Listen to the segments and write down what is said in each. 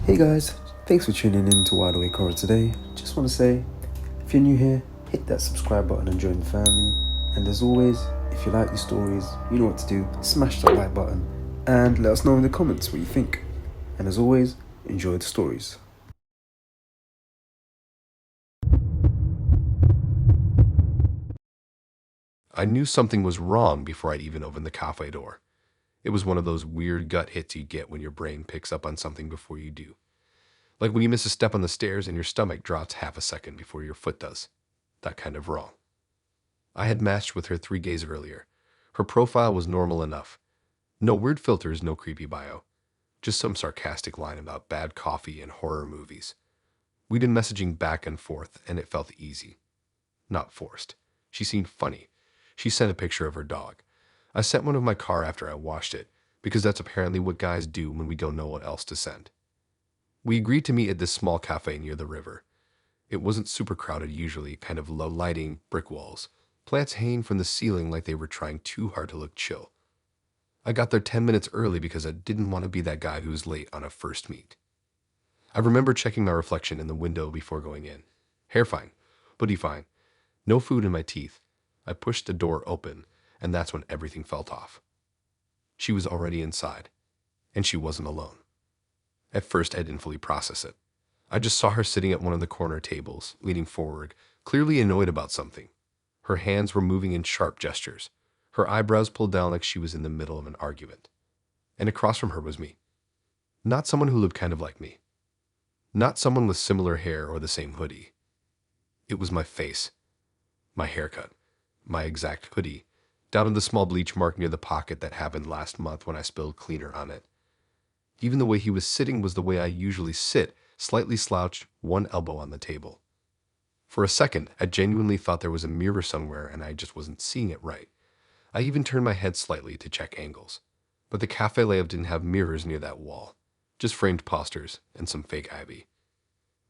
Hey guys, thanks for tuning in to Wide Awake Horror today. Just want to say, if you're new here, hit that subscribe button and join the family. And as always, if you like these stories, you know what to do. Smash that like button and let us know in the comments what you think. And as always, enjoy the stories. I knew something was wrong before I'd even opened the cafe door. It was one of those weird gut hits you get when your brain picks up on something before you do. Like when you miss a step on the stairs and your stomach drops half a second before your foot does. That kind of wrong. I had matched with her 3 days earlier. Her profile was normal enough. No weird filters, no creepy bio. Just some sarcastic line about bad coffee and horror movies. We'd been messaging back and forth, and it felt easy. Not forced. She seemed funny. She sent a picture of her dog. I sent one of my car after I washed it, because that's apparently what guys do when we don't know what else to send. We agreed to meet at this small cafe near the river. It wasn't super crowded usually, kind of low lighting, brick walls, plants hanging from the ceiling like they were trying too hard to look chill. I got there 10 minutes early because I didn't want to be that guy who's late on a first meet. I remember checking my reflection in the window before going in. Hair fine, booty fine, no food in my teeth. I pushed the door open, and that's when everything felt off. She was already inside, and she wasn't alone. At first, I didn't fully process it. I just saw her sitting at one of the corner tables, leaning forward, clearly annoyed about something. Her hands were moving in sharp gestures, her eyebrows pulled down like she was in the middle of an argument. And across from her was me. Not someone who looked kind of like me. Not someone with similar hair or the same hoodie. It was my face, my haircut, my exact hoodie, down to the small bleach mark near the pocket that happened last month when I spilled cleaner on it. Even the way he was sitting was the way I usually sit, slightly slouched, one elbow on the table. For a second, I genuinely thought there was a mirror somewhere and I just wasn't seeing it right. I even turned my head slightly to check angles. But the cafe layout didn't have mirrors near that wall, just framed posters and some fake ivy.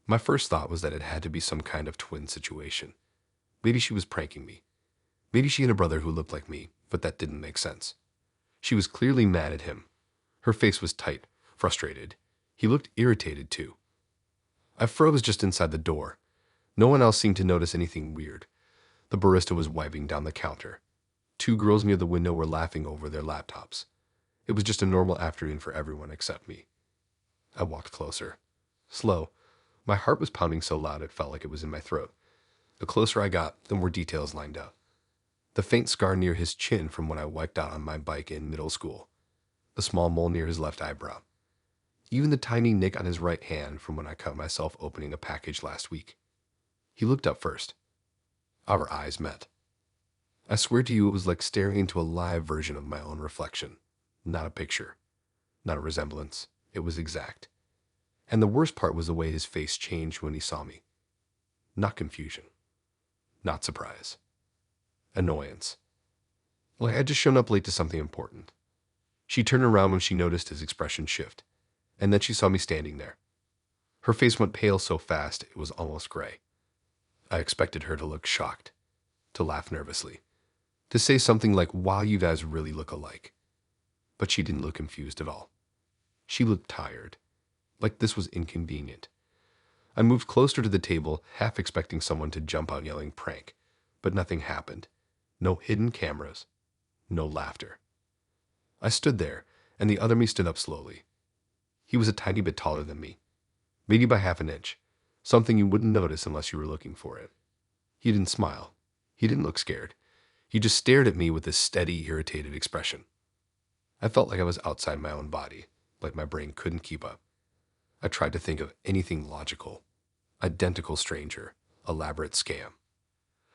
My first thought was that it had to be some kind of twin situation. Maybe she was pranking me. Maybe she had a brother who looked like me, but that didn't make sense. She was clearly mad at him. Her face was tight, frustrated. He looked irritated too. I froze just inside the door. No one else seemed to notice anything weird. The barista was wiping down the counter. 2 girls near the window were laughing over their laptops. It was just a normal afternoon for everyone except me. I walked closer. Slow. My heart was pounding so loud it felt like it was in my throat. The closer I got, the more details lined up. The faint scar near his chin from when I wiped out on my bike in middle school. The small mole near his left eyebrow. Even the tiny nick on his right hand from when I cut myself opening a package last week. He looked up first. Our eyes met. I swear to you it was like staring into a live version of my own reflection. Not a picture. Not a resemblance. It was exact. And the worst part was the way his face changed when he saw me. Not confusion. Not surprise. Annoyance. Like I'd just shown up late to something important. She turned around when she noticed his expression shift, and then she saw me standing there. Her face went pale so fast it was almost gray. I expected her to look shocked, to laugh nervously, to say something like, "Wow, you guys really look alike." But she didn't look confused at all. She looked tired, like this was inconvenient. I moved closer to the table, half expecting someone to jump out yelling prank, but nothing happened. No hidden cameras. No laughter. I stood there, and the other me stood up slowly. He was a tiny bit taller than me, maybe by half an inch, something you wouldn't notice unless you were looking for it. He didn't smile. He didn't look scared. He just stared at me with this steady, irritated expression. I felt like I was outside my own body, like my brain couldn't keep up. I tried to think of anything logical. Identical stranger, elaborate scam.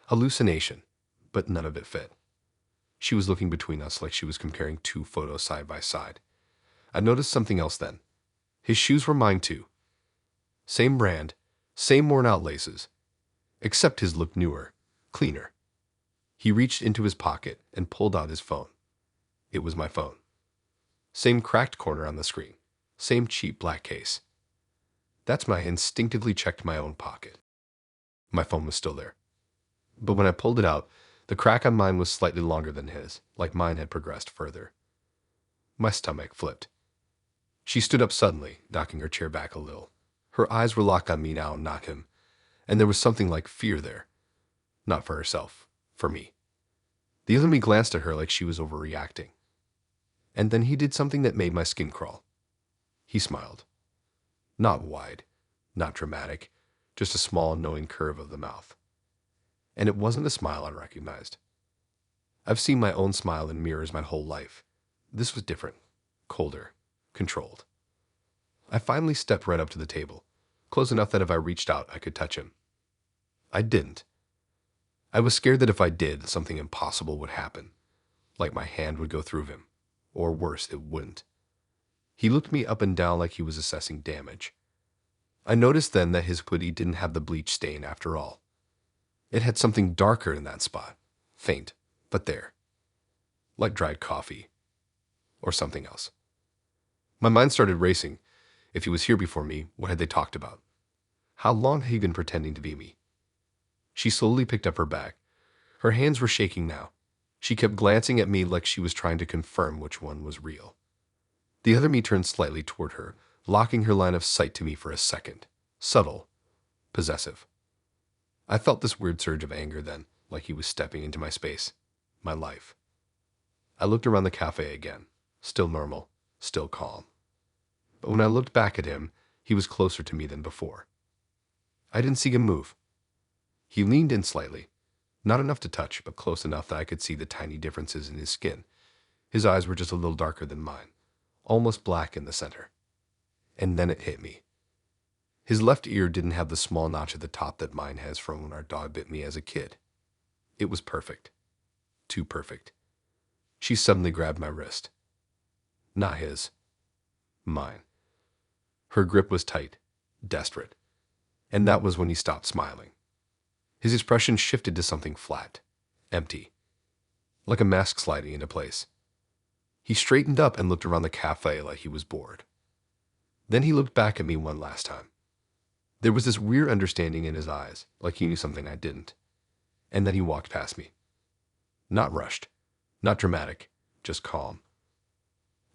Hallucination, but none of it fit. She was looking between us like she was comparing 2 photos side by side. I noticed something else then. His shoes were mine too. Same brand, same worn out laces, except his looked newer, cleaner. He reached into his pocket and pulled out his phone. It was my phone. Same cracked corner on the screen, same cheap black case. That's when I instinctively checked my own pocket. My phone was still there. But when I pulled it out, the crack on mine was slightly longer than his, like mine had progressed further. My stomach flipped. She stood up suddenly, knocking her chair back a little. Her eyes were locked on me now, not him, and there was something like fear there. Not for herself, for me. The other me glanced at her like she was overreacting. And then he did something that made my skin crawl. He smiled. Not wide, not dramatic, just a small, knowing curve of the mouth. And it wasn't a smile I recognized. I've seen my own smile in mirrors my whole life. This was different, colder, controlled. I finally stepped right up to the table, close enough that if I reached out, I could touch him. I didn't. I was scared that if I did, something impossible would happen, like my hand would go through him, or worse, it wouldn't. He looked me up and down like he was assessing damage. I noticed then that his hoodie didn't have the bleach stain after all. It had something darker in that spot, faint, but there, like dried coffee, or something else. My mind started racing. If he was here before me, what had they talked about? How long had he been pretending to be me? She slowly picked up her bag. Her hands were shaking now. She kept glancing at me like she was trying to confirm which one was real. The other me turned slightly toward her, locking her line of sight to me for a second. Subtle. Possessive. I felt this weird surge of anger then, like he was stepping into my space. My life. I looked around the cafe again. Still normal. Still calm. But when I looked back at him, he was closer to me than before. I didn't see him move. He leaned in slightly. Not enough to touch, but close enough that I could see the tiny differences in his skin. His eyes were just a little darker than mine, almost black in the center. And then it hit me. His left ear didn't have the small notch at the top that mine has from when our dog bit me as a kid. It was perfect. Too perfect. She suddenly grabbed my wrist. Not his. Mine. Her grip was tight, desperate. And that was when he stopped smiling. His expression shifted to something flat, empty, like a mask sliding into place. He straightened up and looked around the cafe like he was bored. Then he looked back at me one last time. There was this weird understanding in his eyes, like he knew something I didn't. And then he walked past me. Not rushed, not dramatic, just calm.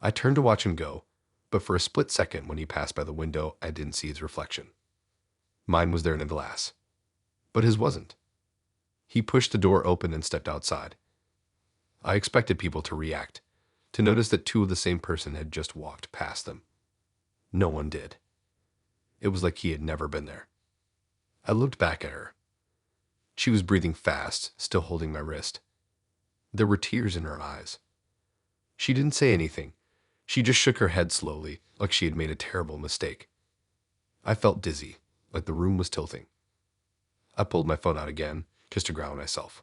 I turned to watch him go, but for a split second when he passed by the window, I didn't see his reflection. Mine was there in the glass. But his wasn't. He pushed the door open and stepped outside. I expected people to react, to notice that two of the same person had just walked past them. No one did. It was like he had never been there. I looked back at her. She was breathing fast, still holding my wrist. There were tears in her eyes. She didn't say anything. She just shook her head slowly, like she had made a terrible mistake. I felt dizzy, like the room was tilting. I pulled my phone out again, just to ground myself.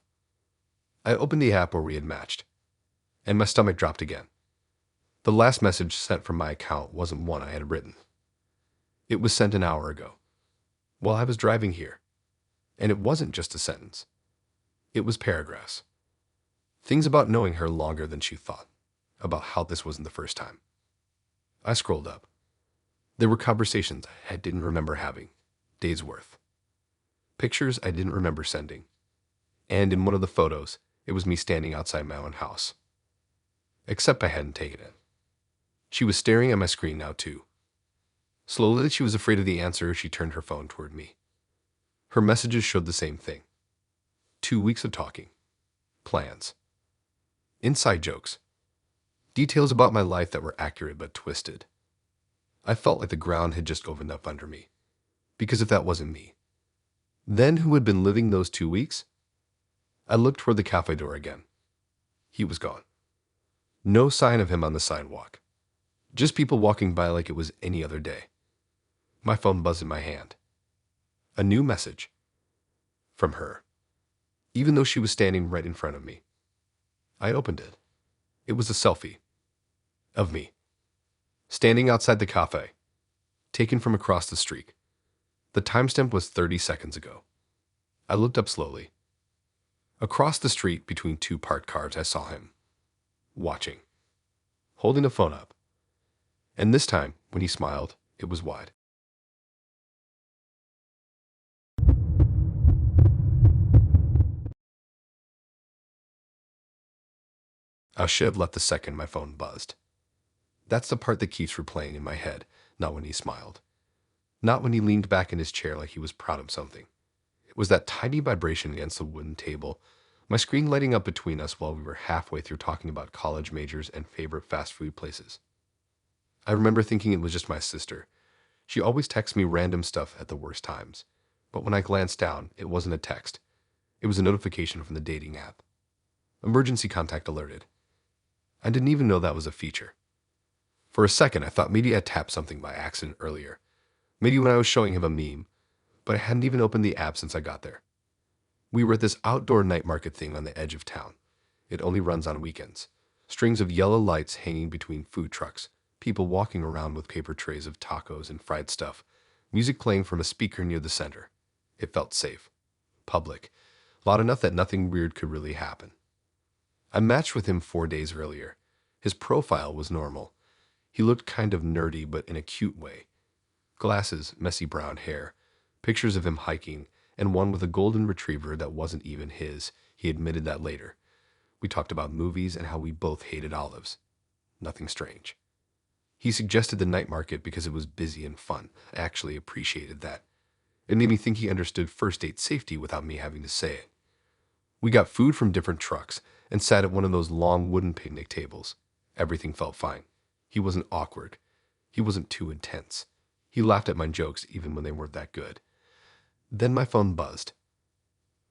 I opened the app where we had matched, and my stomach dropped again. The last message sent from my account wasn't one I had written. It was sent an hour ago, while I was driving here, and it wasn't just a sentence. It was paragraphs. Things about knowing her longer than she thought, about how this wasn't the first time. I scrolled up. There were conversations I didn't remember having, days worth. Pictures I didn't remember sending. And in one of the photos, it was me standing outside my own house. Except I hadn't taken it. She was staring at my screen now too. Slowly she was afraid of the answer as she turned her phone toward me. Her messages showed the same thing. 2 weeks of talking. Plans. Inside jokes. Details about my life that were accurate but twisted. I felt like the ground had just opened up under me. Because if that wasn't me, then who had been living those 2 weeks? I looked toward the cafe door again. He was gone. No sign of him on the sidewalk. Just people walking by like it was any other day. My phone buzzed in my hand. A new message. From her. Even though she was standing right in front of me. I opened it. It was a selfie. Of me. Standing outside the cafe. Taken from across the street. The timestamp was 30 seconds ago. I looked up slowly. Across the street between two parked cars, I saw him. Watching. Holding the phone up. And this time, when he smiled, it was wide. I should have left the second my phone buzzed. That's the part that keeps replaying in my head, not when he smiled. Not when he leaned back in his chair like he was proud of something. It was that tiny vibration against the wooden table, my screen lighting up between us while we were halfway through talking about college majors and favorite fast food places. I remember thinking it was just my sister. She always texts me random stuff at the worst times. But when I glanced down, it wasn't a text. It was a notification from the dating app. Emergency contact alerted. I didn't even know that was a feature. For a second, I thought maybe I tapped something by accident earlier. Maybe when I was showing him a meme, but I hadn't even opened the app since I got there. We were at this outdoor night market thing on the edge of town. It only runs on weekends. Strings of yellow lights hanging between food trucks, people walking around with paper trays of tacos and fried stuff, music playing from a speaker near the center. It felt safe, public, loud enough that nothing weird could really happen. I matched with him 4 days earlier. His profile was normal. He looked kind of nerdy, but in a cute way. Glasses, messy brown hair, pictures of him hiking, and one with a golden retriever that wasn't even his. He admitted that later. We talked about movies and how we both hated olives. Nothing strange. He suggested the night market because it was busy and fun. I actually appreciated that. It made me think he understood first date safety without me having to say it. We got food from different trucks and sat at one of those long wooden picnic tables. Everything felt fine. He wasn't awkward. He wasn't too intense. He laughed at my jokes even when they weren't that good. Then my phone buzzed.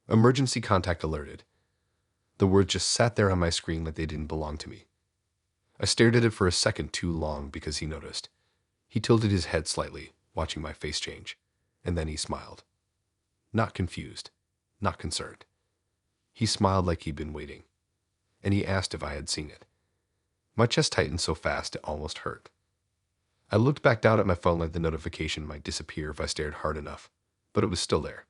Emergency contact alerted. The words just sat there on my screen like they didn't belong to me. I stared at it for a second too long because he noticed. He tilted his head slightly, watching my face change, and then he smiled. Not confused, not concerned. He smiled like he'd been waiting, and he asked if I had seen it. My chest tightened so fast it almost hurt. I looked back down at my phone like the notification might disappear if I stared hard enough, but it was still there.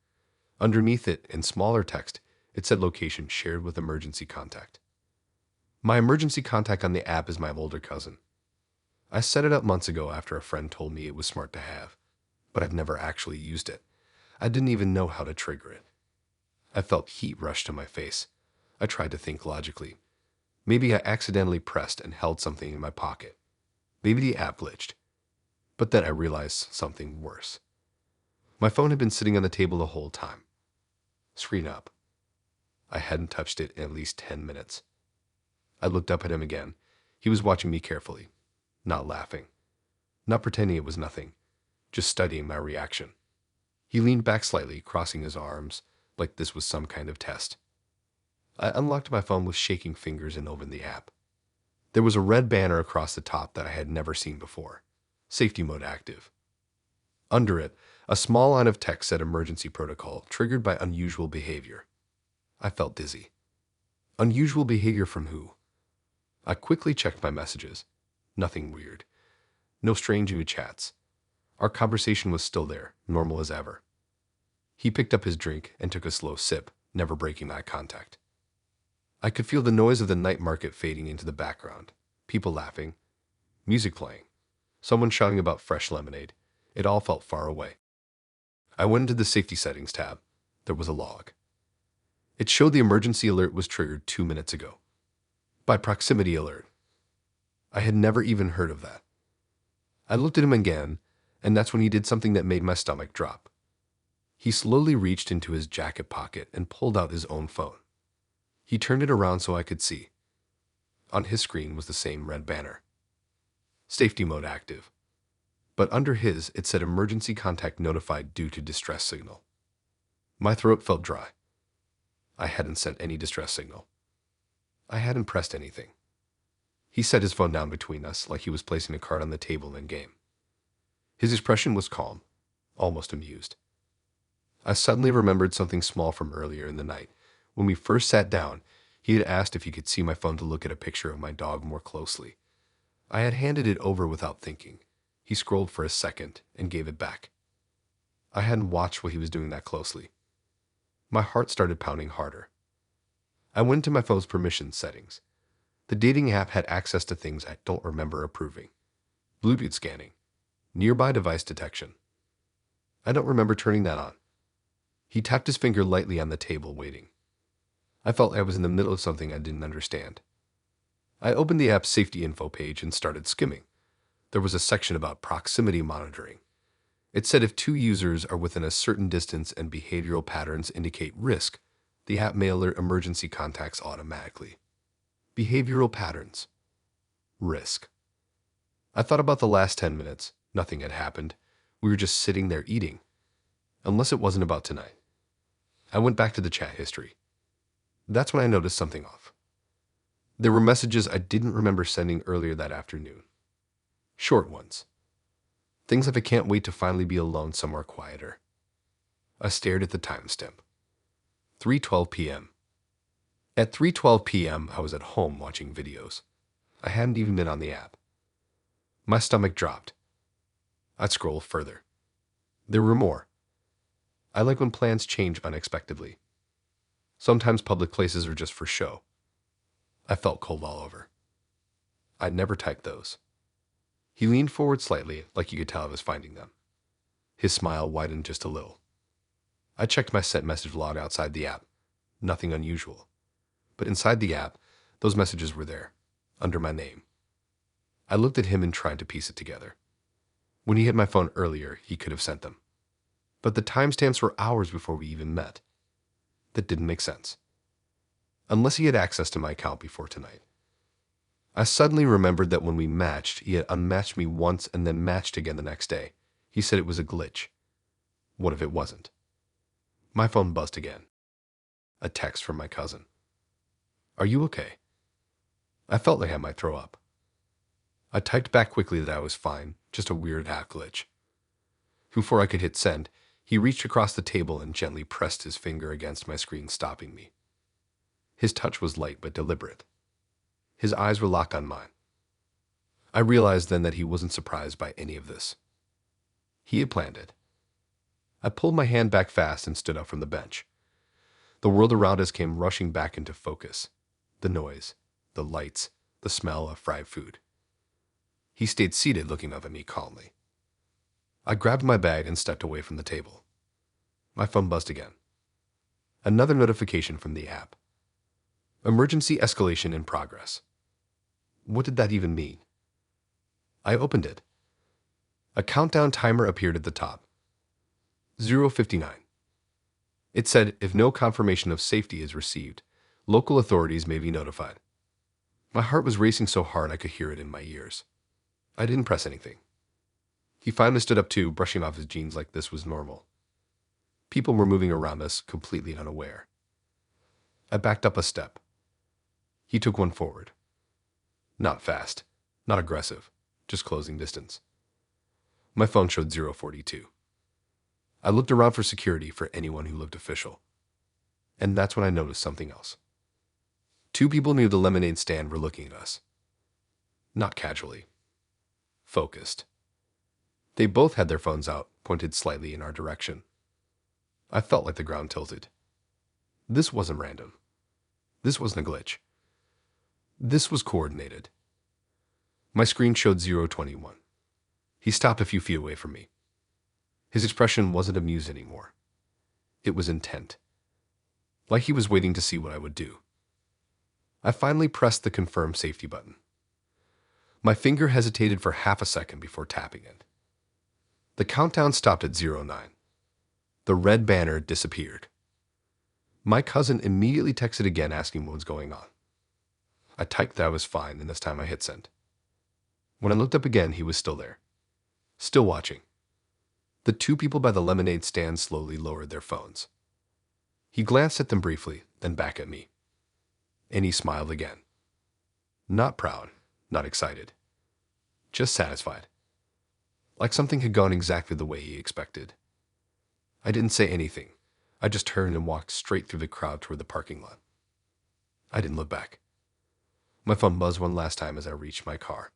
Underneath it, in smaller text, it said location shared with emergency contact. My emergency contact on the app is my older cousin. I set it up months ago after a friend told me it was smart to have, but I've never actually used it. I didn't even know how to trigger it. I felt heat rush to my face. I tried to think logically. Maybe I accidentally pressed and held something in my pocket. Maybe the app glitched. But then I realized something worse. My phone had been sitting on the table the whole time. Screen up. I hadn't touched it in at least 10 minutes. I looked up at him again. He was watching me carefully, not laughing, not pretending it was nothing, just studying my reaction. He leaned back slightly, crossing his arms, like this was some kind of test. I unlocked my phone with shaking fingers and opened the app. There was a red banner across the top that I had never seen before. Safety mode active. Under it, a small line of text said emergency protocol, triggered by unusual behavior. I felt dizzy. Unusual behavior from who? I quickly checked my messages. Nothing weird. No strange new chats. Our conversation was still there, normal as ever. He picked up his drink and took a slow sip, never breaking eye contact. I could feel the noise of the night market fading into the background. People laughing. Music playing. Someone shouting about fresh lemonade. It all felt far away. I went into the safety settings tab. There was a log. It showed the emergency alert was triggered 2 minutes ago. By proximity alert. I had never even heard of that. I looked at him again, and that's when he did something that made my stomach drop. He slowly reached into his jacket pocket and pulled out his own phone. He turned it around so I could see. On his screen was the same red banner. Safety mode active. But under his, it said emergency contact notified due to distress signal. My throat felt dry. I hadn't sent any distress signal. I hadn't pressed anything. He set his phone down between us like he was placing a card on the table in game. His expression was calm, almost amused. I suddenly remembered something small from earlier in the night. When we first sat down, he had asked if he could see my phone to look at a picture of my dog more closely. I had handed it over without thinking. He scrolled for a second and gave it back. I hadn't watched what he was doing that closely. My heart started pounding harder. I went to my phone's permissions settings. The dating app had access to things I don't remember approving. Bluetooth scanning. Nearby device detection. I don't remember turning that on. He tapped his finger lightly on the table, waiting. I felt I was in the middle of something I didn't understand. I opened the app's safety info page and started skimming. There was a section about proximity monitoring. It said if two users are within a certain distance and behavioral patterns indicate risk, the app may alert emergency contacts automatically. Behavioral patterns. Risk. I thought about the last 10 minutes. Nothing had happened. We were just sitting there eating. Unless it wasn't about tonight. I went back to the chat history. That's when I noticed something off. There were messages I didn't remember sending earlier that afternoon. Short ones. Things like I can't wait to finally be alone somewhere quieter. I stared at the timestamp. 3:12 p.m. At 3:12 p.m., I was at home watching videos. I hadn't even been on the app. My stomach dropped. I'd scroll further. There were more. I like when plans change unexpectedly. Sometimes public places are just for show. I felt cold all over. I'd never typed those. He leaned forward slightly, like you could tell I was finding them. His smile widened just a little. I checked my sent message log outside the app. Nothing unusual. But inside the app, those messages were there, under my name. I looked at him and tried to piece it together. When he hit my phone earlier, he could have sent them. But the timestamps were hours before we even met. That didn't make sense. Unless he had access to my account before tonight. I suddenly remembered that when we matched, he had unmatched me once and then matched again the next day. He said it was a glitch. What if it wasn't? My phone buzzed again. A text from my cousin. Are you okay? I felt like I might throw up. I typed back quickly that I was fine, just a weird app glitch. Before I could hit send, he reached across the table and gently pressed his finger against my screen, stopping me. His touch was light but deliberate. His eyes were locked on mine. I realized then that he wasn't surprised by any of this. He had planned it. I pulled my hand back fast and stood up from the bench. The world around us came rushing back into focus. The noise, the lights, the smell of fried food. He stayed seated, looking up at me calmly. I grabbed my bag and stepped away from the table. My phone buzzed again. Another notification from the app. Emergency escalation in progress. What did that even mean? I opened it. A countdown timer appeared at the top. 0:59. It said, if no confirmation of safety is received, local authorities may be notified. My heart was racing so hard I could hear it in my ears. I didn't press anything. He finally stood up too, brushing off his jeans like this was normal. People were moving around us, completely unaware. I backed up a step. He took one forward. Not fast, not aggressive, just closing distance. My phone showed 0:42. I looked around for security, for anyone who looked official. And that's when I noticed something else. Two people near the lemonade stand were looking at us. Not casually. Focused. They both had their phones out, pointed slightly in our direction. I felt like the ground tilted. This wasn't random. This wasn't a glitch. This was coordinated. My screen showed 0:21. He stopped a few feet away from me. His expression wasn't amused anymore. It was intent. Like he was waiting to see what I would do. I finally pressed the confirm safety button. My finger hesitated for half a second before tapping it. The countdown stopped at 09. The red banner disappeared. My cousin immediately texted again asking what was going on. I typed that I was fine, and this time I hit send. When I looked up again, he was still there. Still watching. The two people by the lemonade stand slowly lowered their phones. He glanced at them briefly, then back at me. And he smiled again. Not proud, not excited. Just satisfied. Like something had gone exactly the way he expected. I didn't say anything. I just turned and walked straight through the crowd toward the parking lot. I didn't look back. My phone buzzed one last time as I reached my car.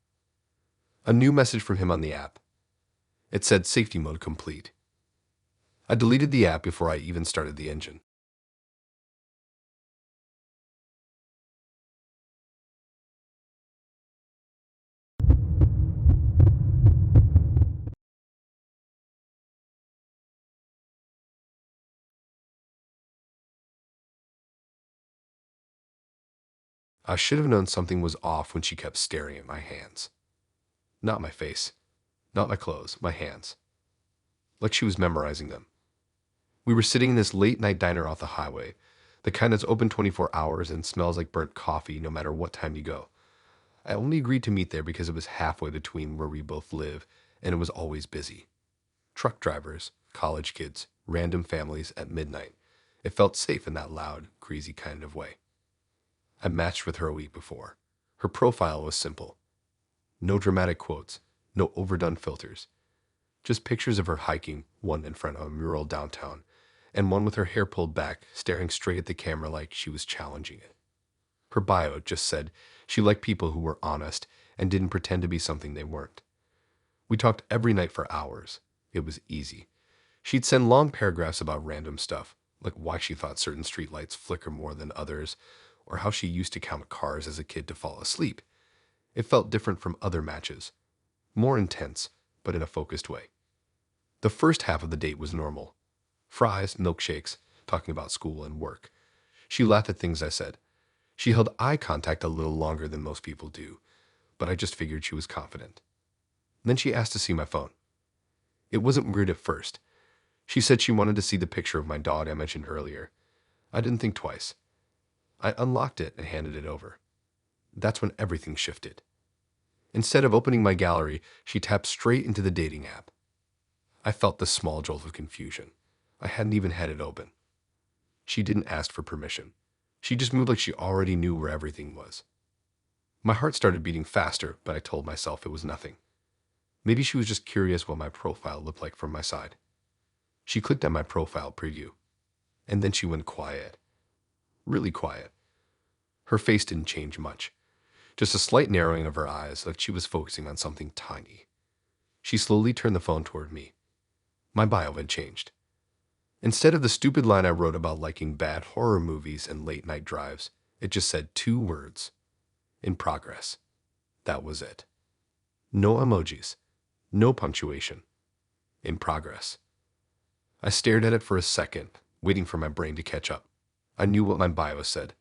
A new message from him on the app. It said safety mode complete. I deleted the app before I even started the engine. I should have known something was off when she kept staring at my hands. Not my face. Not my clothes. My hands. Like she was memorizing them. We were sitting in this late-night diner off the highway, the kind that's open 24 hours and smells like burnt coffee no matter what time you go. I only agreed to meet there because it was halfway between where we both live, and it was always busy. Truck drivers, college kids, random families at midnight. It felt safe in that loud, greasy kind of way. I matched with her a week before. Her profile was simple. No dramatic quotes, no overdone filters. Just pictures of her hiking, one in front of a mural downtown, and one with her hair pulled back, staring straight at the camera like she was challenging it. Her bio just said she liked people who were honest and didn't pretend to be something they weren't. We talked every night for hours. It was easy. She'd send long paragraphs about random stuff, like why she thought certain streetlights flicker more than others, or how she used to count cars as a kid to fall asleep. It felt different from other matches. More intense, but in a focused way. The first half of the date was normal. Fries, milkshakes, talking about school and work. She laughed at things I said. She held eye contact a little longer than most people do, but I just figured she was confident. Then she asked to see my phone. It wasn't weird at first. She said she wanted to see the picture of my dog I mentioned earlier. I didn't think twice. I unlocked it and handed it over. That's when everything shifted. Instead of opening my gallery, she tapped straight into the dating app. I felt the small jolt of confusion. I hadn't even had it open. She didn't ask for permission. She just moved like she already knew where everything was. My heart started beating faster, but I told myself it was nothing. Maybe she was just curious what my profile looked like from my side. She clicked on my profile preview, and then she went quiet. Really quiet. Her face didn't change much. Just a slight narrowing of her eyes, like she was focusing on something tiny. She slowly turned the phone toward me. My bio had changed. Instead of the stupid line I wrote about liking bad horror movies and late-night drives, it just said 2 words. In progress. That was it. No emojis. No punctuation. In progress. I stared at it for a second, waiting for my brain to catch up. I knew what my bio said.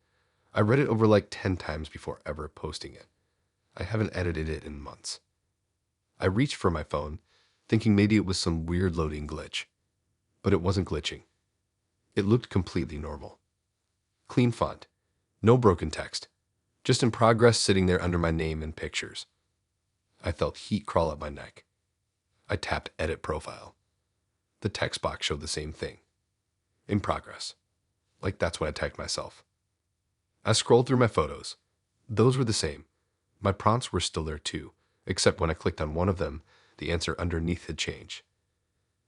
I read it over like 10 times before ever posting it. I haven't edited it in months. I reached for my phone, thinking maybe it was some weird loading glitch. But it wasn't glitching. It looked completely normal. Clean font. No broken text. Just in progress sitting there under my name and pictures. I felt heat crawl up my neck. I tapped Edit Profile. The text box showed the same thing. In progress. Like that's what I tagged myself. I scrolled through my photos. Those were the same. My prompts were still there too, except when I clicked on one of them, the answer underneath had changed.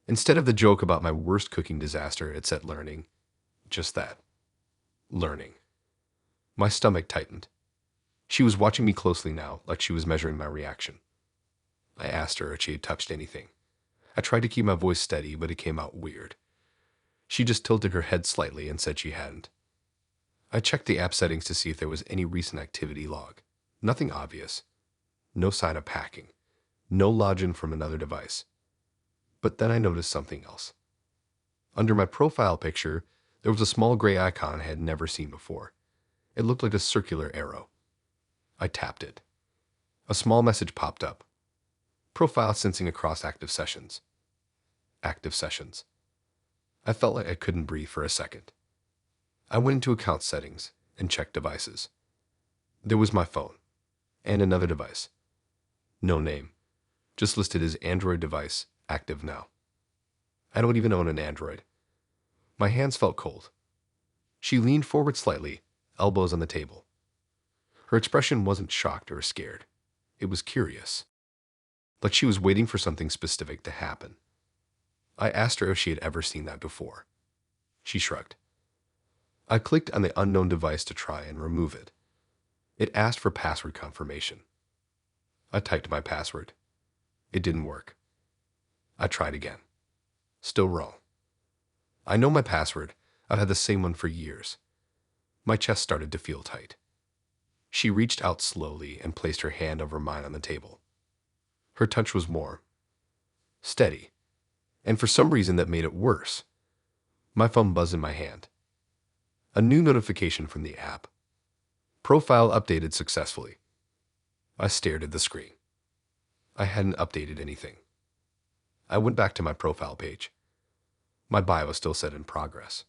Instead of the joke about my worst cooking disaster, it said learning. Just that. Learning. My stomach tightened. She was watching me closely now, like she was measuring my reaction. I asked her if she had touched anything. I tried to keep my voice steady, but it came out weird. She just tilted her head slightly and said she hadn't. I checked the app settings to see if there was any recent activity log. Nothing obvious. No sign of packing. No login from another device. But then I noticed something else. Under my profile picture, there was a small gray icon I had never seen before. It looked like a circular arrow. I tapped it. A small message popped up. Profile sensing across active sessions. Active sessions. I felt like I couldn't breathe for a second. I went into account settings and checked devices. There was my phone and another device. No name. Just listed as Android device, active now. I don't even own an Android. My hands felt cold. She leaned forward slightly, elbows on the table. Her expression wasn't shocked or scared. It was curious. Like she was waiting for something specific to happen. I asked her if she had ever seen that before. She shrugged. I clicked on the unknown device to try and remove it. It asked for password confirmation. I typed my password. It didn't work. I tried again. Still wrong. I know my password. I've had the same one for years. My chest started to feel tight. She reached out slowly and placed her hand over mine on the table. Her touch was warm, steady, and for some reason that made it worse. My phone buzzed in my hand. A new notification from the app. Profile updated successfully. I stared at the screen. I hadn't updated anything. I went back to my profile page. My bio still said in progress.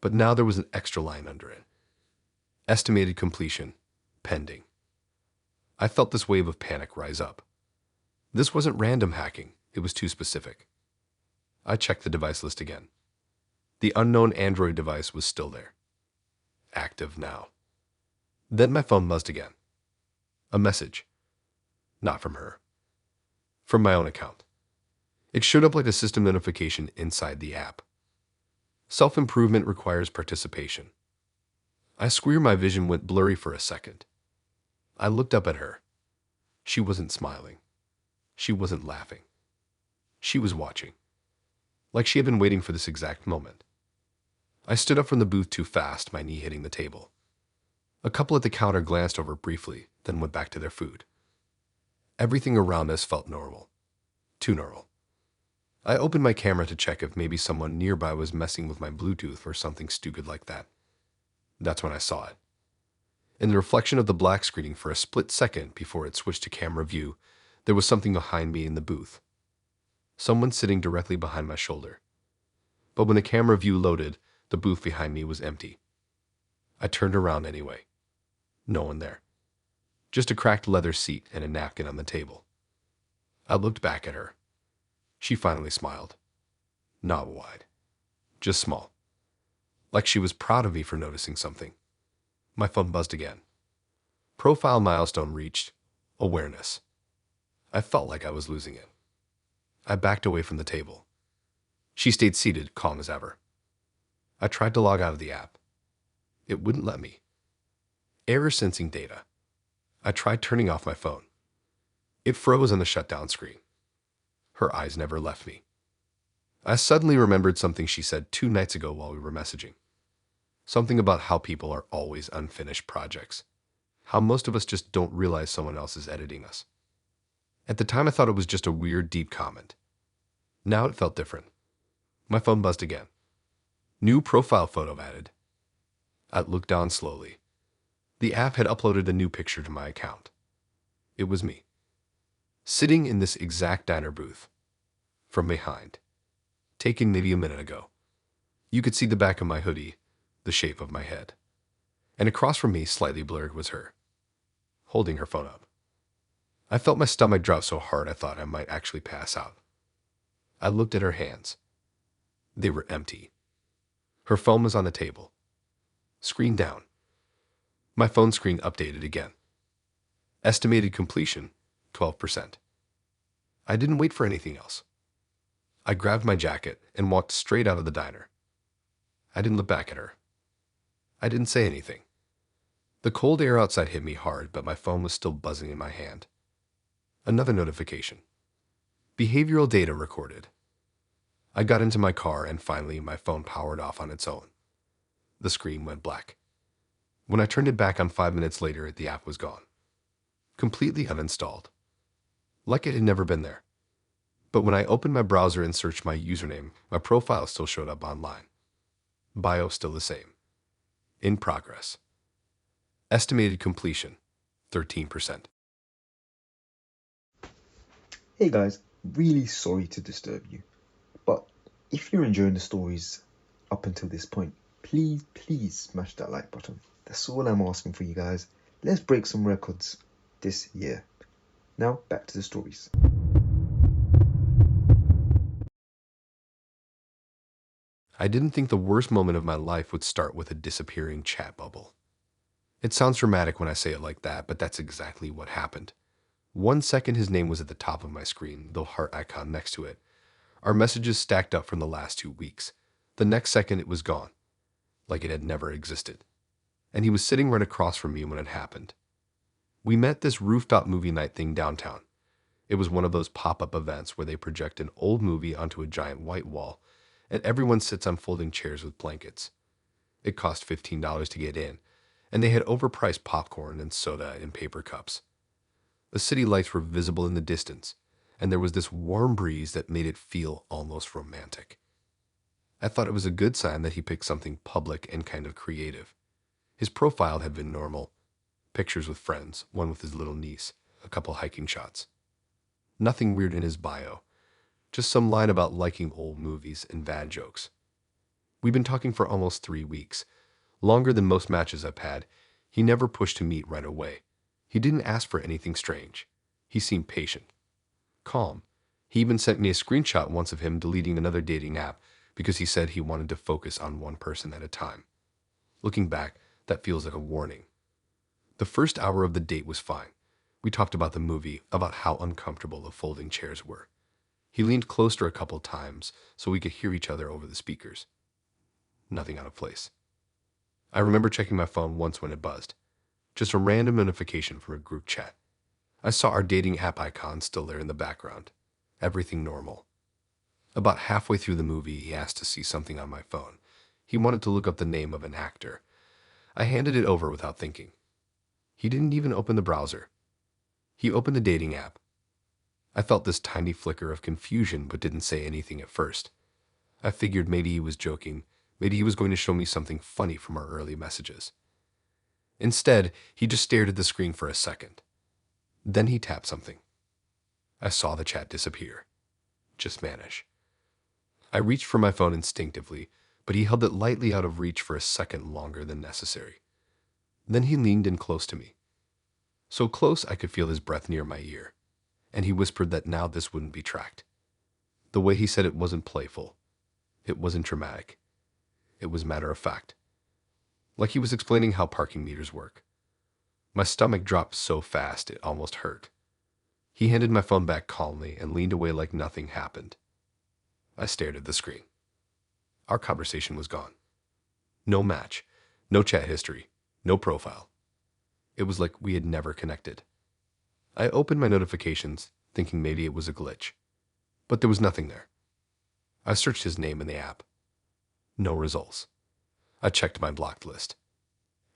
But now there was an extra line under it. Estimated completion, pending. I felt this wave of panic rise up. This wasn't random hacking, it was too specific. I checked the device list again. The unknown Android device was still there. Active now. Then my phone buzzed again. A message. Not from her. From my own account. It showed up like a system notification inside the app. Self-improvement requires participation. I swear my vision went blurry for a second. I looked up at her. She wasn't smiling. She wasn't laughing. She was watching. Like she had been waiting for this exact moment. I stood up from the booth too fast, my knee hitting the table. A couple at the counter glanced over briefly, then went back to their food. Everything around us felt normal. Too normal. I opened my camera to check if maybe someone nearby was messing with my Bluetooth or something stupid like that. That's when I saw it. In the reflection of the black screening for a split second before it switched to camera view, there was something behind me in the booth. Someone sitting directly behind my shoulder. But when the camera view loaded, the booth behind me was empty. I turned around anyway. No one there. Just a cracked leather seat and a napkin on the table. I looked back at her. She finally smiled. Not wide. Just small. Like she was proud of me for noticing something. My phone buzzed again. Profile milestone reached. Awareness. I felt like I was losing it. I backed away from the table. She stayed seated, calm as ever. I tried to log out of the app. It wouldn't let me. Error sensing data. I tried turning off my phone. It froze on the shutdown screen. Her eyes never left me. I suddenly remembered something she said 2 nights ago while we were messaging. Something about how people are always unfinished projects. How most of us just don't realize someone else is editing us. At the time I thought it was just a weird, deep comment. Now it felt different. My phone buzzed again. New profile photo added. I looked down slowly. The app had uploaded a new picture to my account. It was me. Sitting in this exact diner booth. From behind. Taken maybe a minute ago. You could see the back of my hoodie, the shape of my head. And across from me, slightly blurred, was her. Holding her phone up. I felt my stomach drop so hard I thought I might actually pass out. I looked at her hands. They were empty. Her phone was on the table. Screen down. My phone screen updated again. Estimated completion, 12%. I didn't wait for anything else. I grabbed my jacket and walked straight out of the diner. I didn't look back at her. I didn't say anything. The cold air outside hit me hard, but my phone was still buzzing in my hand. Another notification. Behavioral data recorded. I got into my car and finally my phone powered off on its own. The screen went black. When I turned it back on 5 minutes later, the app was gone. Completely uninstalled. Like it had never been there. But when I opened my browser and searched my username, my profile still showed up online. Bio still the same. In progress. Estimated completion, 13%. Hey guys, really sorry to disturb you, but if you're enjoying the stories up until this point, please smash that like button. That's all I'm asking for you guys. Let's break some records this year. Now back to the stories. I didn't think the worst moment of my life would start with a disappearing chat bubble. It sounds dramatic when I say it like that, but that's exactly what happened. 1 second his name was at the top of my screen, the heart icon next to it. Our messages stacked up from the last 2 weeks. The next second it was gone, like it had never existed. And he was sitting right across from me when it happened. We met this Rooftop movie night thing downtown. It was one of those pop-up events where they project an old movie onto a giant white wall, and everyone sits on folding chairs with blankets. It cost $15 to get in, and they had overpriced popcorn and soda in paper cups. The city lights were visible in the distance, and there was this warm breeze that made it feel almost romantic. I thought it was a good sign that he picked something public and kind of creative. His profile had been normal. Pictures with friends, one with his little niece, a couple hiking shots. Nothing weird in his bio, just some line about liking old movies and bad jokes. We've been talking for almost 3 weeks, longer than most matches I've had. He never pushed to meet right away. He didn't ask for anything strange. He seemed patient, calm. He even sent me a screenshot once of him deleting another dating app because he said he wanted to focus on one person at a time. Looking back, that feels like a warning. The first hour of the date was fine. We talked about the movie, about how uncomfortable the folding chairs were. He leaned closer a couple times so we could hear each other over the speakers. Nothing out of place. I remember checking my phone once when it buzzed. Just a random notification from a group chat. I saw our dating app icon still there in the background. Everything normal. About halfway through the movie, he asked to see something on my phone. He wanted to look up the name of an actor. I handed it over without thinking. He didn't even open the browser. He opened the dating app. I felt this tiny flicker of confusion but didn't say anything at first. I figured maybe he was joking. Maybe he was going to show me something funny from our early messages. Instead, he just stared at the screen for a second. Then he tapped something. I saw the chat disappear. Just vanish. I reached for my phone instinctively, but he held it lightly out of reach for a second longer than necessary. Then he leaned in close to me. So close I could feel his breath near my ear, and he whispered that now this wouldn't be tracked. The way he said it wasn't playful. It wasn't dramatic. It was matter of fact. Like he was explaining how parking meters work. My stomach dropped so fast it almost hurt. He handed my phone back calmly and leaned away like nothing happened. I stared at the screen. Our conversation was gone. No match, no chat history, no profile. It was like we had never connected. I opened my notifications, thinking maybe it was a glitch. But there was nothing there. I searched his name in the app. No results. I checked my blocked list.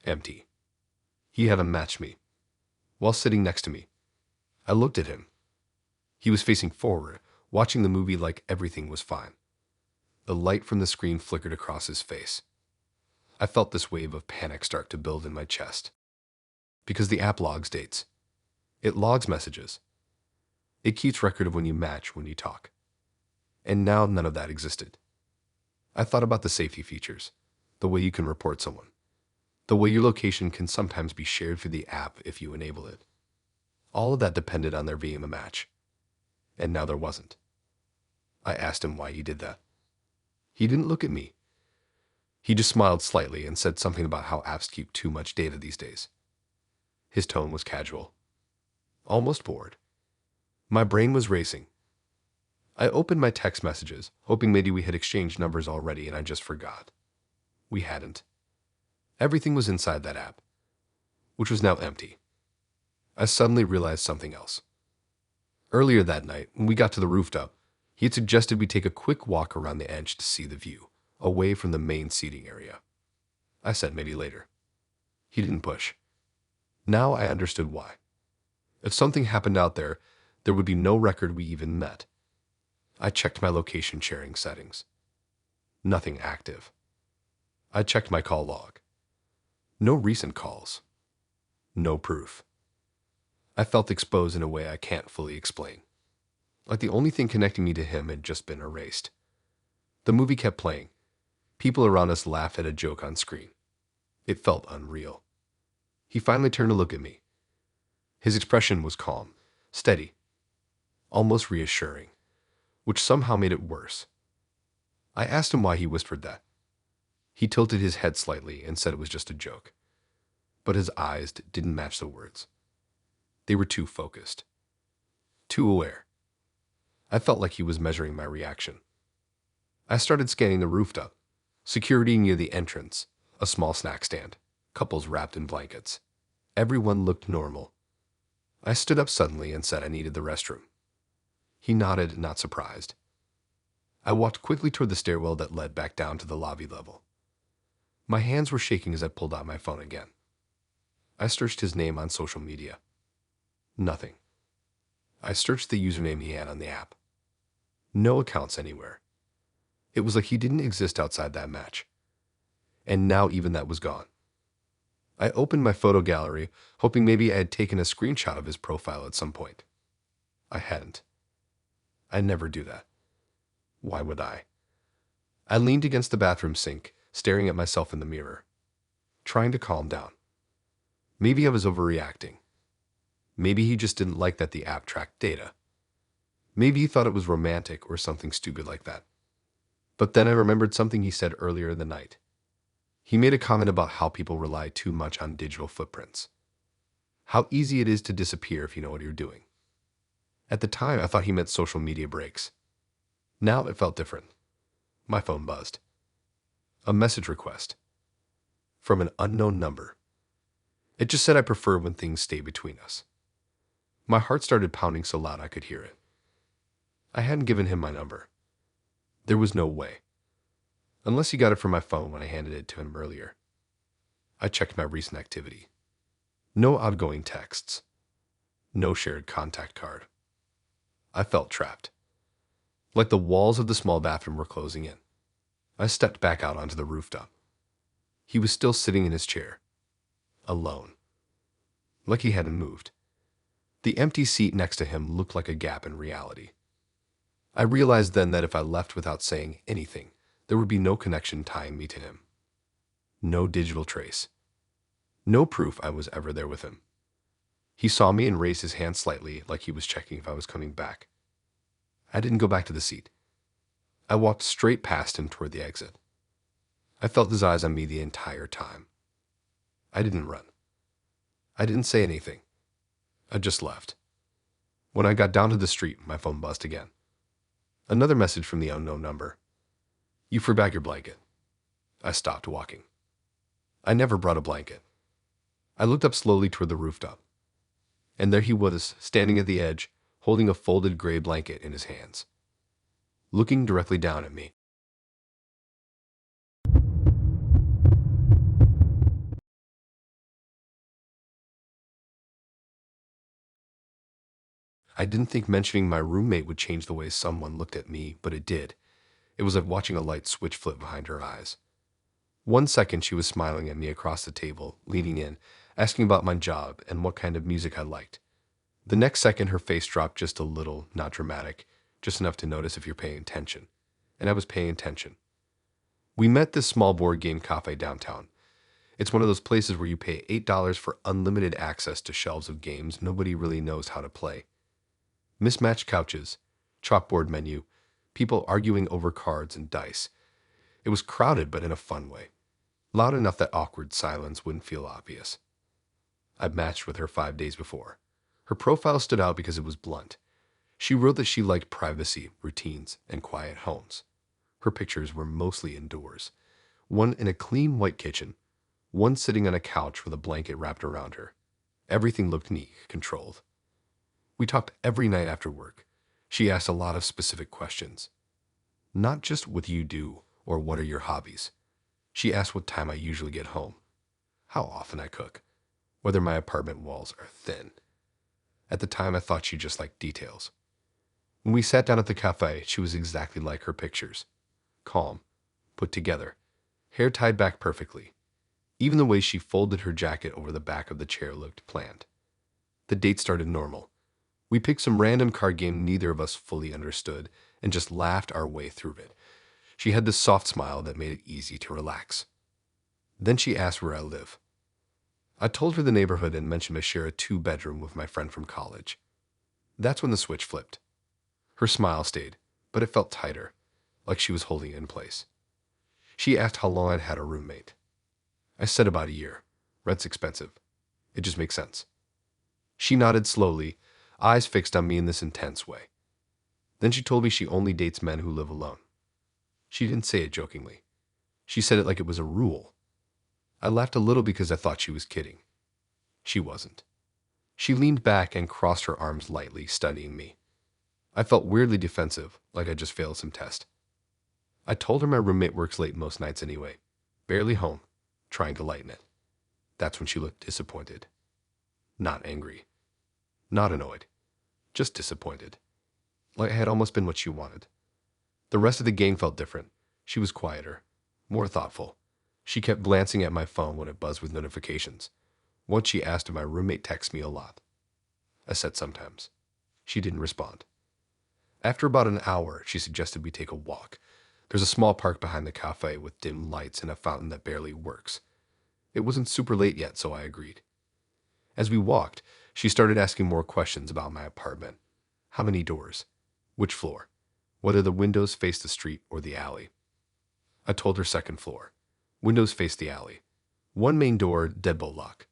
Empty. He hadn't matched me. While sitting next to me, I looked at him. He was facing forward, watching the movie like everything was fine. The light from the screen flickered across his face. I felt this wave of panic start to build in my chest. Because the app logs dates. It logs messages. It keeps record of when you match, when you talk. And now none of that existed. I thought about the safety features, the way you can report someone, the way your location can sometimes be shared through the app if you enable it. All of that depended on there being a match. And now there wasn't. I asked him why he did that. He didn't look at me. He just smiled slightly and said something about how apps keep too much data these days. His tone was casual, almost bored. My brain was racing. I opened my text messages, hoping maybe we had exchanged numbers already and I just forgot. We hadn't. Everything was inside that app, which was now empty. I suddenly realized something else. Earlier that night, when we got to the rooftop, he had suggested we take a quick walk around the edge to see the view, away from the main seating area. I said maybe later. He didn't push. Now I understood why. If something happened out there, there would be no record we even met. I checked my location sharing settings. Nothing active. I checked my call log. No recent calls. No proof. I felt exposed in a way I can't fully explain. Like the only thing connecting me to him had just been erased. The movie kept playing. People around us laughed at a joke on screen. It felt unreal. He finally turned to look at me. His expression was calm, steady, almost reassuring, which somehow made it worse. I asked him why he whispered that. He tilted his head slightly and said it was just a joke. But his eyes didn't match the words. They were too focused, too aware. I felt like he was measuring my reaction. I started scanning the rooftop, security near the entrance, a small snack stand, couples wrapped in blankets. Everyone looked normal. I stood up suddenly and said I needed the restroom. He nodded, not surprised. I walked quickly toward the stairwell that led back down to the lobby level. My hands were shaking as I pulled out my phone again. I searched his name on social media. Nothing. I searched the username he had on the app. No accounts anywhere. It was like he didn't exist outside that match. And now even that was gone. I opened my photo gallery, hoping maybe I had taken a screenshot of his profile at some point. I hadn't. I never do that. Why would I? I leaned against the bathroom sink, staring at myself in the mirror, trying to calm down. Maybe I was overreacting. Maybe he just didn't like that the app tracked data. Maybe he thought it was romantic or something stupid like that. But then I remembered something he said earlier in the night. He made a comment about how people rely too much on digital footprints. How easy it is to disappear if you know what you're doing. At the time, I thought he meant social media breaks. Now it felt different. My phone buzzed. A message request. From an unknown number. It just said I prefer when things stay between us. My heart started pounding so loud I could hear it. I hadn't given him my number. There was no way. Unless he got it from my phone when I handed it to him earlier. I checked my recent activity. No outgoing texts. No shared contact card. I felt trapped. Like the walls of the small bathroom were closing in. I stepped back out onto the rooftop. He was still sitting in his chair. Alone. Like he hadn't moved. The empty seat next to him looked like a gap in reality. I realized then that if I left without saying anything, there would be no connection tying me to him. No digital trace. No proof I was ever there with him. He saw me and raised his hand slightly like he was checking if I was coming back. I didn't go back to the seat. I walked straight past him toward the exit. I felt his eyes on me the entire time. I didn't run. I didn't say anything. I just left. When I got down to the street, my phone buzzed again. Another message from the unknown number. You forgot your blanket. I stopped walking. I never brought a blanket. I looked up slowly toward the rooftop. And there he was, standing at the edge, holding a folded gray blanket in his hands. Looking directly down at me. I didn't think mentioning my roommate would change the way someone looked at me, but it did. It was like watching a light switch flip behind her eyes. 1 second she was smiling at me across the table, leaning in, asking about my job and what kind of music I liked. The next second her face dropped just a little, not dramatic, just enough to notice if you're paying attention. And I was paying attention. We met this small board game cafe downtown. It's one of those places where you pay $8 for unlimited access to shelves of games nobody really knows how to play. Mismatched couches, chalkboard menu, people arguing over cards and dice. It was crowded, but in a fun way. Loud enough that awkward silence wouldn't feel obvious. I'd matched with her 5 days before. Her profile stood out because it was blunt. She wrote that she liked privacy, routines, and quiet homes. Her pictures were mostly indoors. One in a clean white kitchen, one sitting on a couch with a blanket wrapped around her. Everything looked neat, controlled. We talked every night after work. She asked a lot of specific questions. Not just what do you do or what are your hobbies. She asked what time I usually get home, how often I cook, whether my apartment walls are thin. At the time, I thought she just liked details. When we sat down at the cafe, she was exactly like her pictures. Calm, put together, hair tied back perfectly. Even the way she folded her jacket over the back of the chair looked planned. The date started normal. We picked some random card game neither of us fully understood and just laughed our way through it. She had this soft smile that made it easy to relax. Then she asked where I live. I told her the neighborhood and mentioned I share a 2-bedroom with my friend from college. That's when the switch flipped. Her smile stayed, but it felt tighter, like she was holding it in place. She asked how long I'd had a roommate. I said about a year. Rent's expensive. It just makes sense. She nodded slowly, eyes fixed on me in this intense way. Then she told me she only dates men who live alone. She didn't say it jokingly. She said it like it was a rule. I laughed a little because I thought she was kidding. She wasn't. She leaned back and crossed her arms lightly, studying me. I felt weirdly defensive, like I just failed some test. I told her my roommate works late most nights anyway, barely home, trying to lighten it. That's when she looked disappointed. Not angry. Not annoyed. Just disappointed. Like I had almost been what she wanted. The rest of the gang felt different. She was quieter, more thoughtful. She kept glancing at my phone when it buzzed with notifications. Once she asked if my roommate texts me a lot. I said sometimes. She didn't respond. After about an hour, she suggested we take a walk. There's a small park behind the cafe with dim lights and a fountain that barely works. It wasn't super late yet, so I agreed. As we walked, she started asking more questions about my apartment. How many doors? Which floor? Whether the windows face the street or the alley. I told her second floor. Windows face the alley. One main door, deadbolt lock.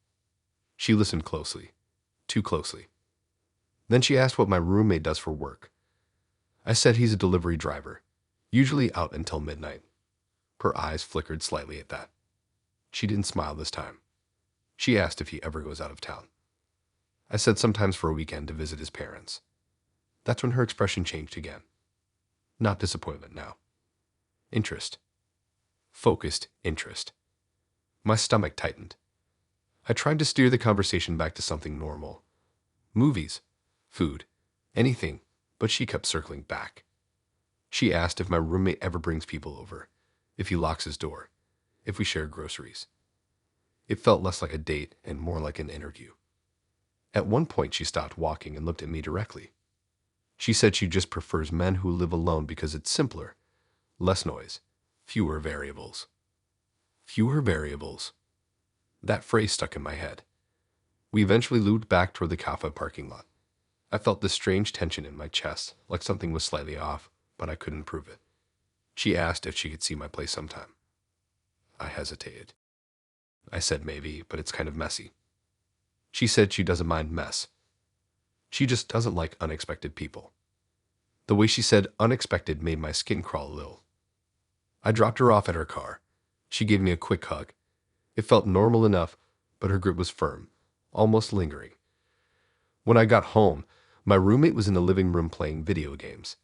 She listened closely. Too closely. Then she asked what my roommate does for work. I said he's a delivery driver, usually out until midnight. Her eyes flickered slightly at that. She didn't smile this time. She asked if he ever goes out of town. I said sometimes for a weekend to visit his parents. That's when her expression changed again. Not disappointment now. Interest. Focused interest. My stomach tightened. I tried to steer the conversation back to something normal. Movies, food, anything, but she kept circling back. She asked if my roommate ever brings people over, if he locks his door, if we share groceries. It felt less like a date and more like an interview. At one point, she stopped walking and looked at me directly. She said she just prefers men who live alone because it's simpler, less noise, fewer variables. Fewer variables. That phrase stuck in my head. We eventually looped back toward the cafe parking lot. I felt this strange tension in my chest, like something was slightly off, but I couldn't prove it. She asked if she could see my place sometime. I hesitated. I said maybe, but it's kind of messy. She said she doesn't mind mess. She just doesn't like unexpected people. The way she said unexpected made my skin crawl a little. I dropped her off at her car. She gave me a quick hug. It felt normal enough, but her grip was firm, almost lingering. When I got home, my roommate was in the living room playing video games.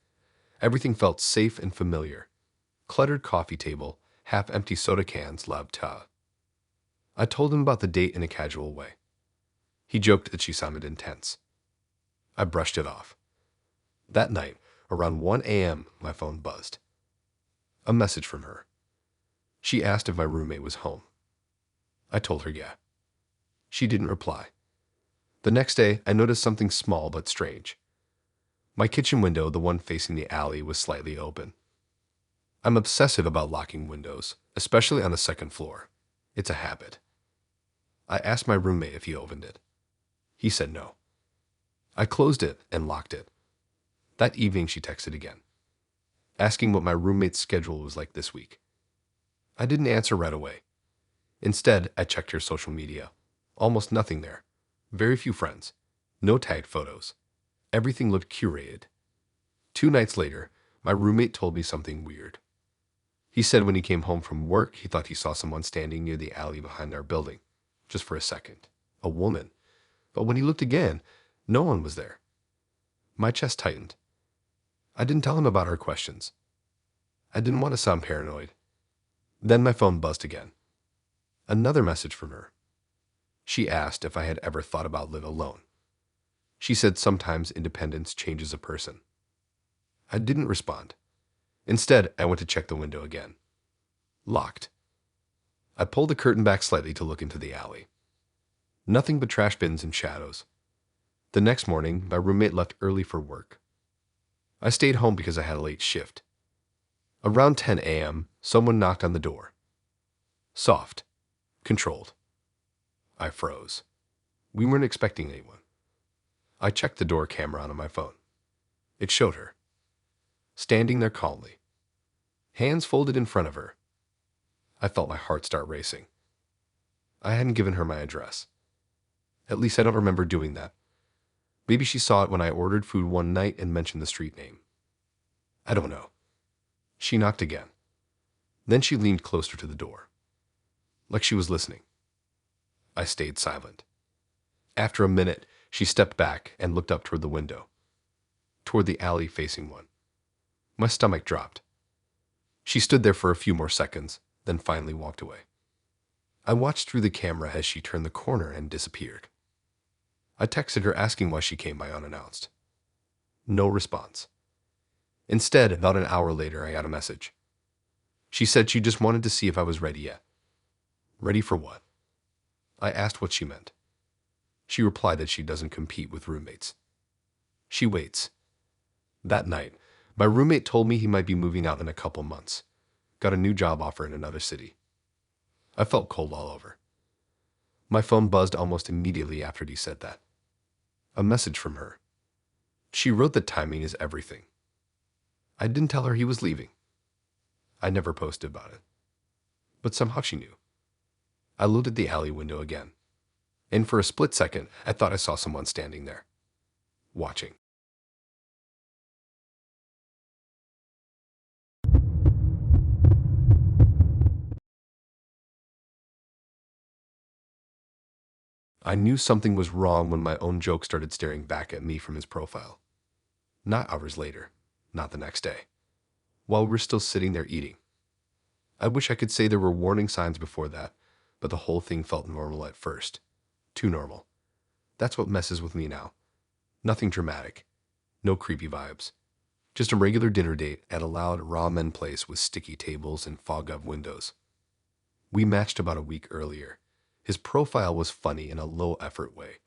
Everything felt safe and familiar. Cluttered coffee table, half-empty soda cans, laptop. I told him about the date in a casual way. He joked that she sounded intense. I brushed it off. That night, around 1 a.m., my phone buzzed. A message from her. She asked if my roommate was home. I told her yeah. She didn't reply. The next day, I noticed something small but strange. My kitchen window, the one facing the alley, was slightly open. I'm obsessive about locking windows, especially on the second floor. It's a habit. I asked my roommate if he opened it. He said no. I closed it and locked it. That evening, she texted again, asking what my roommate's schedule was like this week. I didn't answer right away. Instead, I checked her social media. Almost nothing there. Very few friends. No tagged photos. Everything looked curated. 2 nights later, my roommate told me something weird. He said when he came home from work, he thought he saw someone standing near the alley behind our building, just for a second. A woman. But when he looked again, no one was there. My chest tightened. I didn't tell him about our questions. I didn't want to sound paranoid. Then my phone buzzed again. Another message from her. She asked if I had ever thought about living alone. She said sometimes independence changes a person. I didn't respond. Instead, I went to check the window again. Locked. I pulled the curtain back slightly to look into the alley. Nothing but trash bins and shadows. The next morning, my roommate left early for work. I stayed home because I had a late shift. Around 10 a.m., someone knocked on the door. Soft. Controlled. I froze. We weren't expecting anyone. I checked the door camera on my phone. It showed her, standing there calmly, hands folded in front of her. I felt my heart start racing. I hadn't given her my address. At least I don't remember doing that. Maybe she saw it when I ordered food one night and mentioned the street name. I don't know. She knocked again. Then she leaned closer to the door, like she was listening. I stayed silent. After a minute, she stepped back and looked up toward the window, toward the alley facing one. My stomach dropped. She stood there for a few more seconds, then finally walked away. I watched through the camera as she turned the corner and disappeared. I texted her asking why she came by unannounced. No response. Instead, about an hour later, I got a message. She said she just wanted to see if I was ready yet. Ready for what? I asked what she meant. She replied that she doesn't compete with roommates. She waits. That night, my roommate told me he might be moving out in a couple months. Got a new job offer in another city. I felt cold all over. My phone buzzed almost immediately after he said that. A message from her. She wrote that timing is everything. I didn't tell her he was leaving. I never posted about it. But somehow she knew. I looked at the alley window again, and for a split second, I thought I saw someone standing there, watching. I knew something was wrong when my own joke started staring back at me from his profile. Not hours later, not the next day, while we're still sitting there eating. I wish I could say there were warning signs before that, but the whole thing felt normal at first. Too normal. That's what messes with me now. Nothing dramatic. No creepy vibes. Just a regular dinner date at a loud ramen place with sticky tables and fog-up windows. We matched about a week earlier. His profile was funny in a low-effort way.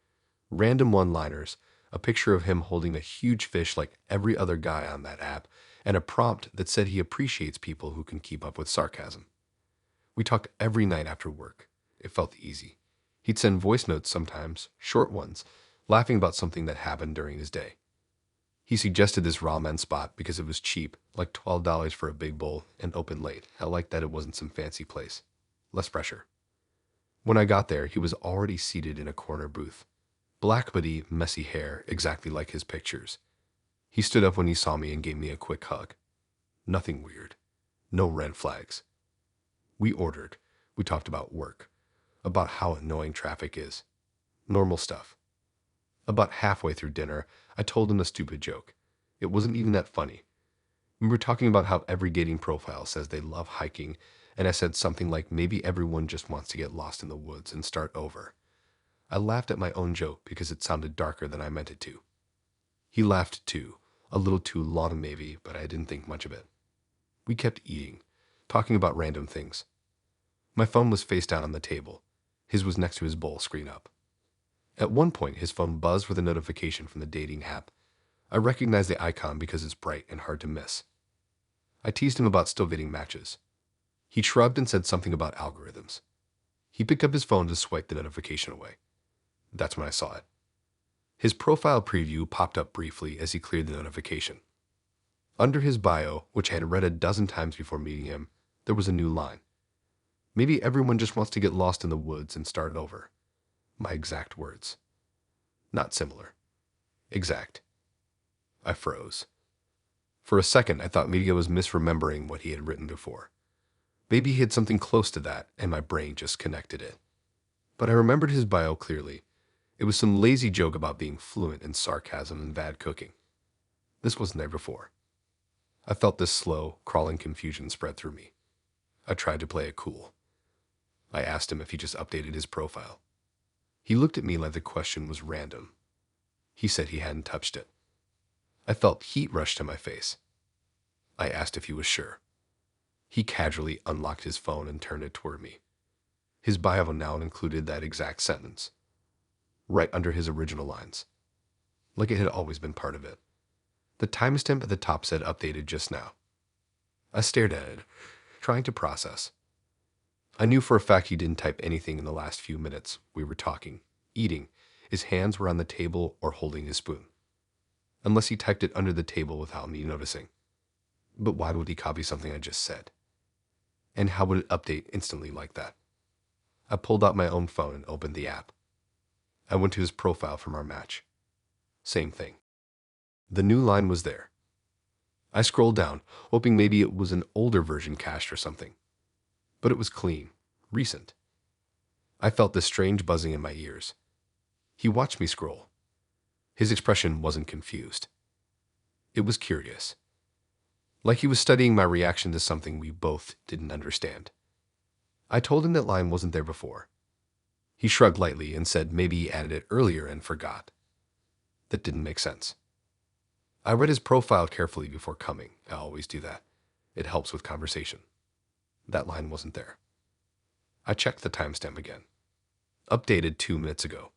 Random one-liners, a picture of him holding a huge fish like every other guy on that app, and a prompt that said he appreciates people who can keep up with sarcasm. We talked every night after work. It felt easy. He'd send voice notes sometimes, short ones, laughing about something that happened during his day. He suggested this ramen spot because it was cheap, like $12 for a big bowl, and open late. I liked that it wasn't some fancy place. Less pressure. When I got there, he was already seated in a corner booth. Black hoodie, messy hair, exactly like his pictures. He stood up when he saw me and gave me a quick hug. Nothing weird. No red flags. We ordered. We talked about work. About how annoying traffic is. Normal stuff. About halfway through dinner, I told him a stupid joke. It wasn't even that funny. We were talking about how every dating profile says they love hiking, and I said something like maybe everyone just wants to get lost in the woods and start over. I laughed at my own joke because it sounded darker than I meant it to. He laughed too, a little too long maybe, but I didn't think much of it. We kept eating, talking about random things. My phone was face down on the table. His was next to his bowl, screen up. At one point, his phone buzzed with a notification from the dating app. I recognized the icon because it's bright and hard to miss. I teased him about still getting matches. He shrugged and said something about algorithms. He picked up his phone to swipe the notification away. That's when I saw it. His profile preview popped up briefly as he cleared the notification. Under his bio, which I had read a dozen times before meeting him, there was a new line. Maybe everyone just wants to get lost in the woods and start over. My exact words. Not similar. Exact. I froze. For a second, I thought maybe I was misremembering what he had written before. Maybe he had something close to that, and my brain just connected it. But I remembered his bio clearly. It was some lazy joke about being fluent in sarcasm and bad cooking. This wasn't there before. I felt this slow, crawling confusion spread through me. I tried to play it cool. I asked him if he just updated his profile. He looked at me like the question was random. He said he hadn't touched it. I felt heat rush to my face. I asked if he was sure. He casually unlocked his phone and turned it toward me. His bio now included that exact sentence, right under his original lines, like it had always been part of it. The timestamp at the top said updated just now. I stared at it, trying to process. I knew for a fact he didn't type anything in the last few minutes. We were talking, eating. His hands were on the table or holding his spoon. Unless he typed it under the table without me noticing. But why would he copy something I just said? And how would it update instantly like that? I pulled out my own phone and opened the app. I went to his profile from our match. Same thing. The new line was there. I scrolled down, hoping maybe it was an older version cached or something. But it was clean, recent. I felt this strange buzzing in my ears. He watched me scroll. His expression wasn't confused. It was curious. Like he was studying my reaction to something we both didn't understand. I told him that line wasn't there before. He shrugged lightly and said maybe he added it earlier and forgot. That didn't make sense. I read his profile carefully before coming. I always do that. It helps with conversation. That line wasn't there. I checked the timestamp again. Updated 2 minutes ago.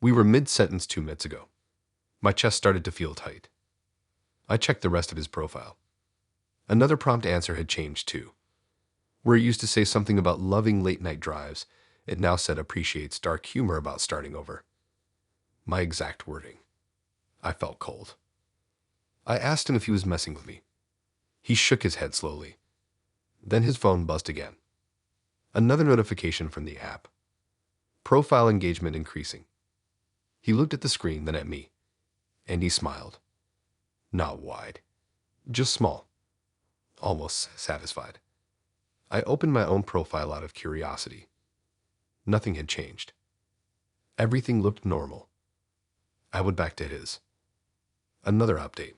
We were mid-sentence 2 minutes ago. My chest started to feel tight. I checked the rest of his profile. Another prompt answer had changed too. Where it used to say something about loving late-night drives, it now said appreciates dark humor about starting over. My exact wording. I felt cold. I asked him if he was messing with me. He shook his head slowly. Then his phone buzzed again. Another notification from the app. Profile engagement increasing. He looked at the screen, then at me, and he smiled. Not wide, just small, almost satisfied. I opened my own profile out of curiosity. Nothing had changed. Everything looked normal. I went back to his. Another update.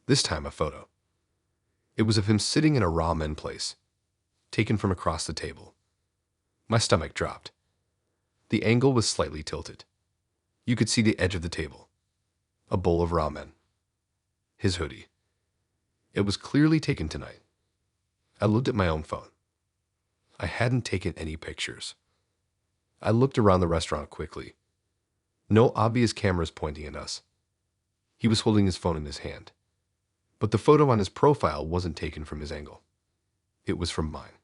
This time a photo. It was of him sitting in a ramen place, taken from across the table. My stomach dropped. The angle was slightly tilted. You could see the edge of the table. A bowl of ramen. His hoodie. It was clearly taken tonight. I looked at my own phone. I hadn't taken any pictures. I looked around the restaurant quickly. No obvious cameras pointing at us. He was holding his phone in his hand. But the photo on his profile wasn't taken from his angle. It was from mine.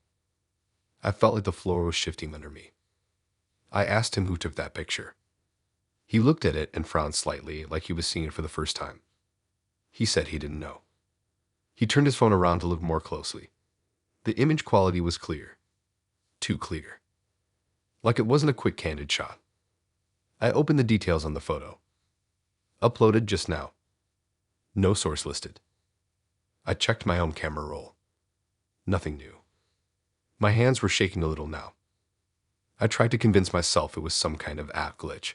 I felt like the floor was shifting under me. I asked him who took that picture. He looked at it and frowned slightly, like he was seeing it for the first time. He said he didn't know. He turned his phone around to look more closely. The image quality was clear. Too clear. Like it wasn't a quick candid shot. I opened the details on the photo. Uploaded just now. No source listed. I checked my own camera roll. Nothing new. My hands were shaking a little now. I tried to convince myself it was some kind of app glitch.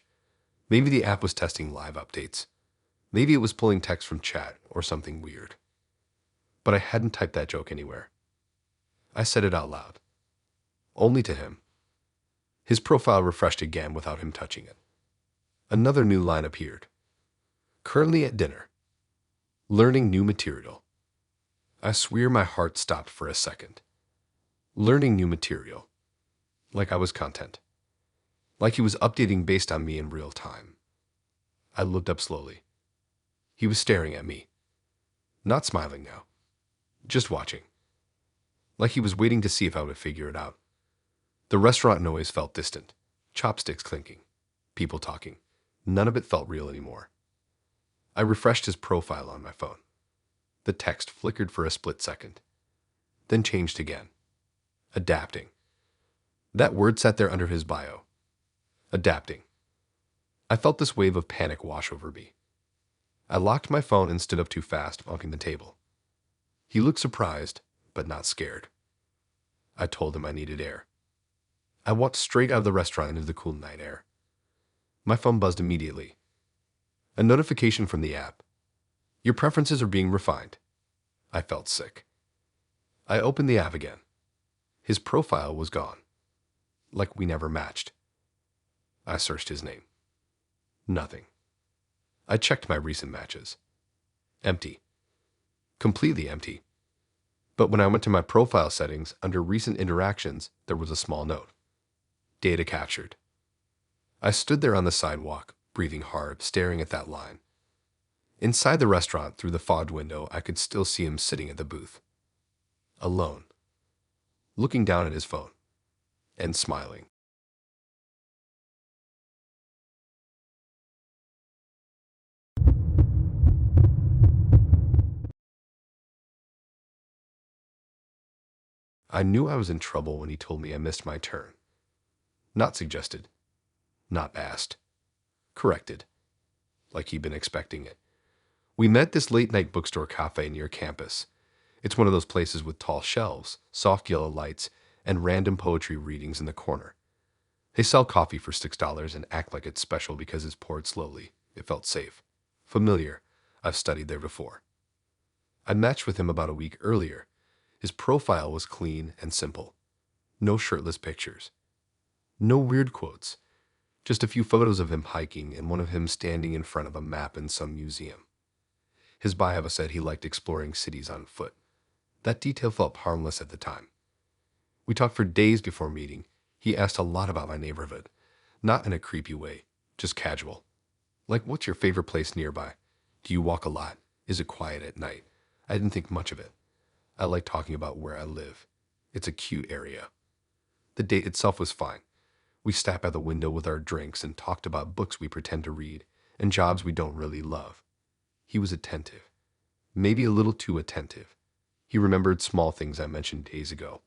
Maybe the app was testing live updates. Maybe it was pulling text from chat or something weird. But I hadn't typed that joke anywhere. I said it out loud. Only to him. His profile refreshed again without him touching it. Another new line appeared. Currently at dinner. Learning new material. I swear my heart stopped for a second. Learning new material. Like I was content. Like he was updating based on me in real time. I looked up slowly. He was staring at me. Not smiling now. Just watching. Like he was waiting to see if I would figure it out. The restaurant noise felt distant. Chopsticks clinking. People talking. None of it felt real anymore. I refreshed his profile on my phone. The text flickered for a split second. Then changed again. Adapting. That word sat there under his bio. Adapting. I felt this wave of panic wash over me. I locked my phone and stood up too fast, bumping the table. He looked surprised, but not scared. I told him I needed air. I walked straight out of the restaurant into the cool night air. My phone buzzed immediately. A notification from the app. Your preferences are being refined. I felt sick. I opened the app again. His profile was gone. Like we never matched. I searched his name. Nothing. I checked my recent matches. Empty. Completely empty. But when I went to my profile settings, under recent interactions, there was a small note. Data captured. I stood there on the sidewalk, breathing hard, staring at that line. Inside the restaurant, through the fogged window, I could still see him sitting at the booth. Alone. Looking down at his phone. And smiling. I knew I was in trouble when he told me I missed my turn. Not suggested. Not asked. Corrected. Like he'd been expecting it. We met at this late-night bookstore cafe near campus. It's one of those places with tall shelves, soft yellow lights, and random poetry readings in the corner. They sell coffee for $6 and act like it's special because it's poured slowly. It felt safe. Familiar. I've studied there before. I matched with him about a week earlier. His profile was clean and simple. No shirtless pictures. No weird quotes. Just a few photos of him hiking and one of him standing in front of a map in some museum. His bio said he liked exploring cities on foot. That detail felt harmless at the time. We talked for days before meeting. He asked a lot about my neighborhood. Not in a creepy way, just casual. Like, what's your favorite place nearby? Do you walk a lot? Is it quiet at night? I didn't think much of it. I like talking about where I live. It's a cute area. The date itself was fine. We sat by the window with our drinks and talked about books we pretend to read and jobs we don't really love. He was attentive. Maybe a little too attentive. He remembered small things I mentioned days ago,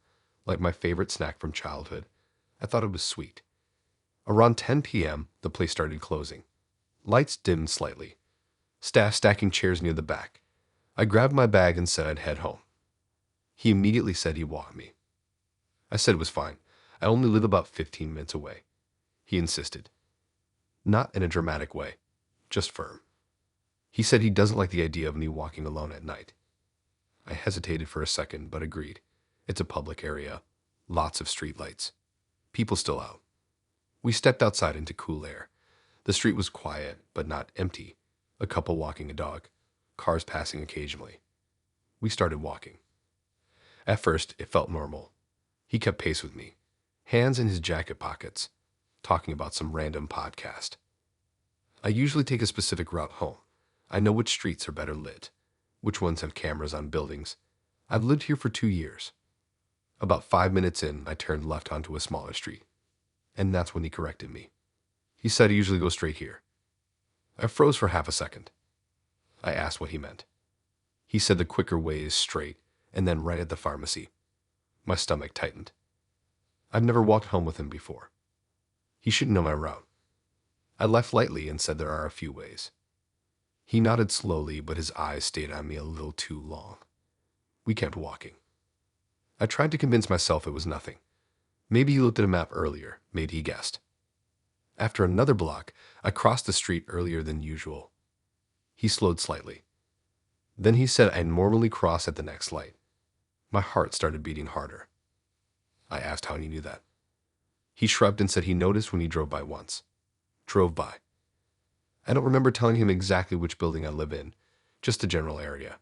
like my favorite snack from childhood. I thought it was sweet. Around 10 p.m., the place started closing. Lights dimmed slightly. Staff stacking chairs near the back. I grabbed my bag and said I'd head home. He immediately said he'd walk me. I said it was fine. I only live about 15 minutes away. He insisted. Not in a dramatic way, just firm. He said he doesn't like the idea of me walking alone at night. I hesitated for a second, but agreed. It's a public area. Lots of street lights. People still out. We stepped outside into cool air. The street was quiet, but not empty. A couple walking a dog. Cars passing occasionally. We started walking. At first, it felt normal. He kept pace with me, hands in his jacket pockets, talking about some random podcast. I usually take a specific route home. I know which streets are better lit, which ones have cameras on buildings. I've lived here for 2 years. About 5 minutes in, I turned left onto a smaller street, and that's when he corrected me. He said I usually go straight here. I froze for half a second. I asked what he meant. He said the quicker way is straight, and then right at the pharmacy. My stomach tightened. I've never walked home with him before. He shouldn't know my route. I left lightly and said there are a few ways. He nodded slowly, but his eyes stayed on me a little too long. We kept walking. I tried to convince myself it was nothing. Maybe he looked at a map earlier. Maybe he guessed. After another block, I crossed the street earlier than usual. He slowed slightly. Then he said I'd normally cross at the next light. My heart started beating harder. I asked how he knew that. He shrugged and said he noticed when he drove by once. Drove by. I don't remember telling him exactly which building I live in, just the general area.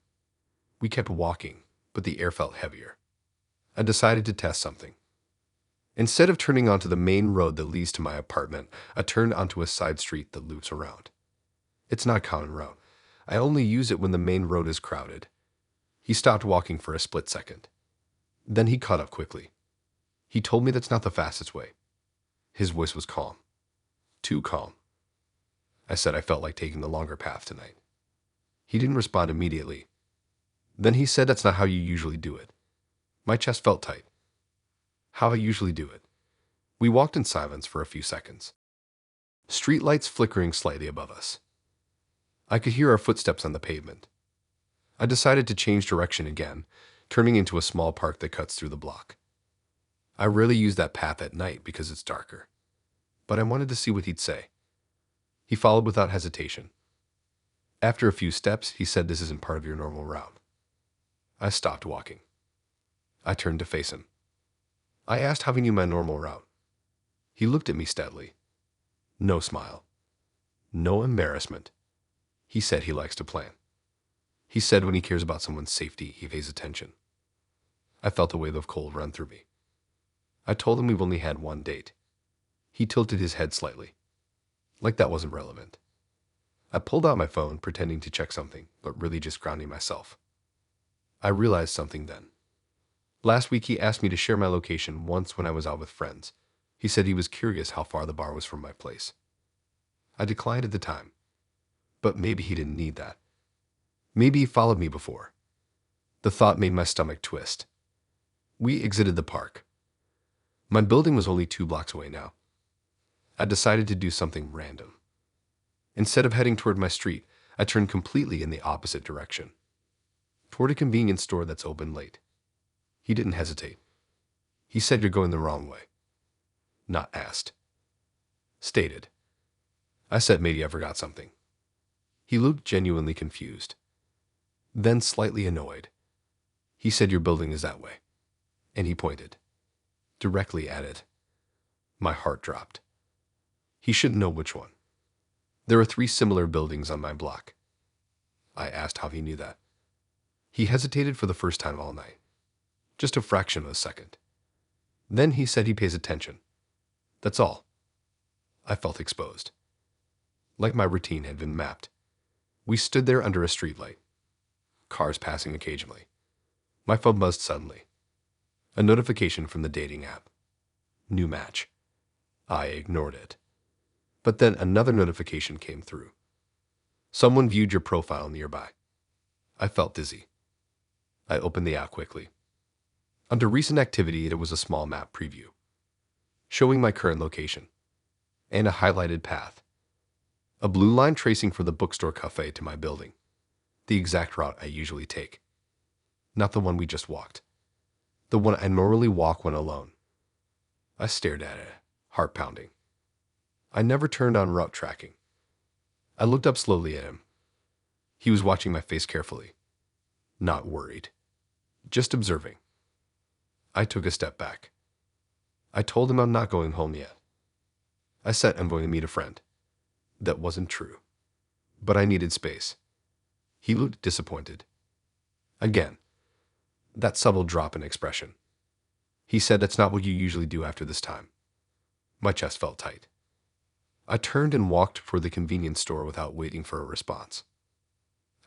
We kept walking, but the air felt heavier. I decided to test something. Instead of turning onto the main road that leads to my apartment, I turned onto a side street that loops around. It's not a common route. I only use it when the main road is crowded. He stopped walking for a split second. Then he caught up quickly. He told me that's not the fastest way. His voice was calm. Too calm. I said I felt like taking the longer path tonight. He didn't respond immediately. Then he said that's not how you usually do it. My chest felt tight. How I usually do it. We walked in silence for a few seconds. Streetlights flickering slightly above us. I could hear our footsteps on the pavement. I decided to change direction again, turning into a small park that cuts through the block. I rarely use that path at night because it's darker, but I wanted to see what he'd say. He followed without hesitation. After a few steps, he said this isn't part of your normal route. I stopped walking. I turned to face him. I asked how he knew my normal route. He looked at me steadily. No smile. No embarrassment. He said he likes to plan. He said when he cares about someone's safety, he pays attention. I felt a wave of cold run through me. I told him we've only had one date. He tilted his head slightly, like that wasn't relevant. I pulled out my phone, pretending to check something, but really just grounding myself. I realized something then. Last week he asked me to share my location once when I was out with friends. He said he was curious how far the bar was from my place. I declined at the time, but maybe he didn't need that. Maybe he followed me before. The thought made my stomach twist. We exited the park. My building was only 2 blocks away now. I decided to do something random. Instead of heading toward my street, I turned completely in the opposite direction, toward a convenience store that's open late. He didn't hesitate. He said, "You're going the wrong way." Not asked. Stated. I said maybe I forgot something. He looked genuinely confused, then slightly annoyed. He said, "Your building is that way." And he pointed directly at it. My heart dropped. He shouldn't know which one. There are 3 similar buildings on my block. I asked how he knew that. He hesitated for the first time all night. Just a fraction of a second. Then he said he pays attention. That's all. I felt exposed. Like my routine had been mapped. We stood there under a streetlight. cars passing occasionally. My phone buzzed suddenly. A notification from the dating app. New match. I ignored it. But then another notification came through. Someone viewed your profile nearby. I felt dizzy. I opened the app quickly. Under recent activity, it was a small map preview, showing my current location, and a highlighted path. A blue line tracing from the Bookstore cafe to my building. The exact route I usually take. Not the one we just walked. The one I normally walk when alone. I stared at it, heart pounding. I never turned on route tracking. I looked up slowly at him. He was watching my face carefully. Not worried. Just observing. I took a step back. I told him I'm not going home yet. I said I'm going to meet a friend. That wasn't true. But I needed space. He looked disappointed. Again, that subtle drop in expression. He said that's not what you usually do after this time. My chest felt tight. I turned and walked for the convenience store without waiting for a response.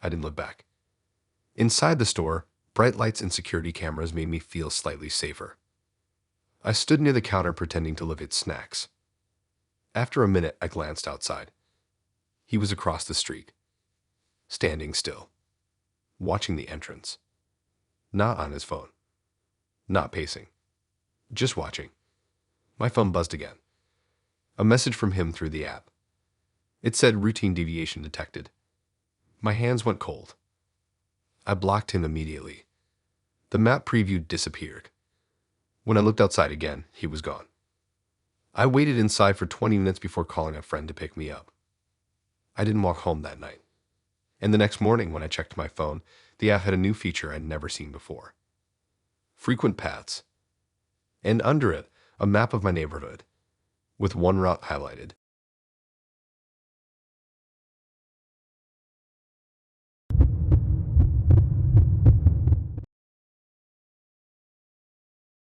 I didn't look back. Inside the store, bright lights and security cameras made me feel slightly safer. I stood near the counter pretending to look at snacks. After a minute, I glanced outside. He was across the street, standing still, watching the entrance. Not on his phone. Not pacing. Just watching. My phone buzzed again. A message from him through the app. It said routine deviation detected. My hands went cold. I blocked him immediately. The map preview disappeared. When I looked outside again, he was gone. I waited inside for 20 minutes before calling a friend to pick me up. I didn't walk home that night. And the next morning when I checked my phone, the app had a new feature I'd never seen before. Frequent paths. And under it, a map of my neighborhood, with one route highlighted.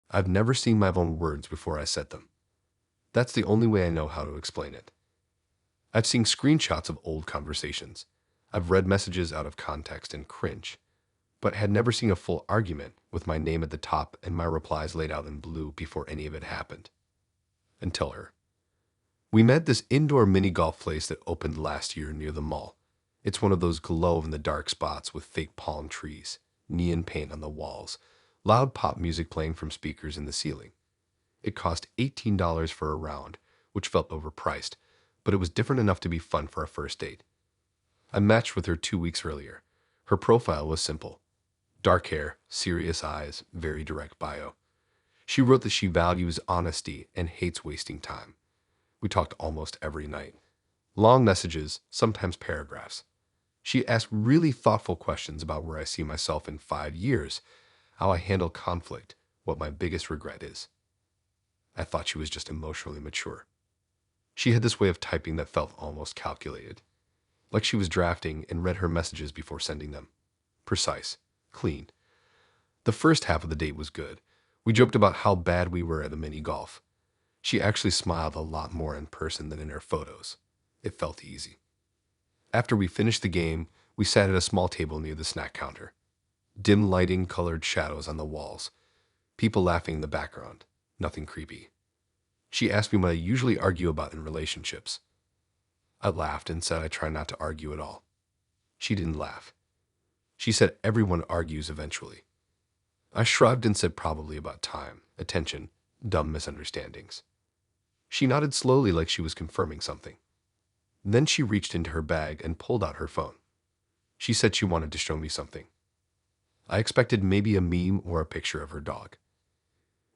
I've never seen my own words before I said them. That's the only way I know how to explain it. I've seen screenshots of old conversations. I've read messages out of context and cringe, but had never seen a full argument with my name at the top and my replies laid out in blue before any of it happened. Until her. We met at this indoor mini golf place that opened last year near the mall. It's one of those glow-in-the-dark spots with fake palm trees, neon paint on the walls, loud pop music playing from speakers in the ceiling. It cost $18 for a round, which felt overpriced, but it was different enough to be fun for a first date. I matched with her 2 weeks earlier. Her profile was simple. Dark hair, serious eyes, very direct bio. She wrote that she values honesty and hates wasting time. We talked almost every night. Long messages, sometimes paragraphs. She asked really thoughtful questions about where I see myself in 5 years, how I handle conflict, what my biggest regret is. I thought she was just emotionally mature. She had this way of typing that felt almost calculated, like she was drafting and read her messages before sending them. Precise, clean. The first half of the date was good. We joked about how bad we were at the mini golf. She actually smiled a lot more in person than in her photos. It felt easy. After we finished the game, we sat at a small table near the snack counter. Dim lighting, colored shadows on the walls. People laughing in the background. Nothing creepy. She asked me what I usually argue about in relationships. I laughed and said I try not to argue at all. She didn't laugh. She said everyone argues eventually. I shrugged and said probably about time, attention, dumb misunderstandings. She nodded slowly like she was confirming something. Then she reached into her bag and pulled out her phone. She said she wanted to show me something. I expected maybe a meme or a picture of her dog.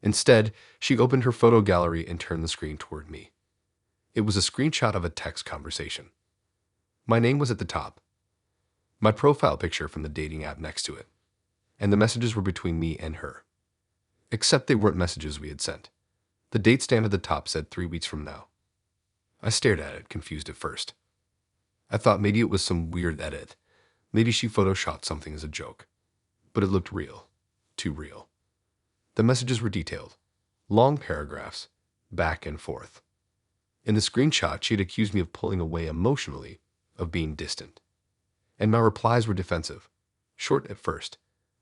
Instead, she opened her photo gallery and turned the screen toward me. It was a screenshot of a text conversation. My name was at the top. My profile picture from the dating app next to it. And the messages were between me and her. Except they weren't messages we had sent. The date stamp at the top said 3 weeks from now. I stared at it, confused at first. I thought maybe it was some weird edit. Maybe she photoshopped something as a joke. But it looked real. Too real. The messages were detailed. Long paragraphs, back and forth. In the screenshot, she had accused me of pulling away emotionally, of being distant. And my replies were defensive. Short at first,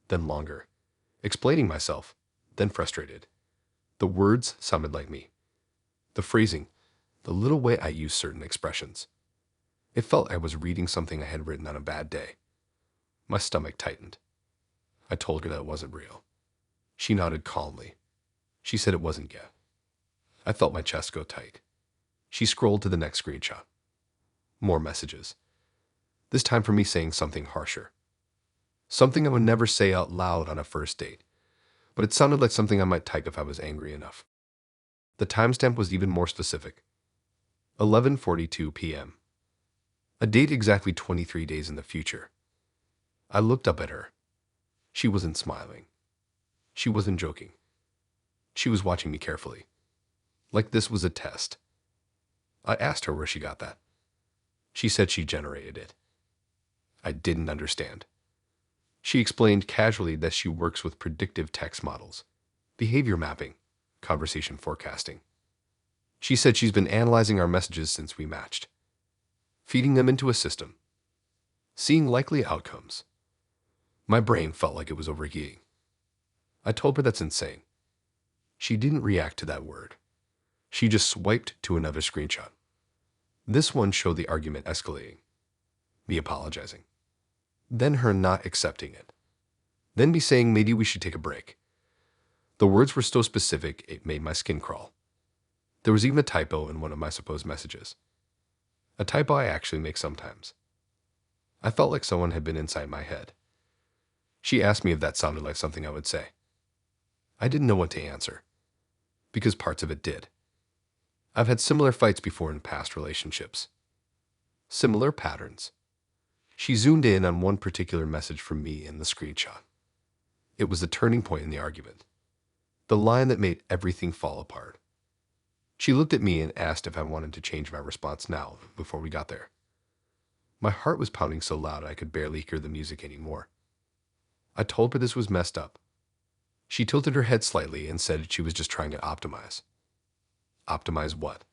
then longer. Explaining myself, then frustrated. The words sounded like me. The phrasing, the little way I used certain expressions. It felt I was reading something I had written on a bad day. My stomach tightened. I told her that it wasn't real. She nodded calmly. She said it wasn't yet. I felt my chest go tight. She scrolled to the next screenshot. More messages. This time for me saying something harsher. Something I would never say out loud on a first date, but it sounded like something I might type if I was angry enough. The timestamp was even more specific. 11:42 p.m. A date exactly 23 days in the future. I looked up at her. She wasn't smiling. She wasn't joking. She was watching me carefully. Like this was a test. I asked her where she got that. She said she generated it. I didn't understand. She explained casually that she works with predictive text models, behavior mapping, conversation forecasting. She said she's been analyzing our messages since we matched, feeding them into a system, seeing likely outcomes. My brain felt like it was overheating. I told her that's insane. She didn't react to that word. She just swiped to another screenshot. This one showed the argument escalating, me apologizing, then her not accepting it, then me saying maybe we should take a break. The words were so specific it made my skin crawl. There was even a typo in one of my supposed messages. A typo I actually make sometimes. I felt like someone had been inside my head. She asked me if that sounded like something I would say. I didn't know what to answer, because parts of it did. I've had similar fights before in past relationships. Similar patterns. She zoomed in on one particular message from me in the screenshot. It was the turning point in the argument. The line that made everything fall apart. She looked at me and asked if I wanted to change my response now, before we got there. My heart was pounding so loud I could barely hear the music anymore. I told her this was messed up. She tilted her head slightly and said she was just trying to optimize. Optimize what?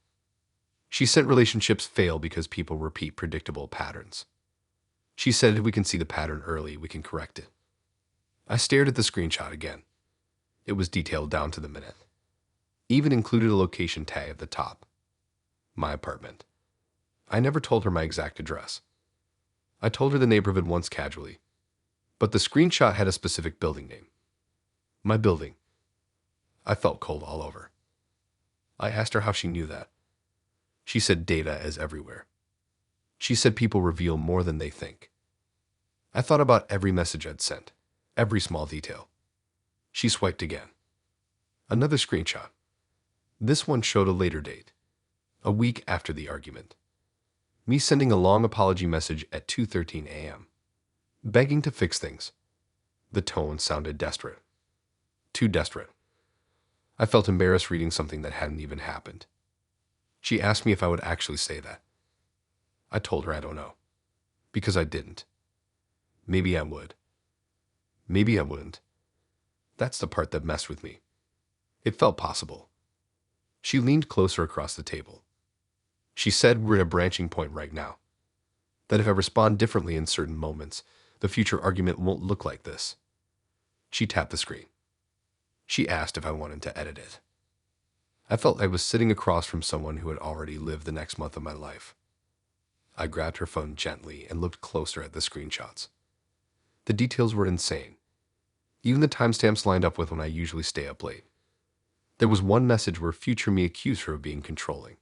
She said relationships fail because people repeat predictable patterns. She said if we can see the pattern early, we can correct it. I stared at the screenshot again. It was detailed down to the minute. Even included a location tag at the top. My apartment. I never told her my exact address. I told her the neighborhood once casually, but the screenshot had a specific building name. My building. I felt cold all over. I asked her how she knew that. She said data is everywhere. She said people reveal more than they think. I thought about every message I'd sent, every small detail. She swiped again. Another screenshot. This one showed a later date, a week after the argument. Me sending a long apology message at 2:13 a.m., begging to fix things. The tone sounded desperate. Too desperate. I felt embarrassed reading something that hadn't even happened. She asked me if I would actually say that. I told her I don't know, because I didn't. Maybe I would. Maybe I wouldn't. That's the part that messed with me. It felt possible. She leaned closer across the table. She said we're at a branching point right now, that if I respond differently in certain moments, the future argument won't look like this. She tapped the screen. She asked if I wanted to edit it. I felt I was sitting across from someone who had already lived the next month of my life. I grabbed her phone gently and looked closer at the screenshots. The details were insane. Even the timestamps lined up with when I usually stay up late. There was one message where future me accused her of being controlling.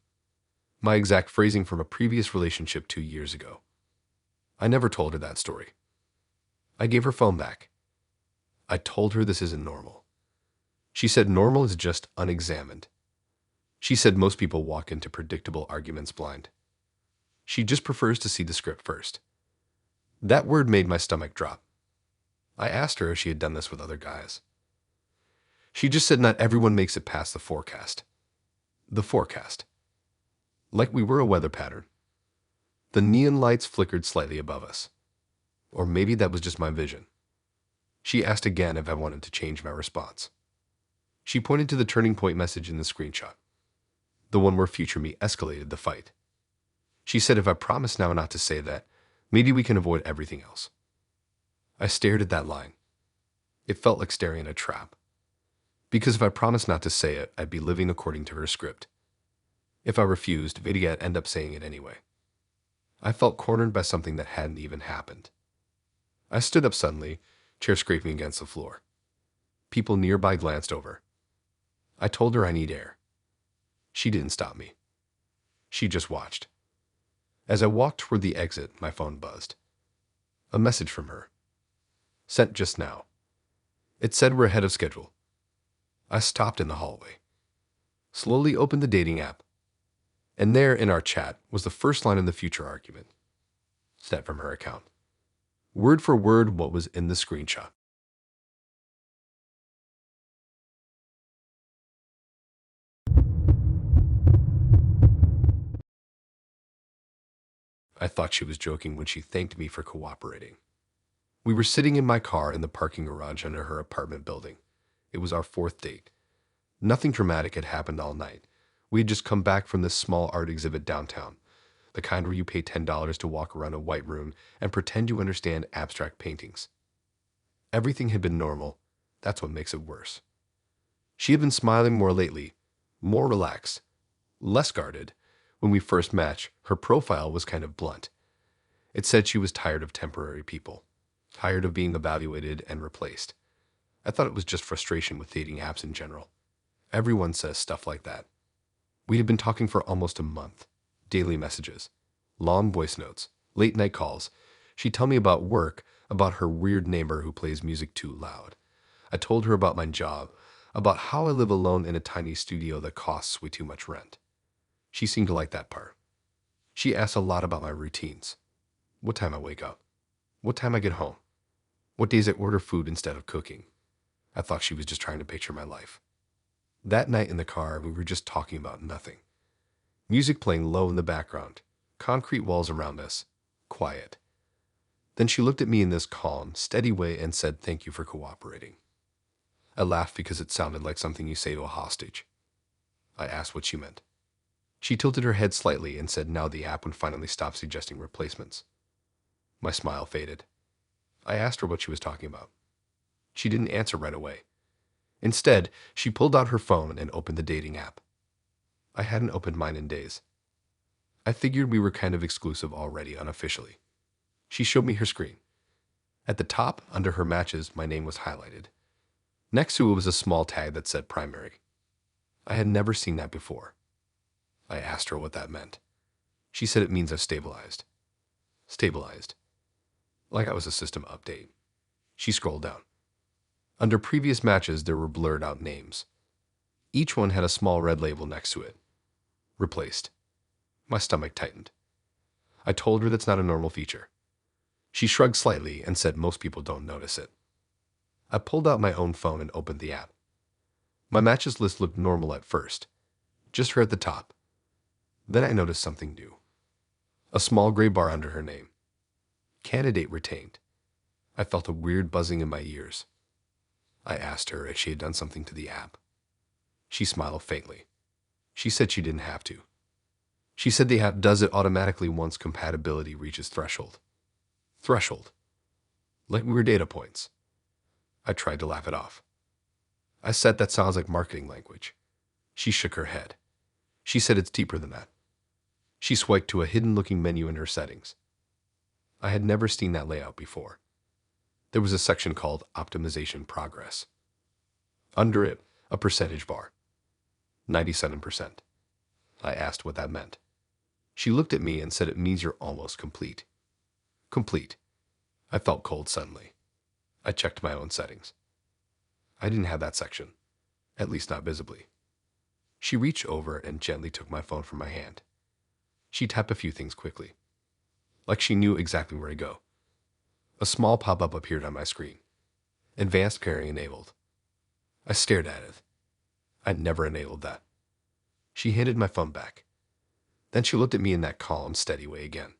My exact phrasing from a previous relationship 2 years ago. I never told her that story. I gave her phone back. I told her this isn't normal. She said normal is just unexamined. She said most people walk into predictable arguments blind. She just prefers to see the script first. That word made my stomach drop. I asked her if she had done this with other guys. She just said not everyone makes it past the forecast. The forecast. Like we were a weather pattern. The neon lights flickered slightly above us. Or maybe that was just my vision. She asked again if I wanted to change my response. She pointed to the turning point message in the screenshot, the one where future me escalated the fight. She said if I promise now not to say that, maybe we can avoid everything else. I stared at that line. It felt like staring at a trap. Because if I promised not to say it, I'd be living according to her script. If I refused, Vidya'd end up saying it anyway. I felt cornered by something that hadn't even happened. I stood up suddenly, chair scraping against the floor. People nearby glanced over. I told her I need air. She didn't stop me. She just watched. As I walked toward the exit, my phone buzzed. A message from her. Sent just now. It said we're ahead of schedule. I stopped in the hallway. Slowly opened the dating app. And there in our chat was the first line in the future argument. Sent from her account. Word for word what was in the screenshot. I thought she was joking when she thanked me for cooperating. We were sitting in my car in the parking garage under her apartment building. It was our fourth date. Nothing dramatic had happened all night. We had just come back from this small art exhibit downtown, the kind where you pay $10 to walk around a white room and pretend you understand abstract paintings. Everything had been normal. That's what makes it worse. She had been smiling more lately, more relaxed, less guarded. When we first matched, her profile was kind of blunt. It said she was tired of temporary people, tired of being evaluated and replaced. I thought it was just frustration with dating apps in general. Everyone says stuff like that. We had been talking for almost a month. Daily messages, long voice notes, late night calls. She'd tell me about work, about her weird neighbor who plays music too loud. I told her about my job, about how I live alone in a tiny studio that costs way too much rent. She seemed to like that part. She asked a lot about my routines. What time I wake up. What time I get home. What days I order food instead of cooking. I thought she was just trying to picture my life. That night in the car, we were just talking about nothing. Music playing low in the background. Concrete walls around us. Quiet. Then she looked at me in this calm, steady way and said thank you for cooperating. I laughed because it sounded like something you say to a hostage. I asked what she meant. She tilted her head slightly and said now the app would finally stop suggesting replacements. My smile faded. I asked her what she was talking about. She didn't answer right away. Instead, she pulled out her phone and opened the dating app. I hadn't opened mine in days. I figured we were kind of exclusive already unofficially. She showed me her screen. At the top, under her matches, my name was highlighted. Next to it was a small tag that said primary. I had never seen that before. I asked her what that meant. She said it means I've stabilized. Stabilized. Like I was a system update. She scrolled down. Under previous matches, there were blurred out names. Each one had a small red label next to it. Replaced. My stomach tightened. I told her that's not a normal feature. She shrugged slightly and said most people don't notice it. I pulled out my own phone and opened the app. My matches list looked normal at first. Just her at the top. Then I noticed something new. A small gray bar under her name. Candidate retained. I felt a weird buzzing in my ears. I asked her if she had done something to the app. She smiled faintly. She said she didn't have to. She said the app does it automatically once compatibility reaches threshold. Threshold. Like we were data points. I tried to laugh it off. I said that sounds like marketing language. She shook her head. She said it's deeper than that. She swiped to a hidden-looking menu in her settings. I had never seen that layout before. There was a section called Optimization Progress. Under it, a percentage bar. 97%. I asked what that meant. She looked at me and said it means you're almost complete. Complete. I felt cold suddenly. I checked my own settings. I didn't have that section. At least not visibly. She reached over and gently took my phone from my hand. She tapped a few things quickly. Like she knew exactly where to go. A small pop-up appeared on my screen. Advanced pairing enabled. I stared at it. I'd never enabled that. She handed my phone back. Then she looked at me in that calm, steady way again.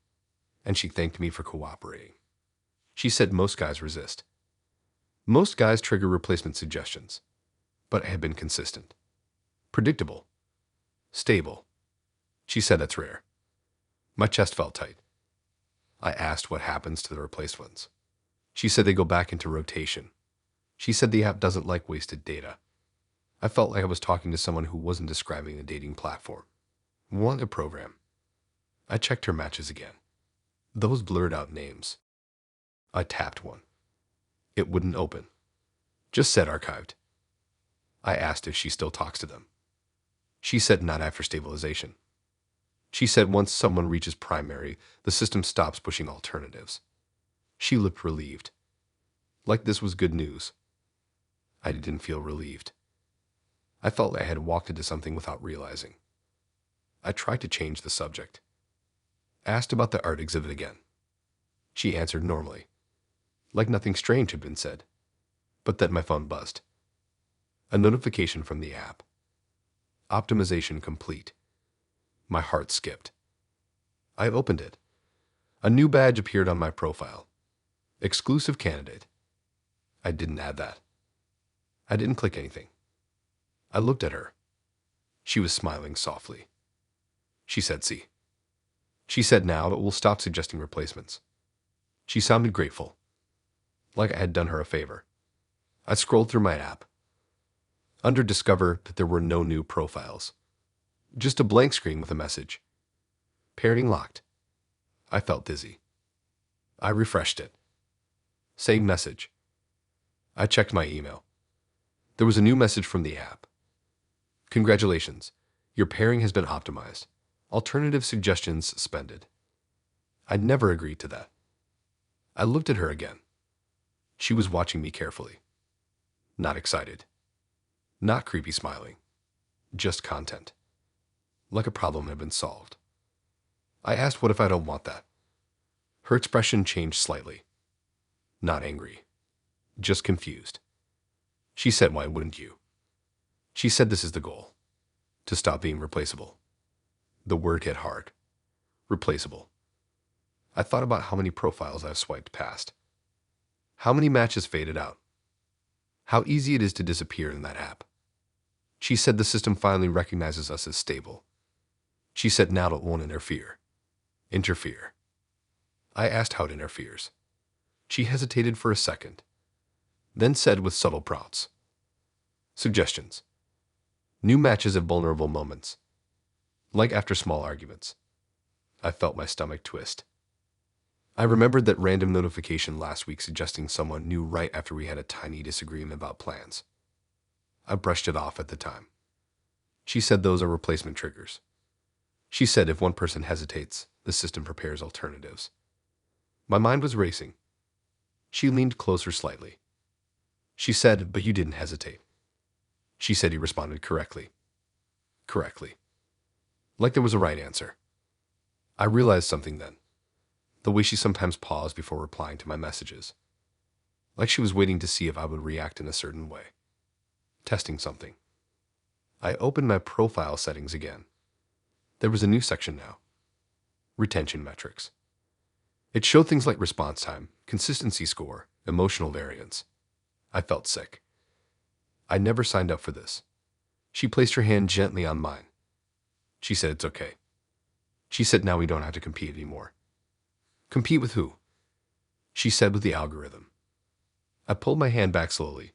And she thanked me for cooperating. She said most guys resist. Most guys trigger replacement suggestions. But I had been consistent. Predictable. Stable. She said that's rare. My chest felt tight. I asked what happens to the replaced ones. She said they go back into rotation. She said the app doesn't like wasted data. I felt like I was talking to someone who wasn't describing a dating platform. Want a program. I checked her matches again. Those blurred out names. I tapped one. It wouldn't open. Just said archived. I asked if she still talks to them. She said not after stabilization. She said once someone reaches primary, the system stops pushing alternatives. She looked relieved. Like this was good news. I didn't feel relieved. I felt like I had walked into something without realizing. I tried to change the subject. Asked about the art exhibit again. She answered normally, like nothing strange had been said. But then my phone buzzed. A notification from the app. Optimization complete. My heart skipped. I opened it. A new badge appeared on my profile. Exclusive candidate. I didn't add that. I didn't click anything. I looked at her. She was smiling softly. She said, see. She said now it will stop suggesting replacements. She sounded grateful. Like I had done her a favor. I scrolled through my app. Under Discover that there were no new profiles. Just a blank screen with a message. Pairing locked. I felt dizzy. I refreshed it. Same message. I checked my email. There was a new message from the app. Congratulations. Your pairing has been optimized. Alternative suggestions suspended. I'd never agreed to that. I looked at her again. She was watching me carefully. Not excited. Not creepy smiling. Just content. Like a problem had been solved. I asked what if I don't want that? Her expression changed slightly. Not angry. Just confused. She said, why wouldn't you? She said this is the goal. To stop being replaceable. The word hit hard. Replaceable. I thought about how many profiles I've swiped past. How many matches faded out. How easy it is to disappear in that app. She said the system finally recognizes us as stable. She said now it won't interfere. Interfere. I asked how it interferes. She hesitated for a second, then said with subtle prompts. Suggestions. New matches at vulnerable moments. Like after small arguments. I felt my stomach twist. I remembered that random notification last week suggesting someone new right after we had a tiny disagreement about plans. I brushed it off at the time. She said those are replacement triggers. She said if one person hesitates, the system prepares alternatives. My mind was racing. She leaned closer slightly. She said, but you didn't hesitate. She said he responded correctly. Correctly. Like there was a right answer. I realized something then. The way she sometimes paused before replying to my messages. Like she was waiting to see if I would react in a certain way. Testing something. I opened my profile settings again. There was a new section now. Retention metrics. It showed things like response time, consistency score, emotional variance. I felt sick. I never signed up for this. She placed her hand gently on mine. She said it's okay. She said now we don't have to compete anymore. Compete with who? She said with the algorithm. I pulled my hand back slowly.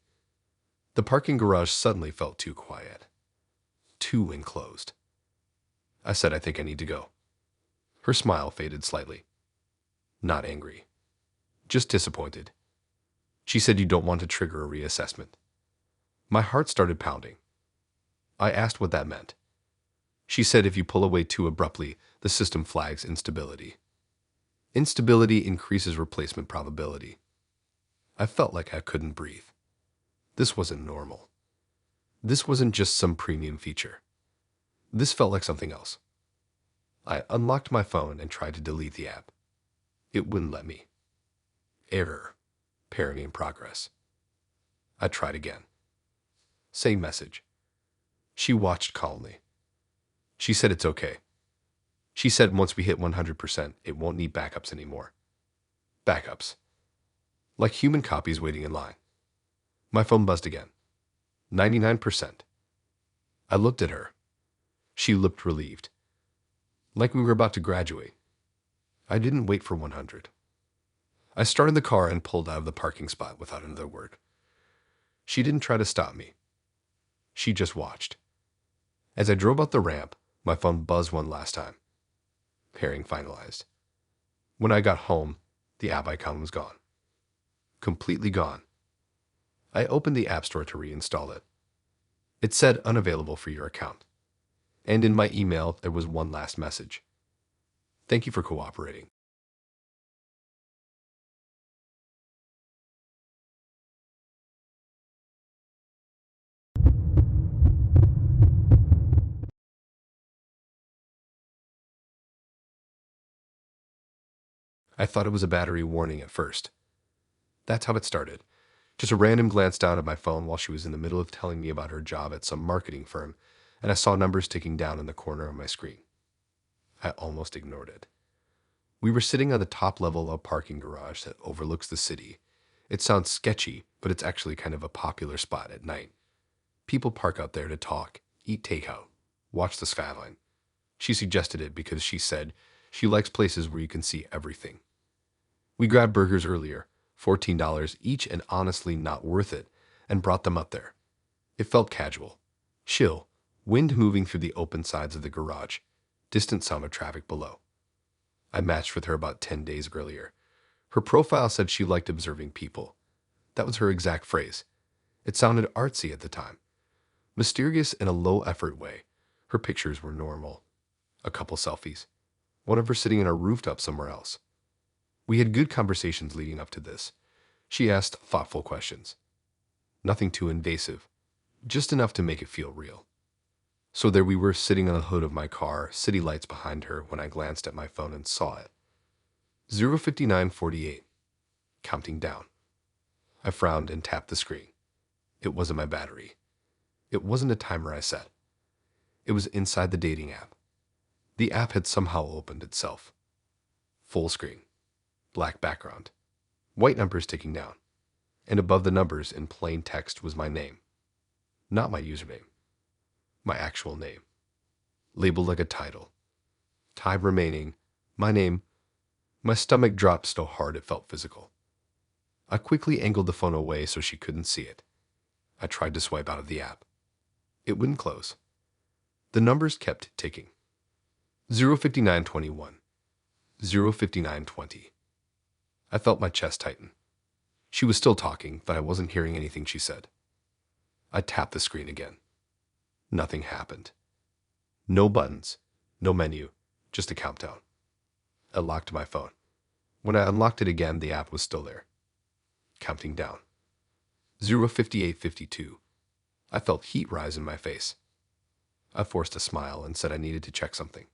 The parking garage suddenly felt too quiet. Too enclosed. I said I think I need to go. Her smile faded slightly. Not angry. Just disappointed. She said you don't want to trigger a reassessment. My heart started pounding. I asked what that meant. She said if you pull away too abruptly, the system flags instability. Instability increases replacement probability. I felt like I couldn't breathe. This wasn't normal. This wasn't just some premium feature. This felt like something else. I unlocked my phone and tried to delete the app. It wouldn't let me. Error. Pairing in progress. I tried again. Same message. She watched calmly. She said it's okay. She said once we hit 100%, it won't need backups anymore. Backups. Like human copies waiting in line. My phone buzzed again. 99%. I looked at her. She looked relieved. Like we were about to graduate. I didn't wait for 100. I started the car and pulled out of the parking spot without another word. She didn't try to stop me. She just watched. As I drove up the ramp, my phone buzzed one last time. Pairing finalized. When I got home, the app icon was gone. Completely gone. I opened the App Store to reinstall it. It said unavailable for your account. And in my email, there was one last message. Thank you for cooperating. I thought it was a battery warning at first. That's how it started. Just a random glance down at my phone while she was in the middle of telling me about her job at some marketing firm, and I saw numbers ticking down in the corner of my screen. I almost ignored it. We were sitting on the top level of a parking garage that overlooks the city. It sounds sketchy, but it's actually kind of a popular spot at night. People park out there to talk, eat takeout, watch the skyline. She suggested it because she said she likes places where you can see everything. We grabbed burgers earlier, $14 each and honestly not worth it, and brought them up there. It felt casual, chill, wind moving through the open sides of the garage, distant sound of traffic below. I matched with her about 10 days earlier. Her profile said she liked observing people. That was her exact phrase. It sounded artsy at the time. Mysterious in a low-effort way. Her pictures were normal. A couple selfies. One of her sitting on a rooftop somewhere else. We had good conversations leading up to this. She asked thoughtful questions. Nothing too invasive. Just enough to make it feel real. So there we were sitting on the hood of my car, city lights behind her, when I glanced at my phone and saw it. 0:59:48. Counting down. I frowned and tapped the screen. It wasn't my battery. It wasn't a timer I set. It was inside the dating app. The app had somehow opened itself. Full screen. Black background. White numbers ticking down. And above the numbers in plain text was my name. Not my username. My actual name. Labeled like a title. Time remaining. My name. My stomach dropped so hard it felt physical. I quickly angled the phone away so she couldn't see it. I tried to swipe out of the app. It wouldn't close. The numbers kept ticking. 0:59:21. 0:59:20. I felt my chest tighten. She was still talking, but I wasn't hearing anything she said. I tapped the screen again. Nothing happened. No buttons, no menu, just a countdown. I locked my phone. When I unlocked it again, the app was still there. Counting down. 0:58:52. I felt heat rise in my face. I forced a smile and said I needed to check something.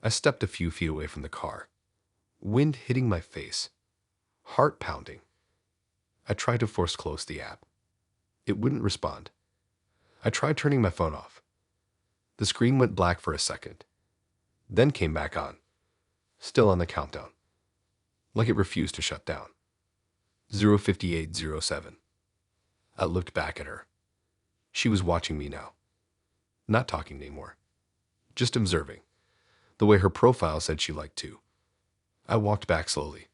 I stepped a few feet away from the car. Wind hitting my face. Heart pounding. I tried to force close the app. It wouldn't respond. I tried turning my phone off. The screen went black for a second, then came back on, still on the countdown, like it refused to shut down. 0:58:07. I looked back at her. She was watching me now. Not talking anymore. Just observing. The way her profile said she liked to. I walked back slowly.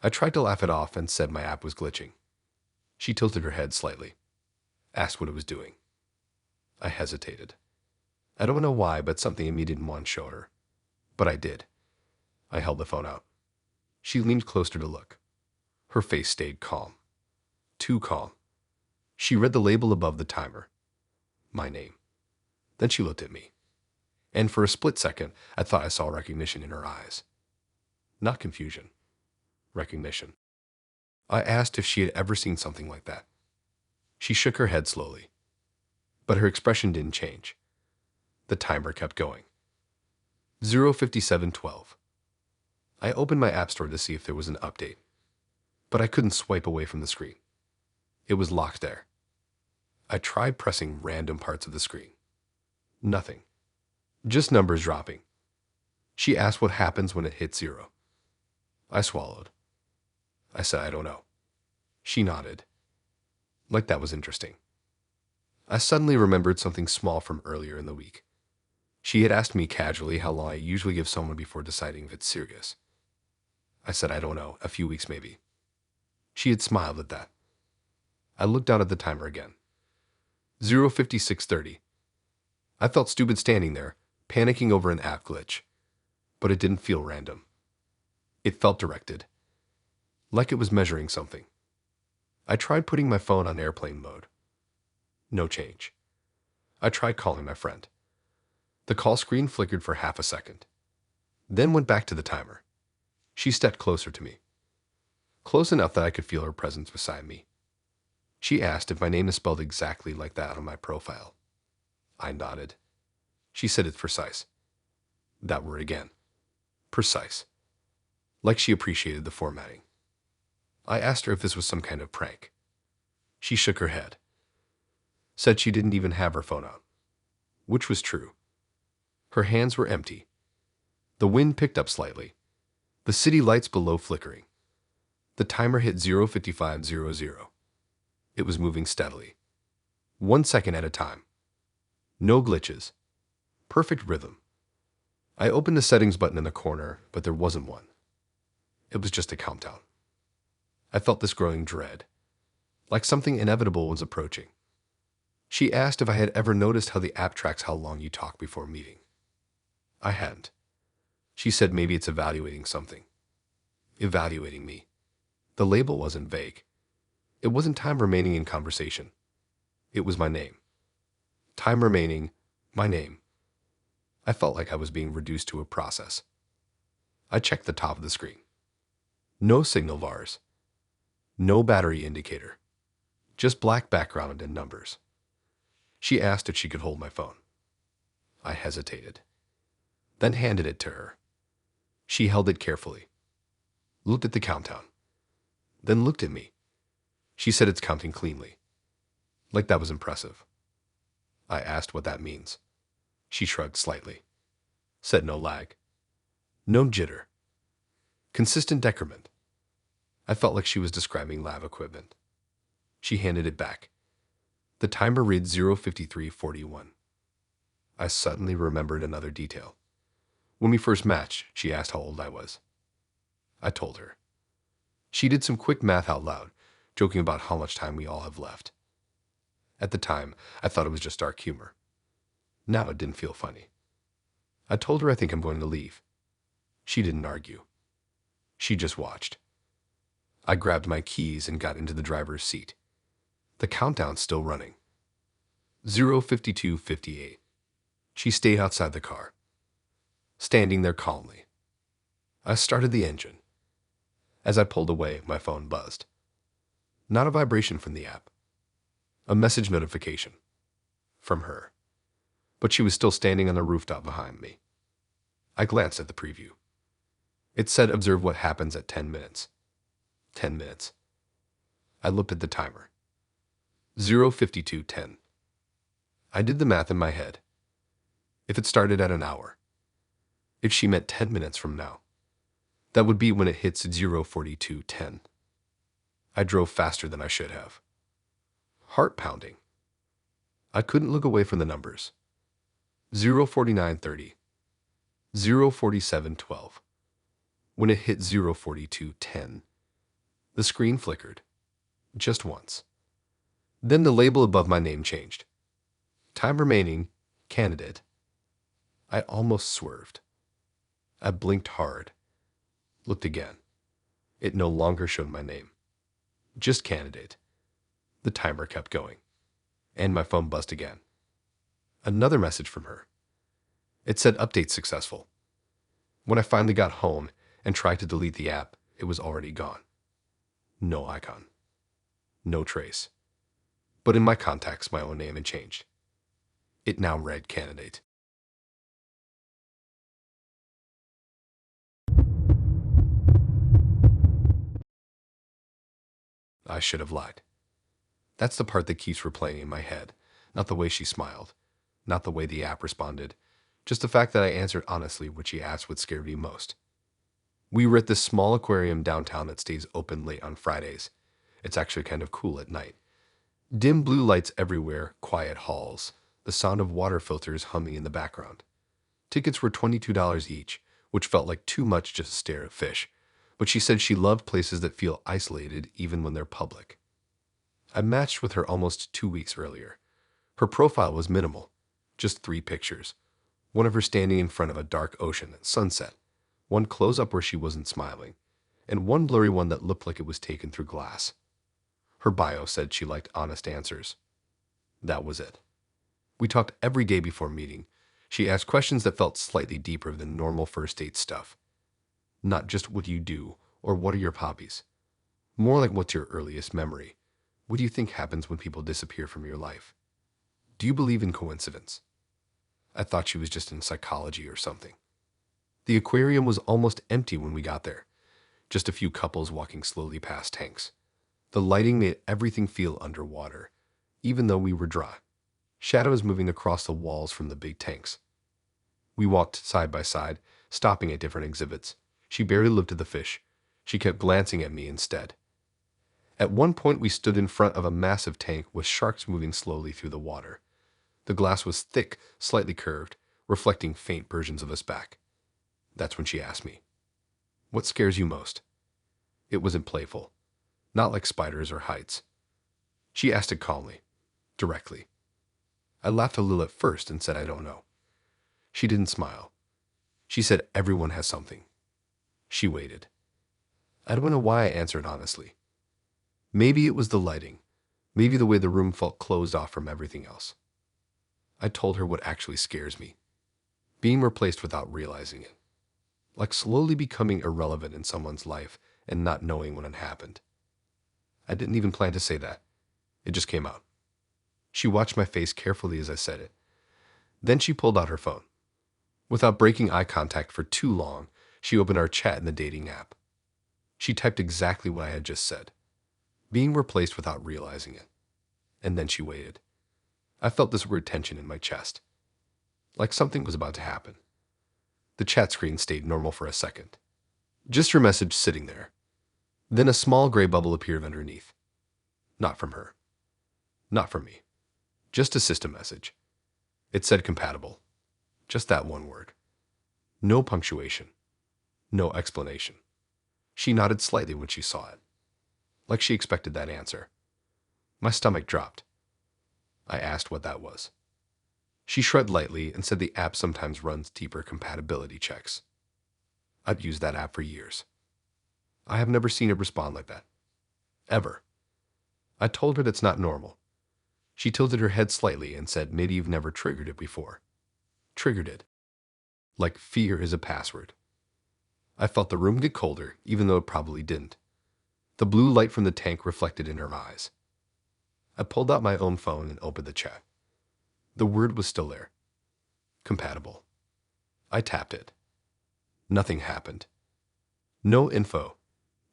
I tried to laugh it off and said my app was glitching. She tilted her head slightly. Asked what it was doing. I hesitated. I don't know why, but something in me didn't want to show her. But I did. I held the phone out. She leaned closer to look. Her face stayed calm. Too calm. She read the label above the timer. My name. Then she looked at me. And for a split second, I thought I saw recognition in her eyes. Not confusion. Recognition. I asked if she had ever seen something like that. She shook her head slowly. But her expression didn't change. The timer kept going. 0:57:12. I opened my app store to see if there was an update. But I couldn't swipe away from the screen. It was locked there. I tried pressing random parts of the screen. Nothing. Just numbers dropping. She asked what happens when it hits 0. I swallowed. I said I don't know. She nodded. Like that was interesting. I suddenly remembered something small from earlier in the week. She had asked me casually how long I usually give someone before deciding if it's serious. I said, I don't know, a few weeks maybe. She had smiled at that. I looked down at the timer again. 0:56:30. I felt stupid standing there, panicking over an app glitch. But it didn't feel random. It felt directed. Like it was measuring something. I tried putting my phone on airplane mode. No change. I tried calling my friend. The call screen flickered for half a second. Then went back to the timer. She stepped closer to me. Close enough that I could feel her presence beside me. She asked if my name is spelled exactly like that on my profile. I nodded. She said it's precise. That word again. Precise. Like she appreciated the formatting. I asked her if this was some kind of prank. She shook her head. Said she didn't even have her phone out. Which was true. Her hands were empty. The wind picked up slightly. The city lights below flickering. The timer hit 0:55:00. It was moving steadily. 1 second at a time. No glitches. Perfect rhythm. I opened the settings button in the corner, but there wasn't one. It was just a countdown. I felt this growing dread, like something inevitable was approaching. She asked if I had ever noticed how the app tracks how long you talk before meeting. I hadn't. She said maybe it's evaluating something. Evaluating me. The label wasn't vague. It wasn't time remaining in conversation. It was my name. Time remaining, my name. I felt like I was being reduced to a process. I checked the top of the screen. No signal bars. No battery indicator. Just black background and numbers. She asked if she could hold my phone. I hesitated. Then handed it to her. She held it carefully. Looked at the countdown. Then looked at me. She said it's counting cleanly. Like that was impressive. I asked what that means. She shrugged slightly. Said no lag. No jitter. Consistent decrement. I felt like she was describing lab equipment. She handed it back. The timer read 0:53:41. I suddenly remembered another detail. When we first matched, she asked how old I was. I told her. She did some quick math out loud, joking about how much time we all have left. At the time, I thought it was just dark humor. Now it didn't feel funny. I told her I think I'm going to leave. She didn't argue. She just watched. I grabbed my keys and got into the driver's seat. The countdown's still running. 0:52:58. She stayed outside the car, standing there calmly. I started the engine. As I pulled away, my phone buzzed. Not a vibration from the app. A message notification. From her. But she was still standing on the rooftop behind me. I glanced at the preview. It said observe what happens at 10 minutes. 10 minutes. I looked at the timer. 0:52:10. I did the math in my head. If it started at an hour, if she meant 10 minutes from now, that would be when it hits 0:42:10. I drove faster than I should have. Heart pounding. I couldn't look away from the numbers. 0:49:30. 0:47:12. When it hit 0:42:10, the screen flickered. Just once. Then the label above my name changed. Time remaining, candidate. I almost swerved. I blinked hard. Looked again. It no longer showed my name. Just candidate. The timer kept going. And my phone buzzed again. Another message from her. It said update successful. When I finally got home and tried to delete the app, it was already gone. No icon. No trace. But in my contacts, my own name had changed. It now read candidate. I should have lied. That's the part that keeps replaying in my head, not the way she smiled, not the way the app responded, just the fact that I answered honestly what she asked what scared me most. We were at this small aquarium downtown that stays open late on Fridays. It's actually kind of cool at night. Dim blue lights everywhere, quiet halls, the sound of water filters humming in the background. Tickets were $22 each, which felt like too much just to stare at fish, but she said she loved places that feel isolated even when they're public. I matched with her almost 2 weeks earlier. Her profile was minimal, just 3 pictures. One of her standing in front of a dark ocean at sunset, one close-up where she wasn't smiling, and one blurry one that looked like it was taken through glass. Her bio said she liked honest answers. That was it. We talked every day before meeting. She asked questions that felt slightly deeper than normal first date stuff. Not just what do you do or what are your hobbies. More like what's your earliest memory? What do you think happens when people disappear from your life? Do you believe in coincidence? I thought she was just in psychology or something. The aquarium was almost empty when we got there. Just a few couples walking slowly past tanks. The lighting made everything feel underwater, even though we were dry. Shadows moving across the walls from the big tanks. We walked side by side, stopping at different exhibits. She barely looked at the fish. She kept glancing at me instead. At one point, we stood in front of a massive tank with sharks moving slowly through the water. The glass was thick, slightly curved, reflecting faint versions of us back. That's when she asked me, "What scares you most?" It wasn't playful, not like spiders or heights. She asked it calmly, directly. I laughed a little at first and said I don't know. She didn't smile. She said everyone has something. She waited. I don't know why I answered honestly. Maybe it was the lighting. Maybe the way the room felt closed off from everything else. I told her what actually scares me. Being replaced without realizing it. Like slowly becoming irrelevant in someone's life and not knowing when it happened. I didn't even plan to say that. It just came out. She watched my face carefully as I said it. Then she pulled out her phone. Without breaking eye contact for too long, she opened our chat in the dating app. She typed exactly what I had just said. Being replaced without realizing it. And then she waited. I felt this weird tension in my chest. Like something was about to happen. The chat screen stayed normal for a second. Just her message sitting there. Then a small gray bubble appeared underneath. Not from her. Not from me. Just a system message. It said compatible. Just that one word. No punctuation. No explanation. She nodded slightly when she saw it. Like she expected that answer. My stomach dropped. I asked what that was. She shrugged lightly and said the app sometimes runs deeper compatibility checks. I've used that app for years. I have never seen it respond like that. Ever. I told her that's not normal. She tilted her head slightly and said maybe you've never triggered it before. Triggered it. Like fear is a password. I felt the room get colder, even though it probably didn't. The blue light from the tank reflected in her eyes. I pulled out my own phone and opened the chat. The word was still there. Compatible. I tapped it. Nothing happened. No info.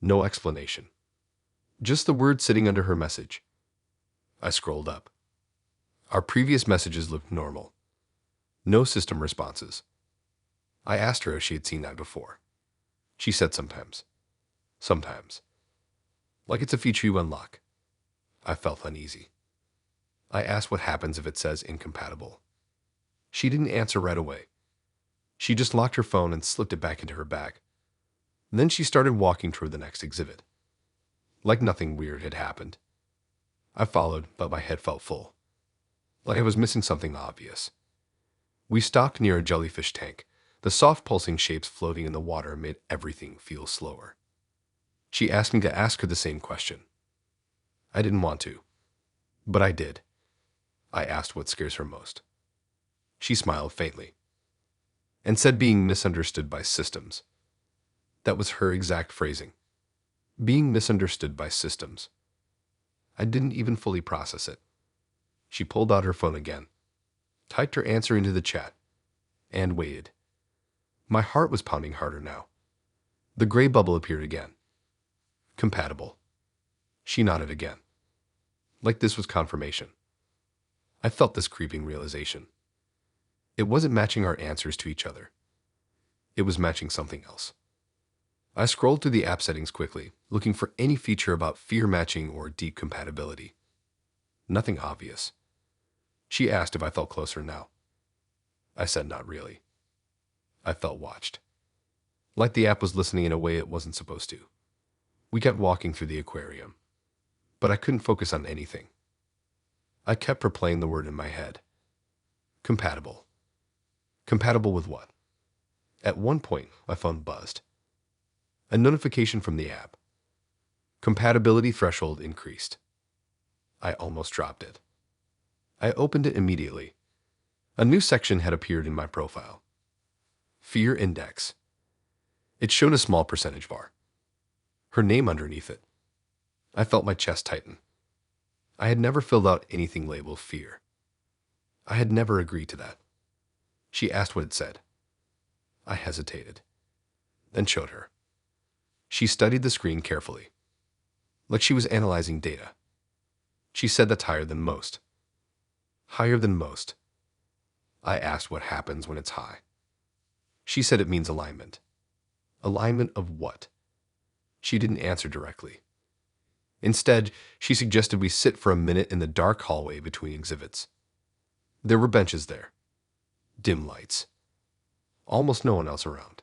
No explanation. Just the word sitting under her message. I scrolled up. Our previous messages looked normal. No system responses. I asked her if she had seen that before. She said sometimes. Sometimes. Like it's a feature you unlock. I felt uneasy. I asked what happens if it says incompatible. She didn't answer right away. She just locked her phone and slipped it back into her bag. Then she started walking toward the next exhibit. Like nothing weird had happened. I followed, but my head felt full. Like I was missing something obvious. We stopped near a jellyfish tank. The soft pulsing shapes floating in the water made everything feel slower. She asked me to ask her the same question. I didn't want to, but I did. I asked what scares her most. She smiled faintly and said being misunderstood by systems. That was her exact phrasing. Being misunderstood by systems. I didn't even fully process it. She pulled out her phone again, typed her answer into the chat, and waited. My heart was pounding harder now. The gray bubble appeared again. Compatible. She nodded again. Like this was confirmation. I felt this creeping realization. It wasn't matching our answers to each other. It was matching something else. I scrolled through the app settings quickly, looking for any feature about fear matching or deep compatibility. Nothing obvious. She asked if I felt closer now. I said not really. I felt watched. Like the app was listening in a way it wasn't supposed to. We kept walking through the aquarium, but I couldn't focus on anything. I kept replaying the word in my head. Compatible. Compatible with what? At one point, my phone buzzed. A notification from the app. Compatibility threshold increased. I almost dropped it. I opened it immediately. A new section had appeared in my profile. Fear index. It showed a small percentage bar. Her name underneath it. I felt my chest tighten. I had never filled out anything labeled fear. I had never agreed to that. She asked what it said. I hesitated, then showed her. She studied the screen carefully, like she was analyzing data. She said that's higher than most. Higher than most. I asked what happens when it's high. She said it means alignment. Alignment of what? She didn't answer directly. Instead, she suggested we sit for a minute in the dark hallway between exhibits. There were benches there. Dim lights. Almost no one else around.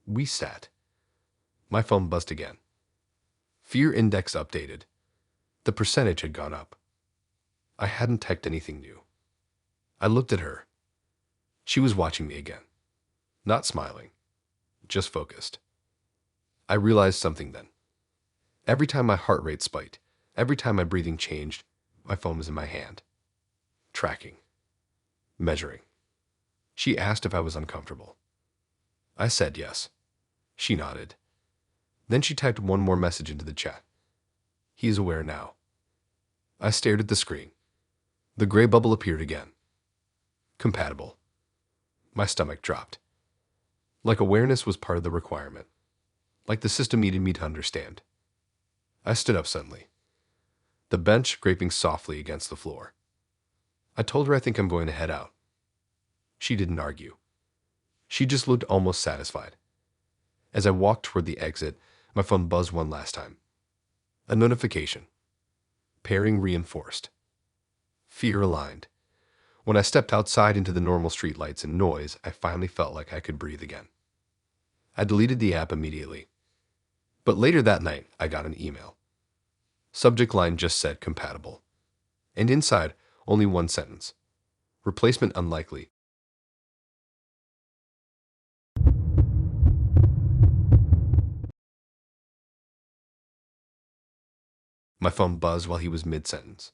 We sat. My phone buzzed again. Fear index updated. The percentage had gone up. I hadn't typed anything new. I looked at her. She was watching me again. Not smiling. Just focused. I realized something then. Every time my heart rate spiked, every time my breathing changed, my phone was in my hand. Tracking. Measuring. She asked if I was uncomfortable. I said yes. She nodded. Then she typed one more message into the chat. He is aware now. I stared at the screen. The gray bubble appeared again. Compatible. My stomach dropped. Like awareness was part of the requirement. Like the system needed me to understand. I stood up suddenly. The bench scraping softly against the floor. I told her I think I'm going to head out. She didn't argue. She just looked almost satisfied. As I walked toward the exit, my phone buzzed one last time. A notification. Pairing reinforced. Fear aligned. When I stepped outside into the normal streetlights and noise, I finally felt like I could breathe again. I deleted the app immediately. But later that night, I got an email. Subject line just said compatible. And inside, only one sentence. Replacement unlikely. My phone buzzed while he was mid-sentence.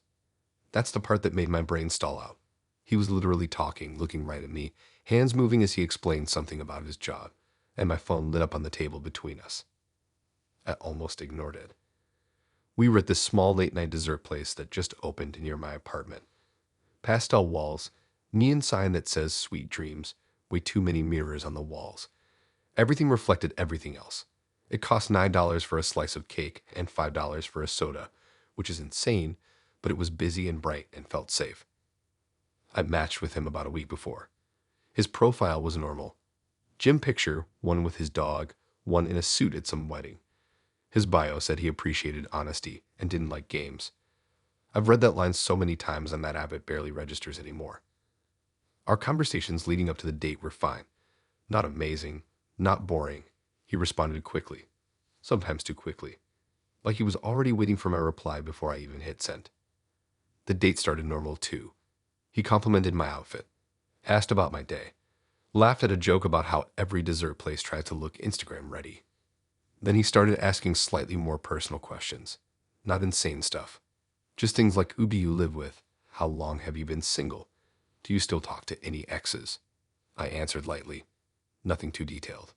That's the part that made my brain stall out. He was literally talking, looking right at me, hands moving as he explained something about his job, and my phone lit up on the table between us. I almost ignored it. We were at this small late-night dessert place that just opened near my apartment. Pastel walls, neon sign that says sweet dreams, way too many mirrors on the walls. Everything reflected everything else. It cost $9 for a slice of cake and $5 for a soda, which is insane, but it was busy and bright and felt safe. I matched with him about a week before. His profile was normal. Gym picture, one with his dog, one in a suit at some wedding. His bio said he appreciated honesty and didn't like games. I've read that line so many times on that app it barely registers anymore. Our conversations leading up to the date were fine. Not amazing, not boring. He responded quickly, sometimes too quickly, like he was already waiting for my reply before I even hit send. The date started normal too. He complimented my outfit, asked about my day, laughed at a joke about how every dessert place tries to look Instagram ready. Then he started asking slightly more personal questions, not insane stuff. Just things like who do you live with? How long have you been single? Do you still talk to any exes? I answered lightly, nothing too detailed.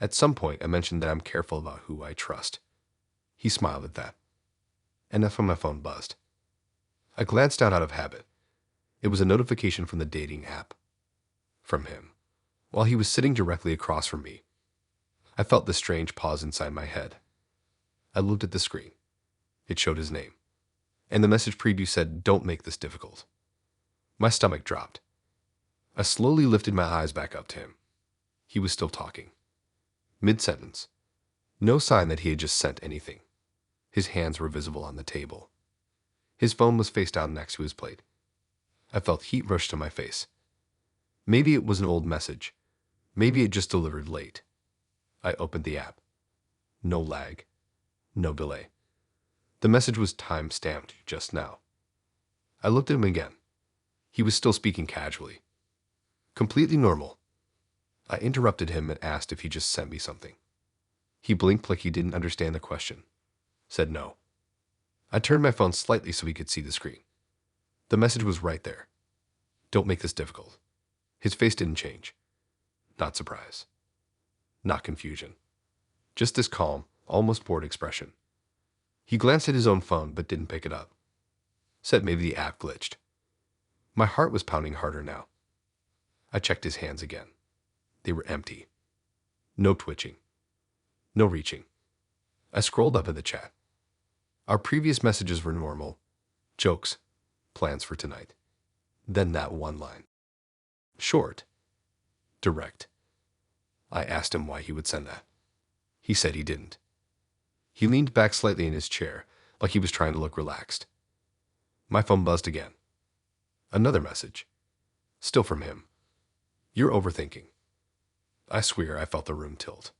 At some point, I mentioned that I'm careful about who I trust. He smiled at that. And that's when my phone buzzed. I glanced down out of habit. It was a notification from the dating app. From him. While he was sitting directly across from me. I felt this strange pause inside my head. I looked at the screen. It showed his name. And the message preview said, "Don't make this difficult." My stomach dropped. I slowly lifted my eyes back up to him. He was still talking. Mid-sentence. No sign that he had just sent anything. His hands were visible on the table. His phone was face down next to his plate. I felt heat rush to my face. Maybe it was an old message. Maybe it just delivered late. I opened the app. No lag. No delay. The message was time-stamped just now. I looked at him again. He was still speaking casually. Completely normal. I interrupted him and asked if he just sent me something. He blinked like he didn't understand the question. Said no. I turned my phone slightly so he could see the screen. The message was right there. Don't make this difficult. His face didn't change. Not surprise. Not confusion. Just this calm, almost bored expression. He glanced at his own phone but didn't pick it up. Said maybe the app glitched. My heart was pounding harder now. I checked his hands again. They were empty. No twitching. No reaching. I scrolled up at the chat. Our previous messages were normal. Jokes. Plans for tonight. Then that one line. Short. Direct. I asked him why he would send that. He said he didn't. He leaned back slightly in his chair, like he was trying to look relaxed. My phone buzzed again. Another message. Still from him. You're overthinking. I swear I felt the room tilt.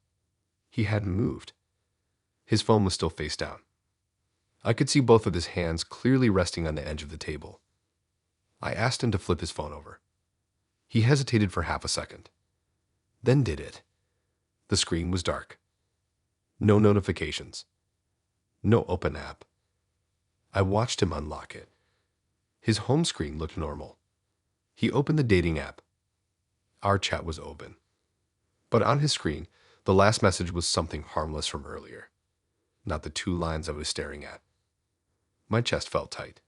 He hadn't moved. His phone was still face down. I could see both of his hands clearly resting on the edge of the table. I asked him to flip his phone over. He hesitated for half a second. Then did it. The screen was dark. No notifications. No open app. I watched him unlock it. His home screen looked normal. He opened the dating app. Our chat was open. But on his screen, the last message was something harmless from earlier. Not the 2 lines I was staring at. My chest felt tight.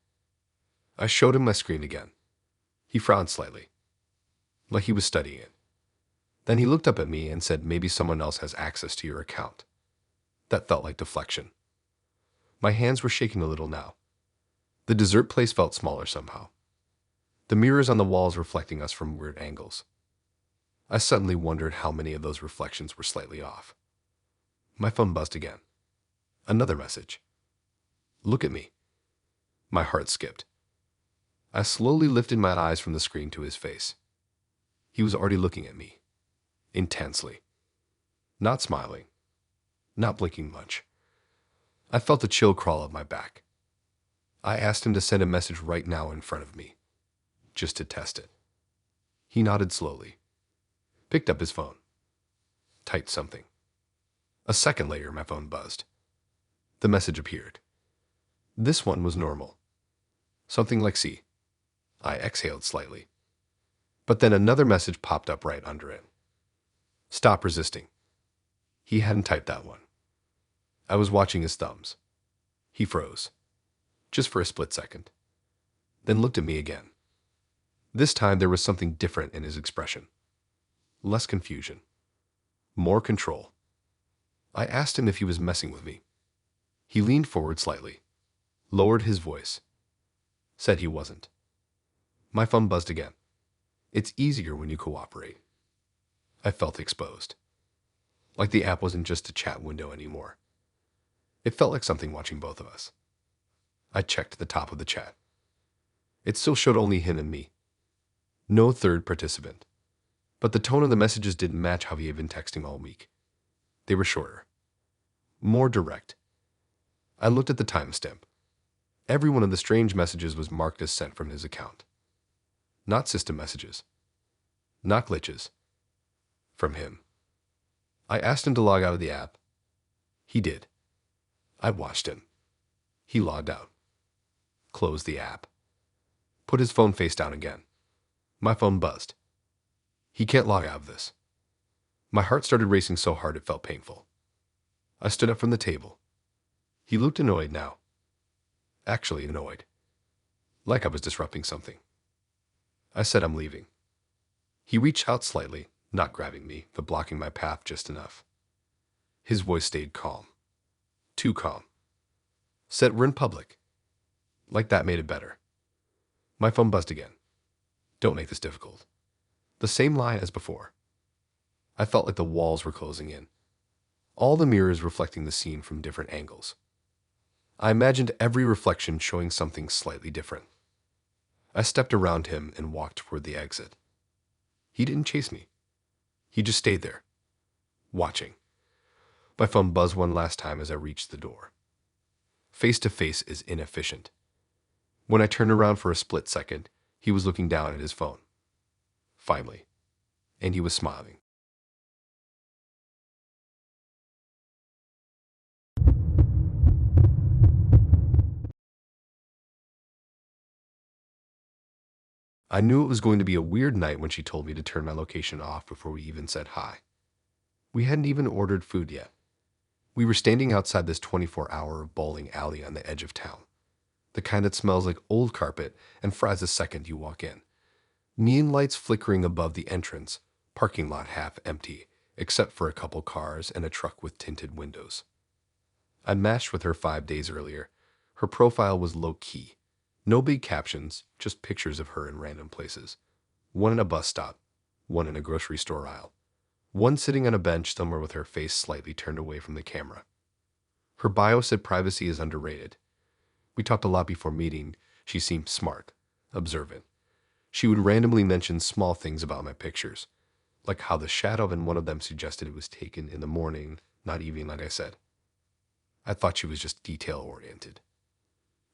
I showed him my screen again. He frowned slightly, like he was studying it. Then he looked up at me and said maybe someone else has access to your account. That felt like deflection. My hands were shaking a little now. The dessert place felt smaller somehow. The mirrors on the walls reflecting us from weird angles. I suddenly wondered how many of those reflections were slightly off. My phone buzzed again. Another message. Look at me. My heart skipped. I slowly lifted my eyes from the screen to his face. He was already looking at me. Intensely. Not smiling. Not blinking much. I felt a chill crawl up my back. I asked him to send a message right now in front of me, just to test it. He nodded slowly, picked up his phone, typed something. A second later, my phone buzzed. The message appeared. This one was normal. Something like C. I exhaled slightly. But then another message popped up right under it. Stop resisting. He hadn't typed that one. I was watching his thumbs. He froze. Just for a split second. Then looked at me again. This time there was something different in his expression. Less confusion. More control. I asked him if he was messing with me. He leaned forward slightly. Lowered his voice. Said he wasn't. My phone buzzed again. It's easier when you cooperate. I felt exposed. Like the app wasn't just a chat window anymore. It felt like something watching both of us. I checked the top of the chat. It still showed only him and me. No third participant. But the tone of the messages didn't match how he had been texting all week. They were shorter. More direct. I looked at the timestamp. Every one of the strange messages was marked as sent from his account. Not system messages. Not glitches. From him. I asked him to log out of the app. He did. I watched him. He logged out. Closed the app. Put his phone face down again. My phone buzzed. He can't log out of this. My heart started racing so hard it felt painful. I stood up from the table. He looked annoyed now. Actually annoyed. Like I was disrupting something. I said I'm leaving. He reached out slightly, not grabbing me, but blocking my path just enough. His voice stayed calm. Too calm. Said we're in public. Like that made it better. My phone buzzed again. Don't make this difficult. The same line as before. I felt like the walls were closing in. All the mirrors reflecting the scene from different angles. I imagined every reflection showing something slightly different. I stepped around him and walked toward the exit. He didn't chase me. He just stayed there, watching, My phone buzzed one last time as I reached the door. Face-to-face is inefficient. When I turned around for a split second, he was looking down at his phone. Finally. And he was smiling. I knew it was going to be a weird night when she told me to turn my location off before we even said hi. We hadn't even ordered food yet. We were standing outside this 24-hour bowling alley on the edge of town. The kind that smells like old carpet and fries the second you walk in. Neon lights flickering above the entrance, parking lot half empty, except for a couple cars and a truck with tinted windows. I matched with her 5 days earlier. Her profile was low-key. No big captions, just pictures of her in random places. One in a bus stop, one in a grocery store aisle, one sitting on a bench somewhere with her face slightly turned away from the camera. Her bio said privacy is underrated. We talked a lot before meeting. She seemed smart, observant. She would randomly mention small things about my pictures, like how the shadow in one of them suggested it was taken in the morning, not evening like I said. I thought she was just detail-oriented.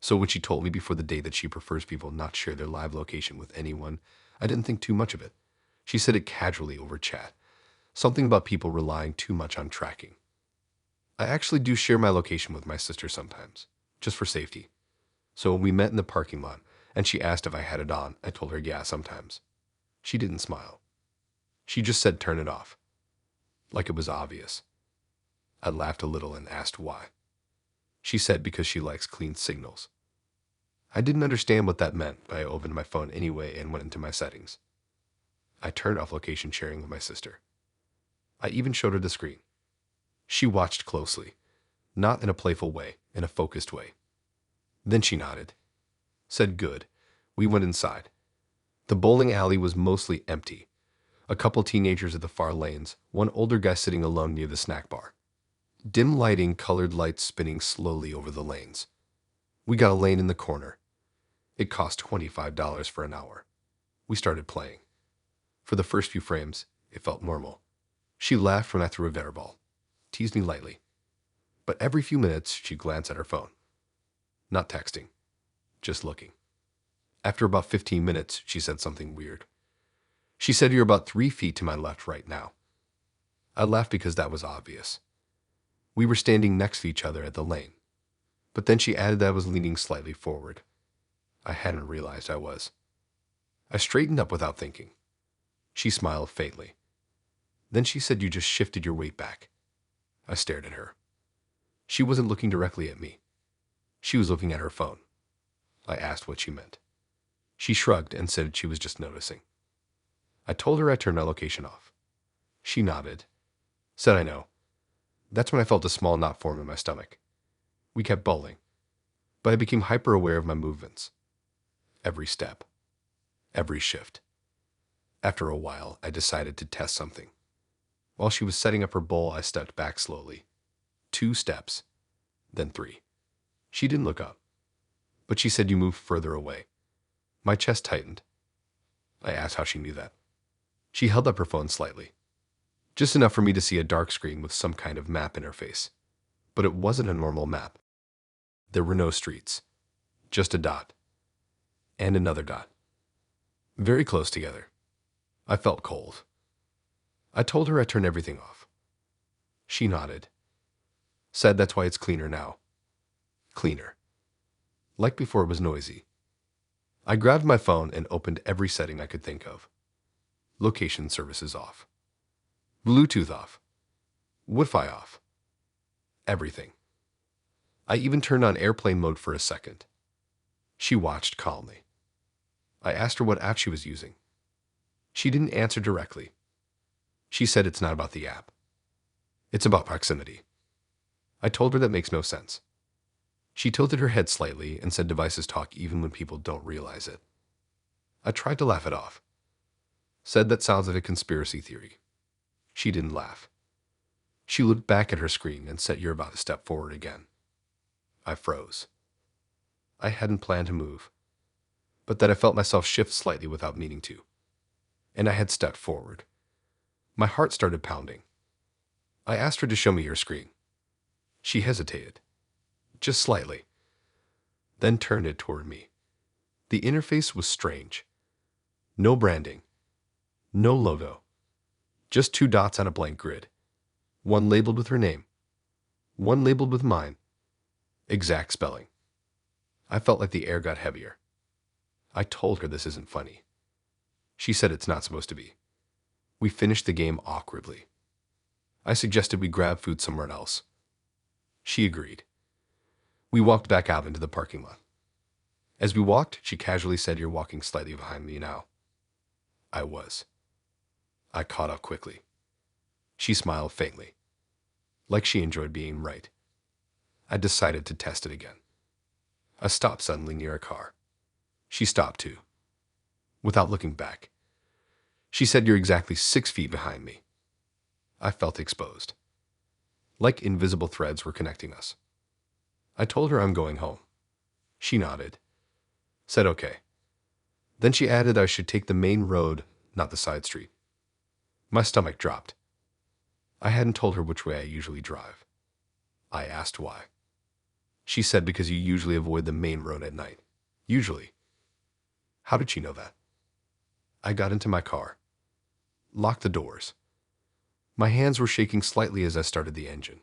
So when she told me before the day that she prefers people not share their live location with anyone, I didn't think too much of it. She said it casually over chat, something about people relying too much on tracking. I actually do share my location with my sister sometimes, just for safety. So when we met in the parking lot, and she asked if I had it on, I told her yeah, sometimes. She didn't smile. She just said turn it off. Like it was obvious. I laughed a little and asked why. She said because she likes clean signals. I didn't understand what that meant, but I opened my phone anyway and went into my settings. I turned off location sharing with my sister. I even showed her the screen. She watched closely, not in a playful way, in a focused way. Then she nodded, said good. We went inside. The bowling alley was mostly empty. A couple teenagers at the far lanes, one older guy sitting alone near the snack bar. Dim lighting, colored lights spinning slowly over the lanes. We got a lane in the corner. It cost $25 for an hour. We started playing. For the first few frames, it felt normal. She laughed when I threw a better ball, teased me lightly. But every few minutes, she'd glance at her phone. Not texting, just looking. After about 15 minutes, she said something weird. She said, "You're about 3 feet to my left right now." I laughed because that was obvious. We were standing next to each other at the lane. But then she added that I was leaning slightly forward. I hadn't realized I was. I straightened up without thinking. She smiled faintly. Then she said, "You just shifted your weight back." I stared at her. She wasn't looking directly at me. She was looking at her phone. I asked what she meant. She shrugged and said she was just noticing. I told her I turned my location off. She nodded, said I know. That's when I felt a small knot form in my stomach. We kept bowling, but I became hyper aware of my movements. Every step, every shift. After a while, I decided to test something. While she was setting up her bowl, I stepped back slowly. 2 steps, then 3. She didn't look up, but she said you moved further away. My chest tightened. I asked how she knew that. She held up her phone slightly. Just enough for me to see a dark screen with some kind of map in her face. But it wasn't a normal map. There were no streets. Just a dot. And another dot. Very close together. I felt cold. I told her I turned everything off. She nodded. Said that's why it's cleaner now. Cleaner. Like before it was noisy. I grabbed my phone and opened every setting I could think of. Location services off. Bluetooth off. Wi-Fi off. Everything. I even turned on airplane mode for a second. She watched calmly. I asked her what app she was using. She didn't answer directly. She said it's not about the app. It's about proximity. I told her that makes no sense. She tilted her head slightly and said devices talk even when people don't realize it. I tried to laugh it off. Said that sounds like a conspiracy theory. She didn't laugh. She looked back at her screen and said, "You're about to step forward again." I froze. I hadn't planned to move, but that I felt myself shift slightly without meaning to. And I had stepped forward. My heart started pounding. I asked her to show me her screen. She hesitated, just slightly, then turned it toward me. The interface was strange. No branding, no logo, just two dots on a blank grid. One labeled with her name, one labeled with mine. Exact spelling. I felt like the air got heavier. I told her this isn't funny. She said it's not supposed to be. We finished the game awkwardly. I suggested we grab food somewhere else. She agreed. We walked back out into the parking lot. As we walked, she casually said, "You're walking slightly behind me now." I was. I caught up quickly. She smiled faintly, like she enjoyed being right. I decided to test it again. I stopped suddenly near a car. She stopped too, without looking back. She said, "You're exactly 6 feet behind me." I felt exposed, like invisible threads were connecting us. I told her I'm going home. She nodded, said okay. Then she added I should take the main road, not the side street. My stomach dropped. I hadn't told her which way I usually drive. I asked why. She said because you usually avoid the main road at night. Usually. How did she know that? I got into my car, locked the doors. My hands were shaking slightly as I started the engine.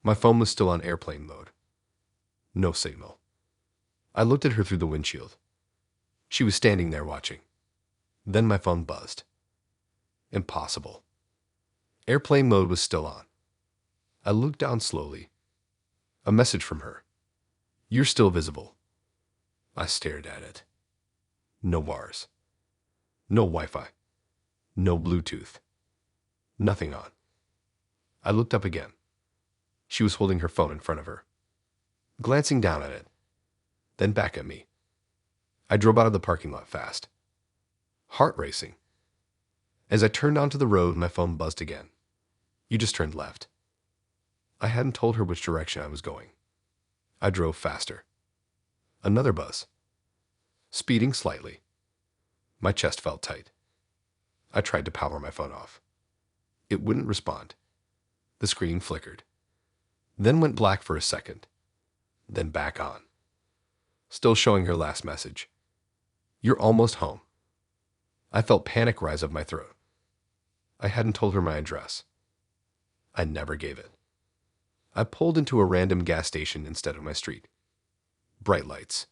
My phone was still on airplane mode. No signal. I looked at her through the windshield. She was standing there watching. Then my phone buzzed. Impossible. Airplane mode was still on. I looked down slowly. A message from her. "You're still visible." I stared at it. No bars. No Wi-Fi. No Bluetooth. Nothing on. I looked up again. She was holding her phone in front of her, glancing down at it, then back at me. I drove out of the parking lot fast, heart racing. As I turned onto the road, my phone buzzed again. "You just turned left." I hadn't told her which direction I was going. I drove faster. Another buzz. Speeding slightly. My chest felt tight. I tried to power my phone off. It wouldn't respond. The screen flickered, then went black for a second, then back on. Still showing her last message. "You're almost home." I felt panic rise up my throat. I hadn't told her my address. I never gave it. I pulled into a random gas station instead of my street. Bright lights.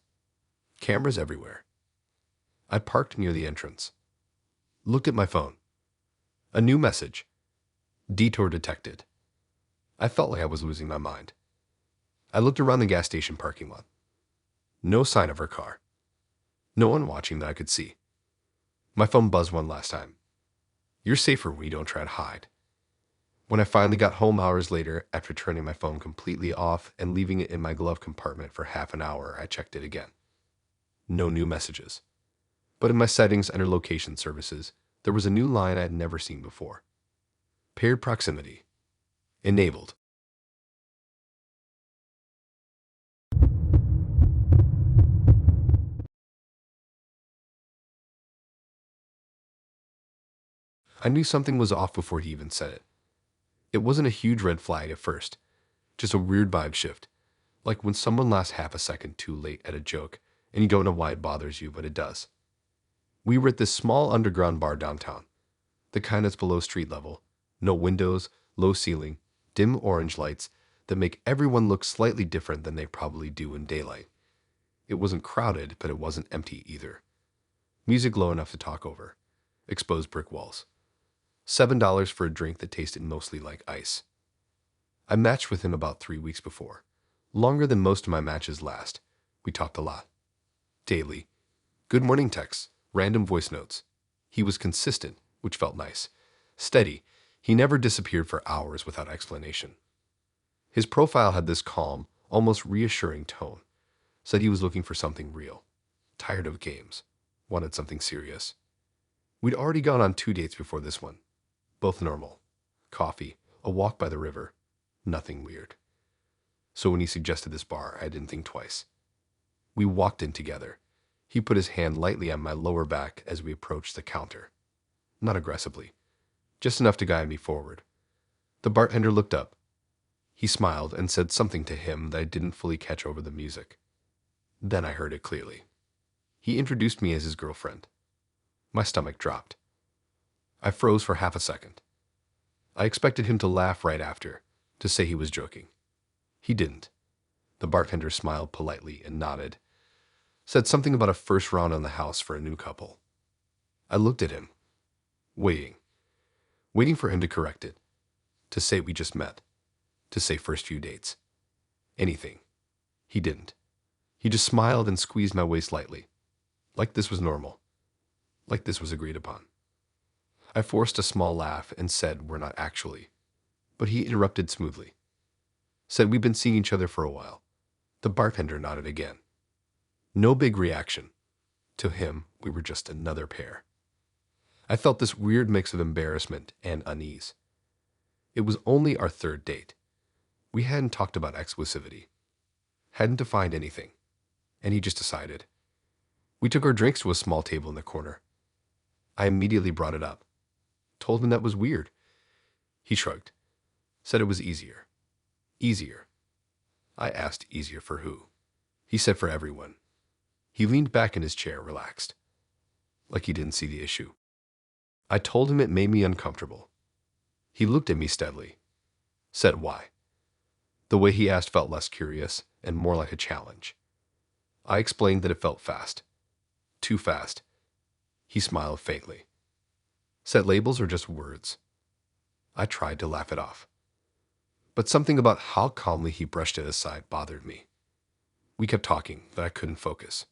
Cameras everywhere. I parked near the entrance. Looked at my phone. A new message. "Detour detected." I felt like I was losing my mind. I looked around the gas station parking lot. No sign of her car. No one watching that I could see. My phone buzzed one last time. You're safer when you don't try to hide. When I finally got home hours later, after turning my phone completely off and leaving it in my glove compartment for half an hour, I checked it again. No new messages. But in my settings under location services, there was a new line I had never seen before. Paired proximity. Enabled. I knew something was off before he even said it. It wasn't a huge red flag at first, just a weird vibe shift, like when someone laughs half a second too late at a joke and you don't know why it bothers you, but it does. We were at this small underground bar downtown, the kind that's below street level, no windows, low ceiling, dim orange lights that make everyone look slightly different than they probably do in daylight. It wasn't crowded, but it wasn't empty either. Music low enough to talk over. Exposed brick walls. $7 for a drink that tasted mostly like ice. I matched with him about 3 weeks before. Longer than most of my matches last. We talked a lot. Daily. Good morning texts, random voice notes. He was consistent, which felt nice. Steady. He never disappeared for hours without explanation. His profile had this calm, almost reassuring tone. Said he was looking for something real. Tired of games. Wanted something serious. We'd already gone on 2 dates before this one. Both normal. Coffee, a walk by the river. Nothing weird. So when he suggested this bar, I didn't think twice. We walked in together. He put his hand lightly on my lower back as we approached the counter. Not aggressively. Just enough to guide me forward. The bartender looked up. He smiled and said something to him that I didn't fully catch over the music. Then I heard it clearly. He introduced me as his girlfriend. My stomach dropped. I froze for half a second. I expected him to laugh right after, to say he was joking. He didn't. The bartender smiled politely and nodded, said something about a first round on the house for a new couple. I looked at him, waiting for him to correct it, to say we just met, to say first few dates. Anything. He didn't. He just smiled and squeezed my waist lightly, like this was normal, like this was agreed upon. I forced a small laugh and said we're not actually, but he interrupted smoothly, said we've been seeing each other for a while. The bartender nodded again. No big reaction. To him, we were just another pair. I felt this weird mix of embarrassment and unease. It was only our third date. We hadn't talked about exclusivity, hadn't defined anything, and he just decided. We took our drinks to a small table in the corner. I immediately brought it up, told him that was weird. He shrugged, said it was easier. Easier. I asked easier for who? He said for everyone. He leaned back in his chair, relaxed, like he didn't see the issue. I told him it made me uncomfortable. He looked at me steadily, said why. The way he asked felt less curious and more like a challenge. I explained that it felt fast. Too fast. He smiled faintly. Said labels are just words. I tried to laugh it off. But something about how calmly he brushed it aside bothered me. We kept talking, but I couldn't focus.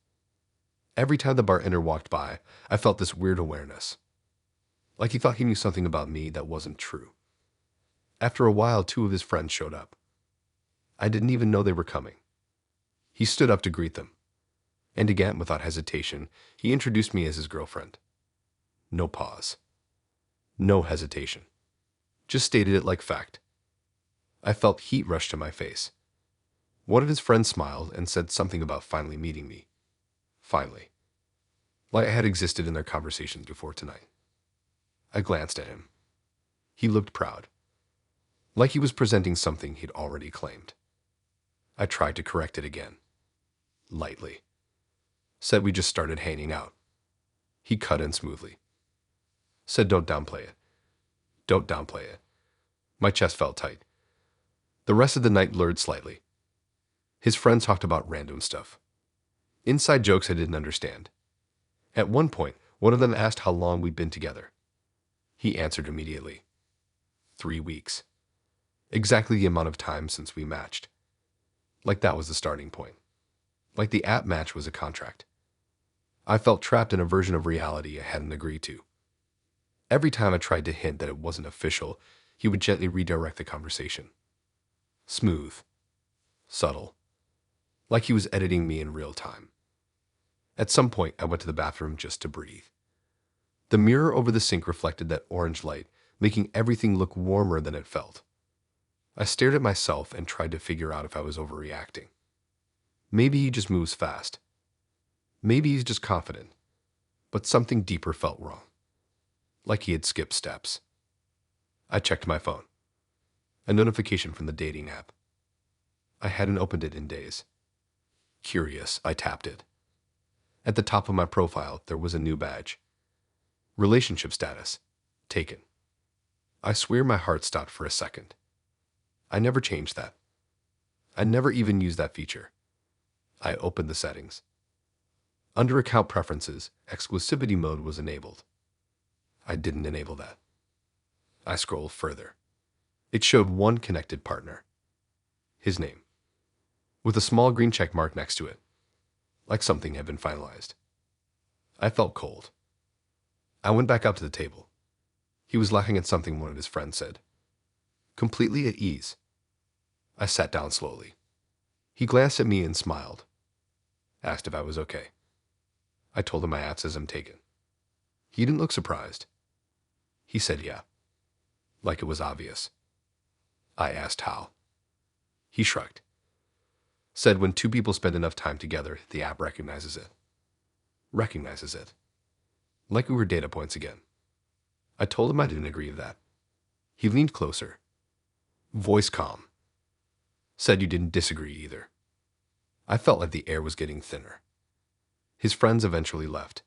Every time the bartender walked by, I felt this weird awareness. Like he thought he knew something about me that wasn't true. After a while, 2 of his friends showed up. I didn't even know they were coming. He stood up to greet them. And again, without hesitation, he introduced me as his girlfriend. No pause. No hesitation. Just stated it like fact. I felt heat rush to my face. One of his friends smiled and said something about finally meeting me. Finally. Like I had existed in their conversations before tonight. I glanced at him. He looked proud. Like he was presenting something he'd already claimed. I tried to correct it again. Lightly. Said we just started hanging out. He cut in smoothly. Said don't downplay it. Don't downplay it. My chest felt tight. The rest of the night blurred slightly. His friends talked about random stuff. Inside jokes I didn't understand. At one point, one of them asked how long we'd been together. He answered immediately. 3 weeks. Exactly the amount of time since we matched. Like that was the starting point. Like the app match was a contract. I felt trapped in a version of reality I hadn't agreed to. Every time I tried to hint that it wasn't official, he would gently redirect the conversation. Smooth. Subtle. Like he was editing me in real time. At some point, I went to the bathroom just to breathe. The mirror over the sink reflected that orange light, making everything look warmer than it felt. I stared at myself and tried to figure out if I was overreacting. Maybe he just moves fast. Maybe he's just confident. But something deeper felt wrong. Like he had skipped steps. I checked my phone. A notification from the dating app. I hadn't opened it in days. Curious, I tapped it. At the top of my profile, there was a new badge. Relationship status. Taken. I swear my heart stopped for a second. I never changed that. I never even used that feature. I opened the settings. Under account preferences, exclusivity mode was enabled. I didn't enable that. I scrolled further. It showed one connected partner. His name. With a small green check mark next to it. Like something had been finalized. I felt cold. I went back up to the table. He was laughing at something one of his friends said. Completely at ease. I sat down slowly. He glanced at me and smiled. Asked if I was okay. I told him my app says I'm taken. He didn't look surprised. He said yeah. Like it was obvious. I asked how. He shrugged. Said when 2 people spend enough time together, the app recognizes it. Recognizes it. Like we were data points again. I told him I didn't agree with that. He leaned closer. Voice calm. Said you didn't disagree either. I felt like the air was getting thinner. His friends eventually left.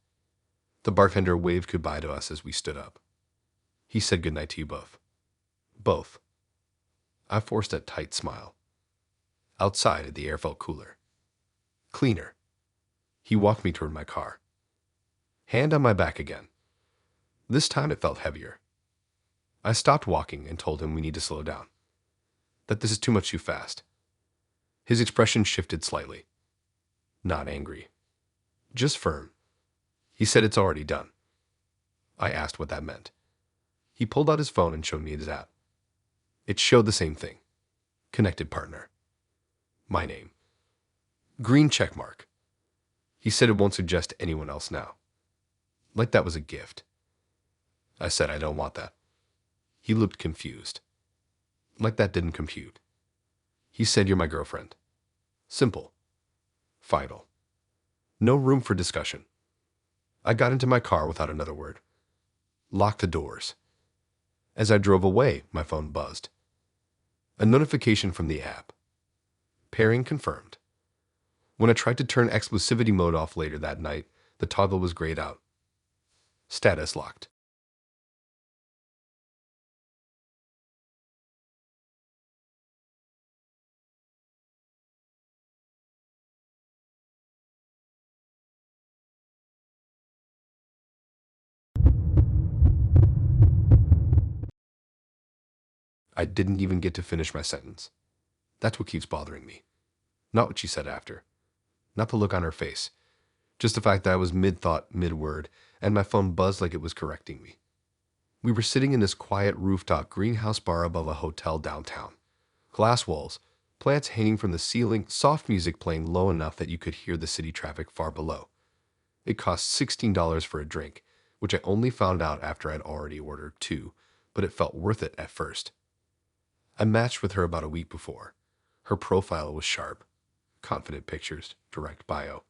The bartender waved goodbye to us as we stood up. He said goodnight to you both. Both. I forced a tight smile. Outside, the air felt cooler. Cleaner. He walked me toward my car. Hand on my back again. This time it felt heavier. I stopped walking and told him we need to slow down. That this is too much too fast. His expression shifted slightly. Not angry. Just firm. He said it's already done. I asked what that meant. He pulled out his phone and showed me his app. It showed the same thing. Connected partner. My name. Green check mark. He said it won't suggest anyone else now. Like that was a gift. I said I don't want that. He looked confused. Like that didn't compute. He said you're my girlfriend. Simple. Final. No room for discussion. I got into my car without another word. Locked the doors. As I drove away, my phone buzzed. A notification from the app. Pairing confirmed. When I tried to turn exclusivity mode off later that night, the toggle was grayed out. Status locked. I didn't even get to finish my sentence. That's what keeps bothering me. Not what she said after. Not the look on her face. Just the fact that I was mid-thought, mid-word, and my phone buzzed like it was correcting me. We were sitting in this quiet rooftop greenhouse bar above a hotel downtown. Glass walls, plants hanging from the ceiling, soft music playing low enough that you could hear the city traffic far below. It cost $16 for a drink, which I only found out after I'd already ordered two, but it felt worth it at first. I matched with her about a week before. Her profile was sharp. Confident pictures, direct bio.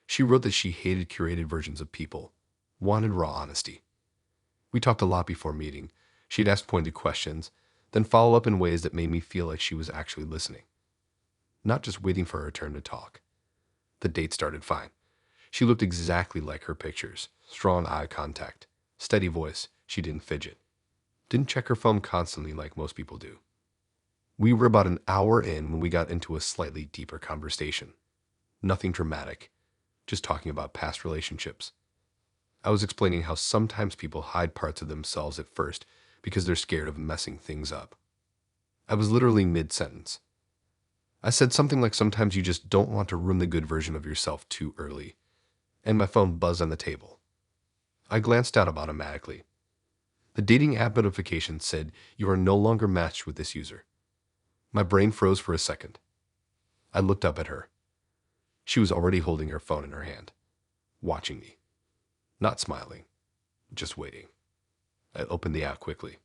She wrote that she hated curated versions of people, wanted raw honesty. We talked a lot before meeting. She'd ask pointed questions, then follow up in ways that made me feel like she was actually listening. Not just waiting for her turn to talk. The date started fine. She looked exactly like her pictures. Strong eye contact. Steady voice. She didn't fidget. Didn't check her phone constantly like most people do. We were about an hour in when we got into a slightly deeper conversation. Nothing dramatic. Just talking about past relationships. I was explaining how sometimes people hide parts of themselves at first because they're scared of messing things up. I was literally mid-sentence. I said something like sometimes you just don't want to ruin the good version of yourself too early, and my phone buzzed on the table. I glanced down automatically. The dating app notification said you are no longer matched with this user. My brain froze for a second. I looked up at her. She was already holding her phone in her hand, watching me. Not smiling, just waiting. I opened the app quickly.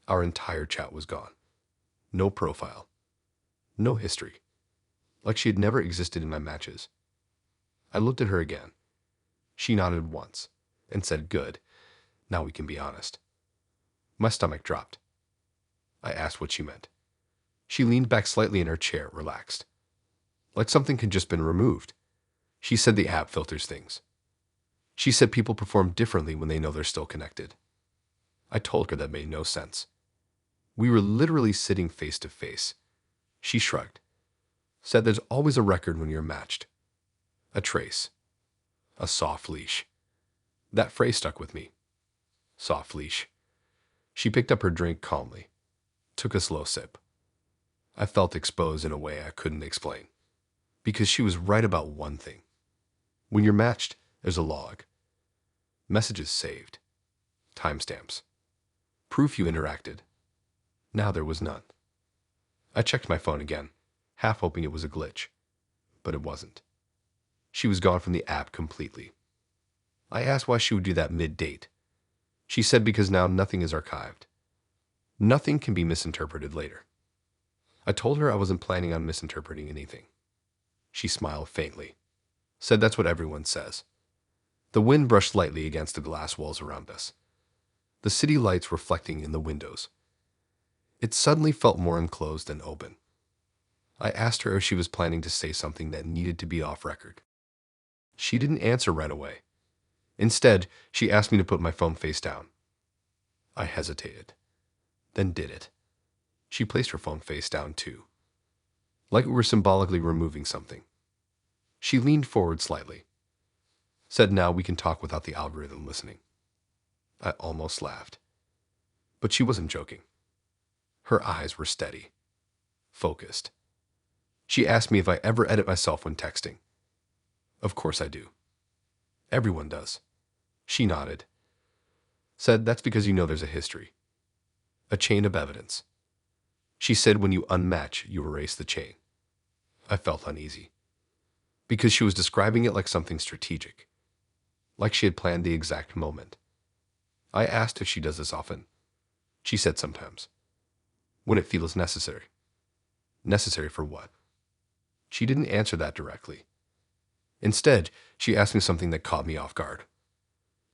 Our entire chat was gone. No profile. No history. Like she had never existed in my matches. I looked at her again. She nodded once and said, "Good. Now we can be honest." My stomach dropped. I asked what she meant. She leaned back slightly in her chair, relaxed. Like something had just been removed. She said the app filters things. She said people perform differently when they know they're still connected. I told her that made no sense. We were literally sitting face to face. She shrugged. Said there's always a record when you're matched. A trace. A soft leash. That phrase stuck with me. Soft leash. She picked up her drink calmly. Took a slow sip. I felt exposed in a way I couldn't explain. Because she was right about one thing. When you're matched, there's a log. Messages saved. Timestamps. Proof you interacted. Now there was none. I checked my phone again, half hoping it was a glitch. But it wasn't. She was gone from the app completely. I asked why she would do that mid-date. She said because now nothing is archived. Nothing can be misinterpreted later. I told her I wasn't planning on misinterpreting anything. She smiled faintly. Said that's what everyone says. The wind brushed lightly against the glass walls around us. The city lights reflecting in the windows. It suddenly felt more enclosed and open. I asked her if she was planning to say something that needed to be off record. She didn't answer right away. Instead, she asked me to put my phone face down. I hesitated, then did it. She placed her phone face down too, like we were symbolically removing something. She leaned forward slightly, said, "Now we can talk without the algorithm listening." I almost laughed, but she wasn't joking. Her eyes were steady, focused. She asked me if I ever edit myself when texting. Of course I do. Everyone does. She nodded, said, "That's because you know there's a history, a chain of evidence." She said, "When you unmatch, you erase the chain." I felt uneasy, because she was describing it like something strategic, like she had planned the exact moment. I asked if she does this often. She said sometimes, when it feels necessary. Necessary for what? She didn't answer that directly. Instead, she asked me something that caught me off guard.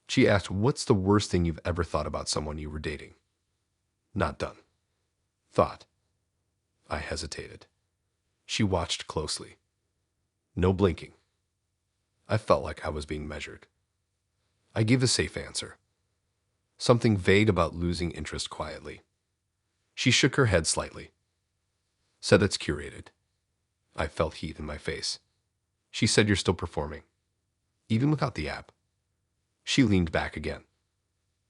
She asked, "What's the worst thing you've ever thought about someone you were dating?" Not done. Thought. I hesitated. She watched closely. No blinking. I felt like I was being measured. I gave a safe answer. Something vague about losing interest quietly. She shook her head slightly. Said, "It's curated." I felt heat in my face. She said, "You're still performing, even without the app." She leaned back again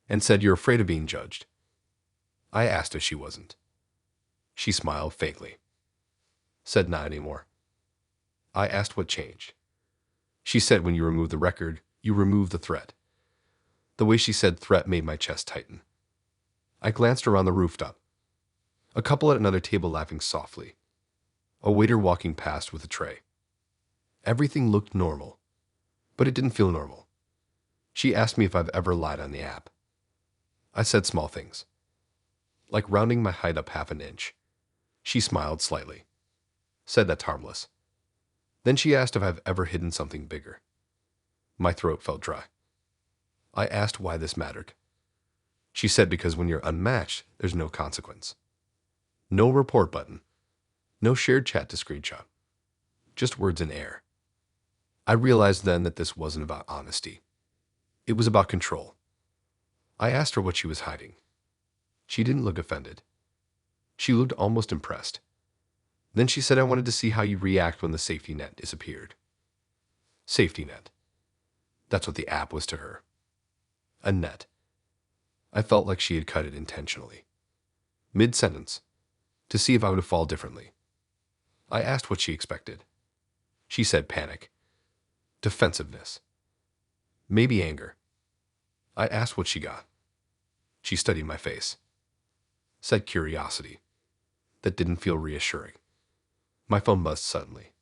and said, "You're afraid of being judged." I asked if she wasn't. She smiled faintly. Said, "Not anymore." I asked what changed. She said, "When you remove the record, you remove the threat." The way she said threat made my chest tighten. I glanced around the rooftop. A couple at another table laughing softly. A waiter walking past with a tray. Everything looked normal, but it didn't feel normal. She asked me if I've ever lied on the app. I said small things, like rounding my height up half an inch. She smiled slightly. Said, "That's harmless." Then she asked if I've ever hidden something bigger. My throat felt dry. I asked why this mattered. She said, "Because when you're unmatched, there's no consequence. No report button. No shared chat to screenshot. Just words in air." I realized then that this wasn't about honesty. It was about control. I asked her what she was hiding. She didn't look offended. She looked almost impressed. Then she said, "I wanted to see how you react when the safety net disappeared." Safety net. That's what the app was to her. A net. I felt like she had cut it intentionally. Mid-sentence, to see if I would fall differently. I asked what she expected. She said panic. Defensiveness. Maybe anger. I asked what she got. She studied my face. Said curiosity. That didn't feel reassuring. My phone buzzed suddenly.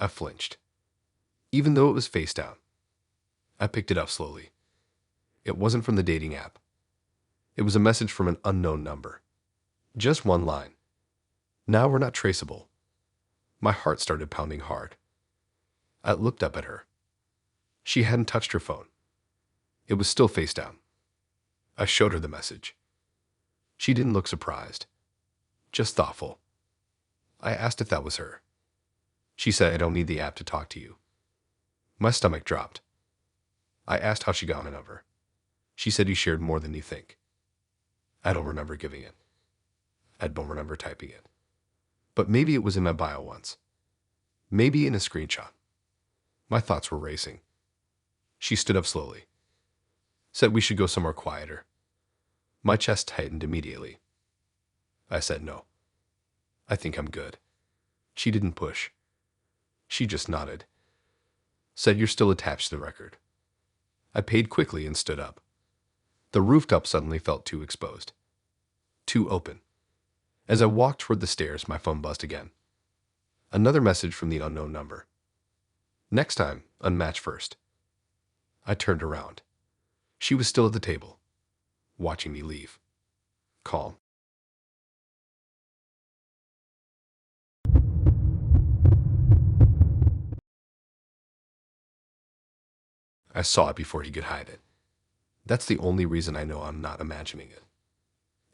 I flinched, even though it was face down. I picked it up slowly. It wasn't from the dating app. It was a message from an unknown number. Just one line. "Now we're not traceable." My heart started pounding hard. I looked up at her. She hadn't touched her phone. It was still face down. I showed her the message. She didn't look surprised, just thoughtful. I asked if that was her. She said, "I don't need the app to talk to you." My stomach dropped. I asked how she got my number. She said, "You shared more than you think." I don't remember giving it. I don't remember typing it. But maybe it was in my bio once. Maybe in a screenshot. My thoughts were racing. She stood up slowly. Said we should go somewhere quieter. My chest tightened immediately. I said no. "I think I'm good." She didn't push. She just nodded. Said, "You're still attached to the record." I paid quickly and stood up. The rooftop suddenly felt too exposed. Too open. As I walked toward the stairs, my phone buzzed again. Another message from the unknown number. "Next time, unmatch first." I turned around. She was still at the table, watching me leave. Calm. I saw it before he could hide it. That's the only reason I know I'm not imagining it.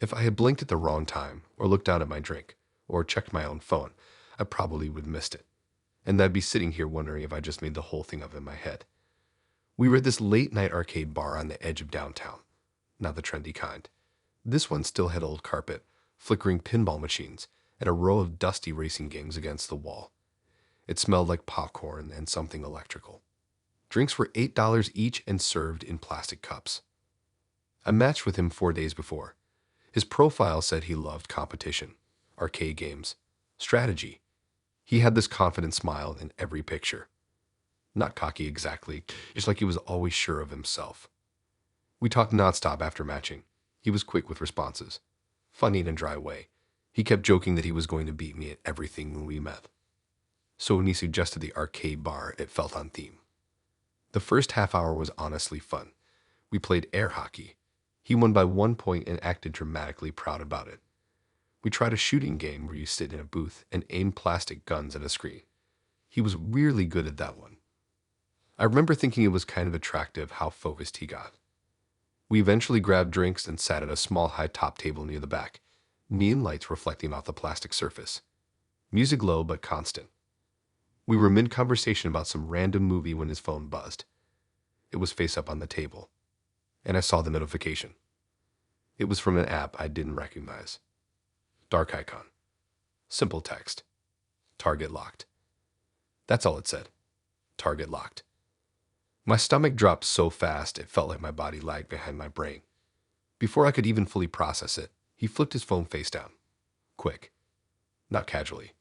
If I had blinked at the wrong time, or looked down at my drink, or checked my own phone, I probably would have missed it. And I'd be sitting here wondering if I just made the whole thing up in my head. We were at this late-night arcade bar on the edge of downtown. Not the trendy kind. This one still had old carpet, flickering pinball machines, and a row of dusty racing games against the wall. It smelled like popcorn and something electrical. Drinks were $8 each and served in plastic cups. I matched with him 4 days before. His profile said he loved competition, arcade games, strategy. He had this confident smile in every picture. Not cocky exactly, just like he was always sure of himself. We talked nonstop after matching. He was quick with responses. Funny in a dry way. He kept joking that he was going to beat me at everything when we met. So when he suggested the arcade bar, it felt on theme. The first half hour was honestly fun. We played air hockey. He won by 1 point and acted dramatically proud about it. We tried a shooting game where you sit in a booth and aim plastic guns at a screen. He was really good at that one. I remember thinking it was kind of attractive how focused he got. We eventually grabbed drinks and sat at a small high-top table near the back, neon lights reflecting off the plastic surface. Music low but constant. We were mid-conversation about some random movie when his phone buzzed. It was face up on the table, and I saw the notification. It was from an app I didn't recognize. Dark icon. Simple text. Target locked. That's all it said. Target locked. My stomach dropped so fast it felt like my body lagged behind my brain. Before I could even fully process it, he flipped his phone face down. Quick. Not casually.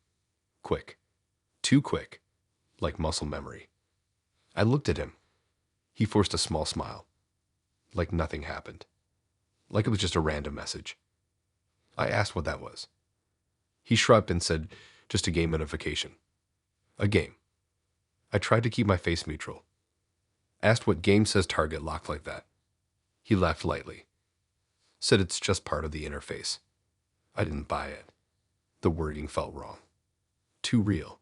Quick. Too quick. Like muscle memory. I looked at him. He forced a small smile. Like nothing happened. Like it was just a random message. I asked what that was. He shrugged and said, just a game notification. A game. I tried to keep my face neutral. Asked what game says target locked like that. He laughed lightly. Said it's just part of the interface. I didn't buy it. The wording felt wrong. Too real.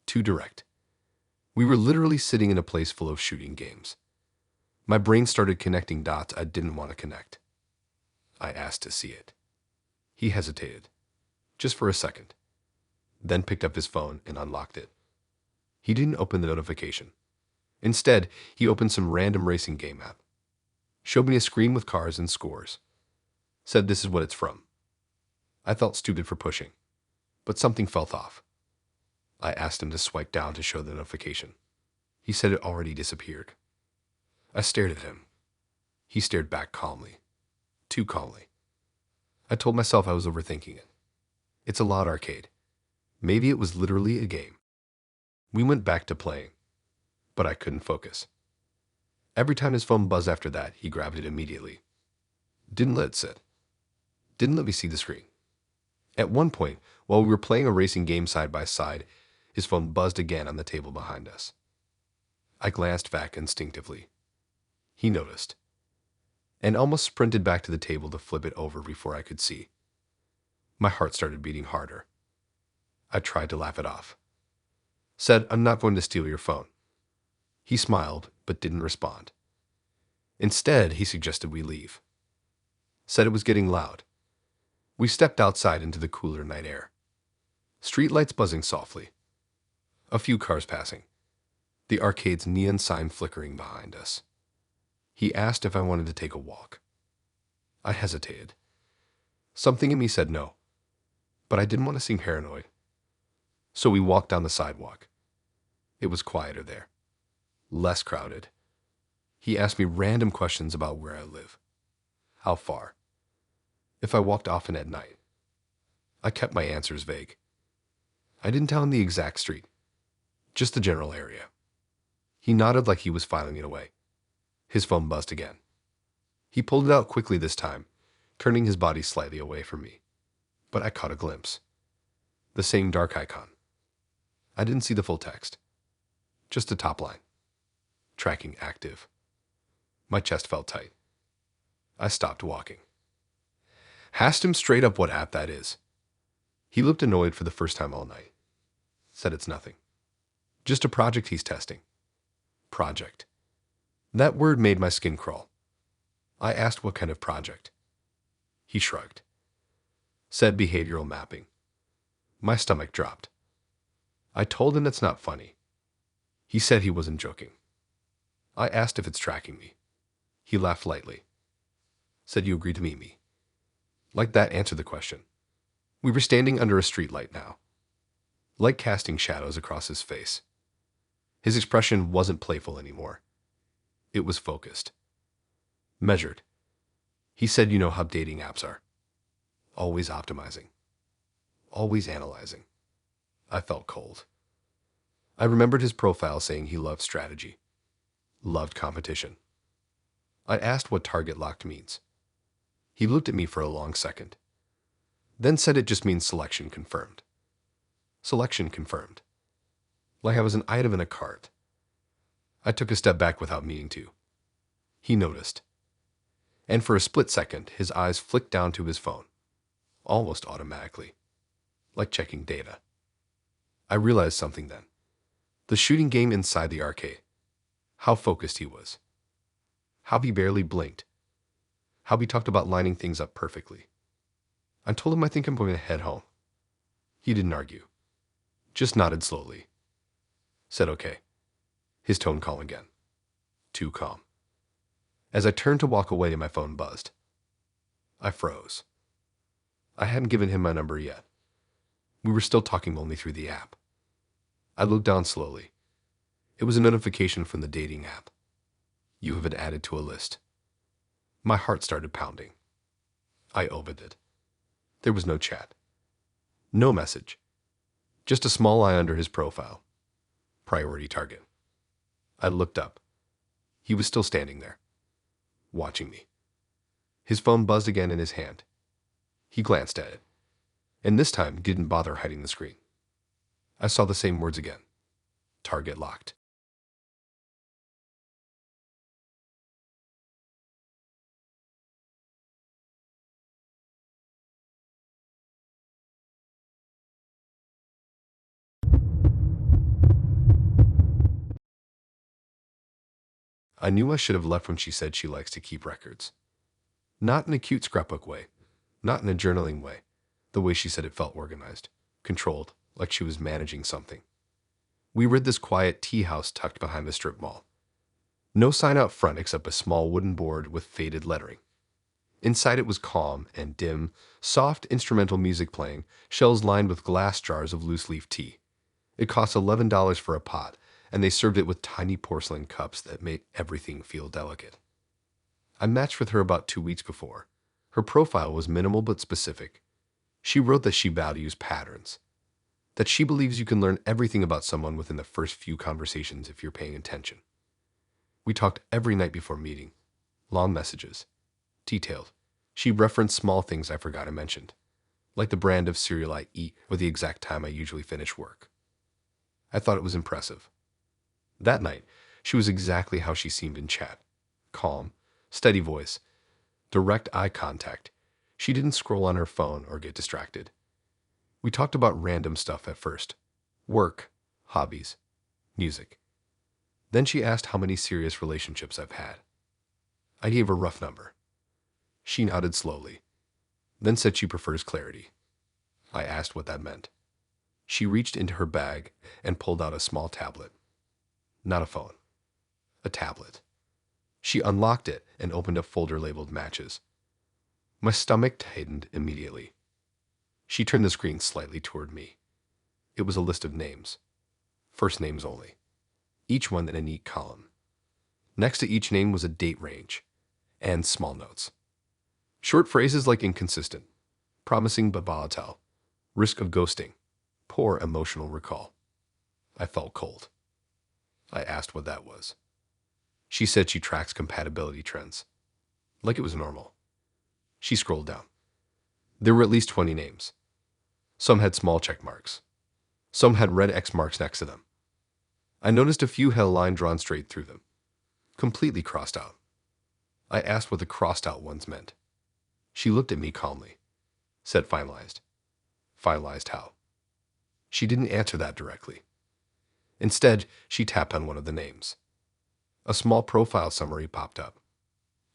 Too direct. We were literally sitting in a place full of shooting games. My brain started connecting dots I didn't want to connect. I asked to see it. He hesitated. Just for a second. Then picked up his phone and unlocked it. He didn't open the notification. Instead, he opened some random racing game app. Showed me a screen with cars and scores. Said this is what it's from. I felt stupid for pushing, but something felt off. I asked him to swipe down to show the notification. He said it already disappeared. I stared at him. He stared back calmly. Too calmly. I told myself I was overthinking it. It's a lot arcade. Maybe it was literally a game. We went back to playing, but I couldn't focus. Every time his phone buzzed after that, he grabbed it immediately. Didn't let it sit. Didn't let me see the screen. At one point, while we were playing a racing game side by side, his phone buzzed again on the table behind us. I glanced back instinctively. He noticed, and almost sprinted back to the table to flip it over before I could see. My heart started beating harder. I tried to laugh it off. Said, I'm not going to steal your phone. He smiled, but didn't respond. Instead, he suggested we leave. Said it was getting loud. We stepped outside into the cooler night air. Streetlights buzzing softly. A few cars passing. The arcade's neon sign flickering behind us. He asked if I wanted to take a walk. I hesitated. Something in me said no, but I didn't want to seem paranoid. So we walked down the sidewalk. It was quieter there. Less crowded. He asked me random questions about where I live. How far? If I walked often at night. I kept my answers vague. I didn't tell him the exact street, just the general area. He nodded like he was filing it away. His phone buzzed again. He pulled it out quickly this time, turning his body slightly away from me. But I caught a glimpse. The same dark icon. I didn't see the full text. Just the top line. Tracking active. My chest felt tight. I stopped walking. Asked him straight up what app that is. He looked annoyed for the first time all night. Said it's nothing. Just a project he's testing. Project. That word made my skin crawl. I asked what kind of project. He shrugged. Said behavioral mapping. My stomach dropped. I told him that's not funny. He said he wasn't joking. I asked if it's tracking me. He laughed lightly. Said you agreed to meet me. Like that answered the question. We were standing under a streetlight now. Light casting shadows across his face. His expression wasn't playful anymore. It was focused. Measured. He said you know how dating apps are. Always optimizing. Always analyzing. I felt cold. I remembered his profile saying he loved strategy. Loved competition. I asked what target locked means. He looked at me for a long second. Then said it just means selection confirmed. Selection confirmed. Like I was an item in a cart. I took a step back without meaning to. He noticed. And for a split second, his eyes flicked down to his phone. Almost automatically. Like checking data. I realized something then. The shooting game inside the arcade. How focused he was. How he barely blinked. How he talked about lining things up perfectly. I told him I think I'm going to head home. He didn't argue. Just nodded slowly. Said okay. His tone calm again. Too calm. As I turned to walk away, my phone buzzed. I froze. I hadn't given him my number yet. We were still talking only through the app. I looked down slowly. It was a notification from the dating app. You have been added to a list. My heart started pounding. I opened it. There was no chat. No message. Just a small eye under his profile. Priority target. I looked up. He was still standing there, watching me. His phone buzzed again in his hand. He glanced at it, and this time didn't bother hiding the screen. I saw the same words again. Target locked. I knew I should have left when she said she likes to keep records. Not in a cute scrapbook way, not in a journaling way, the way she said it felt organized, controlled, like she was managing something. We were at this quiet tea house tucked behind the strip mall. No sign out front except a small wooden board with faded lettering. Inside it was calm and dim, soft instrumental music playing, shelves lined with glass jars of loose-leaf tea. It cost $11 for a pot, and they served it with tiny porcelain cups that made everything feel delicate. I matched with her about 2 weeks before. Her profile was minimal but specific. She wrote that she values patterns, that she believes you can learn everything about someone within the first few conversations if you're paying attention. We talked every night before meeting. Long messages. Detailed. She referenced small things I forgot I mentioned, like the brand of cereal I eat or the exact time I usually finish work. I thought it was impressive. That night, she was exactly how she seemed in chat. Calm, steady voice, direct eye contact. She didn't scroll on her phone or get distracted. We talked about random stuff at first. Work, hobbies, music. Then she asked how many serious relationships I've had. I gave a rough number. She nodded slowly, then said she prefers clarity. I asked what that meant. She reached into her bag and pulled out a small tablet. Not a phone. A tablet. She unlocked it and opened a folder labeled matches. My stomach tightened immediately. She turned the screen slightly toward me. It was a list of names. First names only. Each one in a neat column. Next to each name was a date range and small notes. Short phrases like inconsistent, promising but volatile, risk of ghosting, poor emotional recall. I felt cold. I asked what that was. She said she tracks compatibility trends. Like it was normal. She scrolled down. There were at least 20 names. Some had small check marks. Some had red X marks next to them. I noticed a few had a line drawn straight through them. Completely crossed out. I asked what the crossed out ones meant. She looked at me calmly. Said finalized. Finalized how? She didn't answer that directly. Instead, she tapped on one of the names. A small profile summary popped up.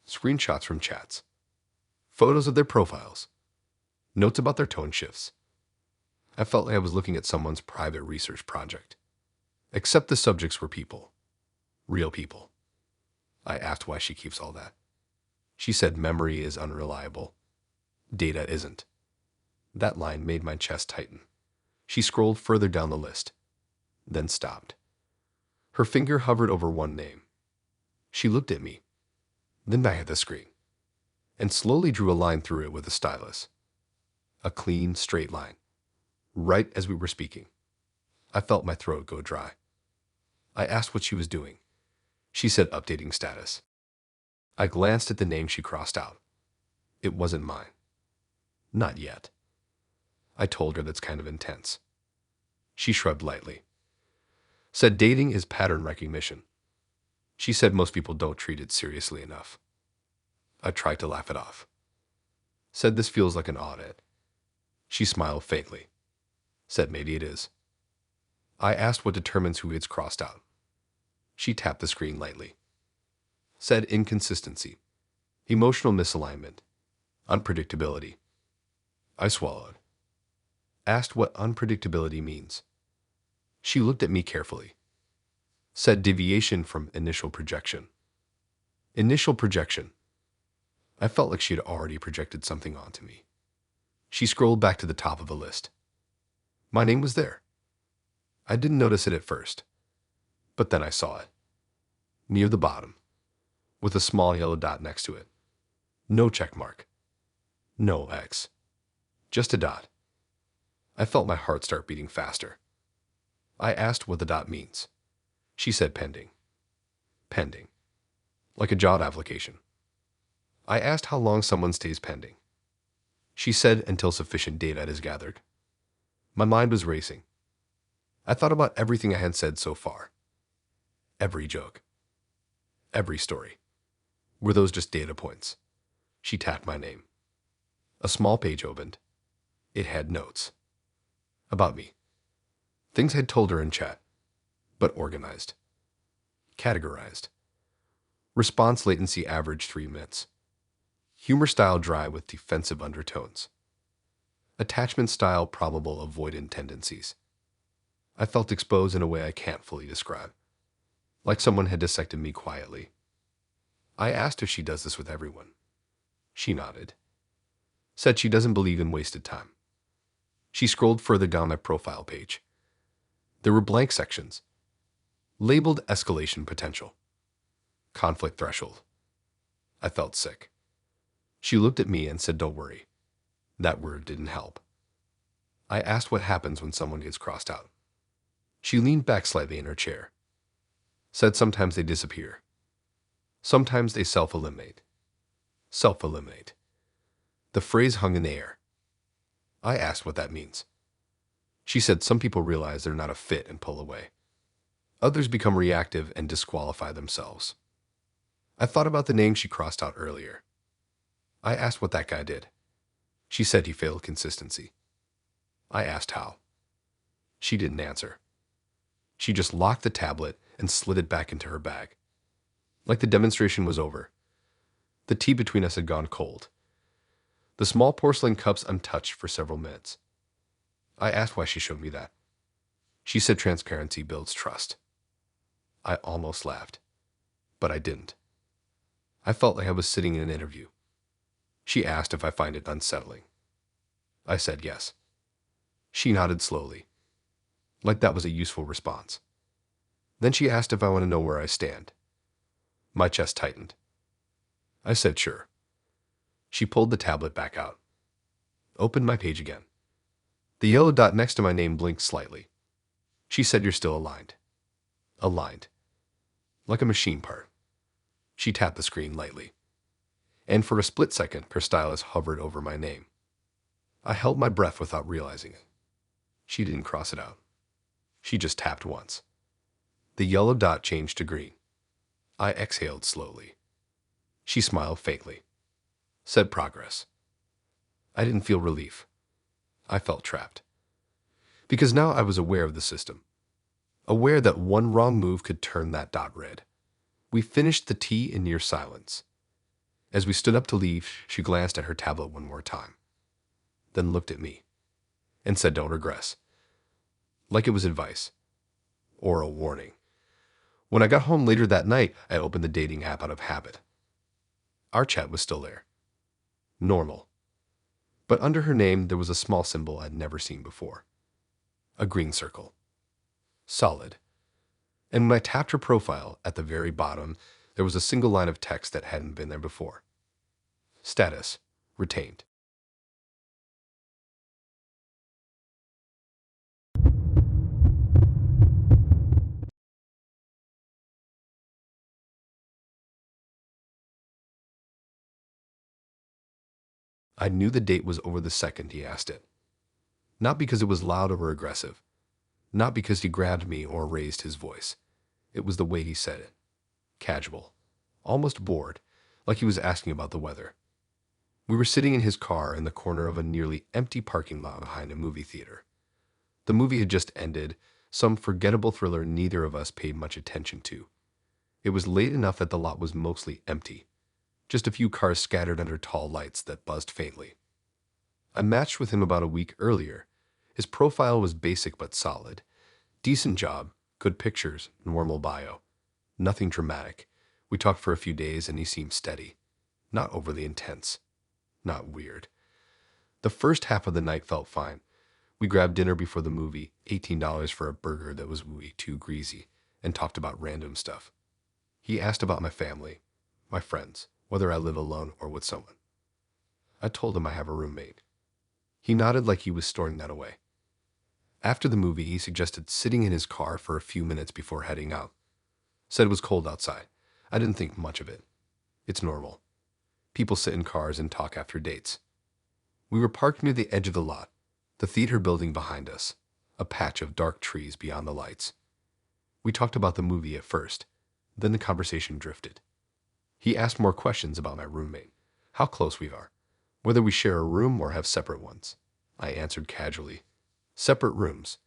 Screenshots from chats. Photos of their profiles. Notes about their tone shifts. I felt like I was looking at someone's private research project. Except the subjects were people. Real people. I asked why she keeps all that. She said memory is unreliable. Data isn't. That line made my chest tighten. She scrolled further down the list, then stopped. Her finger hovered over one name. She looked at me, then back at the screen, and slowly drew a line through it with a stylus. A clean, straight line. Right as we were speaking. I felt my throat go dry. I asked what she was doing. She said updating status. I glanced at the name she crossed out. It wasn't mine. Not yet. I told her that's kind of intense. She shrugged lightly. Said dating is pattern recognition. She said most people don't treat it seriously enough. I tried to laugh it off. Said this feels like an audit. She smiled faintly. Said maybe it is. I asked what determines who gets crossed out. She tapped the screen lightly. Said inconsistency, emotional misalignment, unpredictability. I swallowed. Asked what unpredictability means. She looked at me carefully. Said deviation from initial projection. Initial projection. I felt like she had already projected something onto me. She scrolled back to the top of the list. My name was there. I didn't notice it at first, but then I saw it. Near the bottom, with a small yellow dot next to it. No check mark. No X. Just a dot. I felt my heart start beating faster. I asked what the dot means. She said pending. Pending. Like a job application. I asked how long someone stays pending. She said until sufficient data is gathered. My mind was racing. I thought about everything I had said so far. Every joke. Every story. Were those just data points? She tapped my name. A small page opened. It had notes. About me. Things I'd told her in chat, but organized. Categorized. Response latency average 3 minutes. Humor style dry with defensive undertones. Attachment style probable avoidant tendencies. I felt exposed in a way I can't fully describe. Like someone had dissected me quietly. I asked if she does this with everyone. She nodded. Said she doesn't believe in wasted time. She scrolled further down my profile page. There were blank sections. Labeled escalation potential. Conflict threshold. I felt sick. She looked at me and said, "Don't worry." That word didn't help. I asked what happens when someone gets crossed out. She leaned back slightly in her chair. Said sometimes they disappear. Sometimes they self-eliminate. Self-eliminate. The phrase hung in the air. I asked what that means. She said some people realize they're not a fit and pull away. Others become reactive and disqualify themselves. I thought about the name she crossed out earlier. I asked what that guy did. She said he failed consistency. I asked how. She didn't answer. She just locked the tablet and slid it back into her bag. Like the demonstration was over. The tea between us had gone cold. The small porcelain cups untouched for several minutes. I asked why she showed me that. She said transparency builds trust. I almost laughed, but I didn't. I felt like I was sitting in an interview. She asked if I find it unsettling. I said yes. She nodded slowly, like that was a useful response. Then she asked if I want to know where I stand. My chest tightened. I said sure. She pulled the tablet back out. Opened my page again. The yellow dot next to my name blinked slightly. She said you're still aligned. Aligned. Like a machine part. She tapped the screen lightly. And for a split second, her stylus hovered over my name. I held my breath without realizing it. She didn't cross it out. She just tapped once. The yellow dot changed to green. I exhaled slowly. She smiled faintly. Said progress. I didn't feel relief. I felt trapped. Because now I was aware of the system. Aware that one wrong move could turn that dot red. We finished the tea in near silence. As we stood up to leave, she glanced at her tablet one more time, then looked at me. and said don't regress. Like it was advice. Or a warning. When I got home later that night, I opened the dating app out of habit. Our chat was still there. Normal. But under her name, there was a small symbol I'd never seen before. A green circle. Solid. And when I tapped her profile, at the very bottom, there was a single line of text that hadn't been there before. Status. Retained. I knew the date was over the second he asked it. Not because it was loud or aggressive. Not because he grabbed me or raised his voice. It was the way he said it. Casual. Almost bored, like he was asking about the weather. We were sitting in his car in the corner of a nearly empty parking lot behind a movie theater. The movie had just ended, some forgettable thriller neither of us paid much attention to. It was late enough that the lot was mostly empty. Just a few cars scattered under tall lights that buzzed faintly. I matched with him about a week earlier. His profile was basic but solid. Decent job, good pictures, normal bio. Nothing dramatic. We talked for a few days and he seemed steady. Not overly intense. Not weird. The first half of the night felt fine. We grabbed dinner before the movie, $18 for a burger that was way too greasy, and talked about random stuff. He asked about my family, my friends, whether I live alone or with someone. I told him I have a roommate. He nodded like he was storing that away. After the movie, he suggested sitting in his car for a few minutes before heading out. Said it was cold outside. I didn't think much of it. It's normal. People sit in cars and talk after dates. We were parked near the edge of the lot, the theater building behind us, a patch of dark trees beyond the lights. We talked about the movie at first, then the conversation drifted. He asked more questions about my roommate, how close we are, whether we share a room or have separate ones. I answered casually. Separate rooms,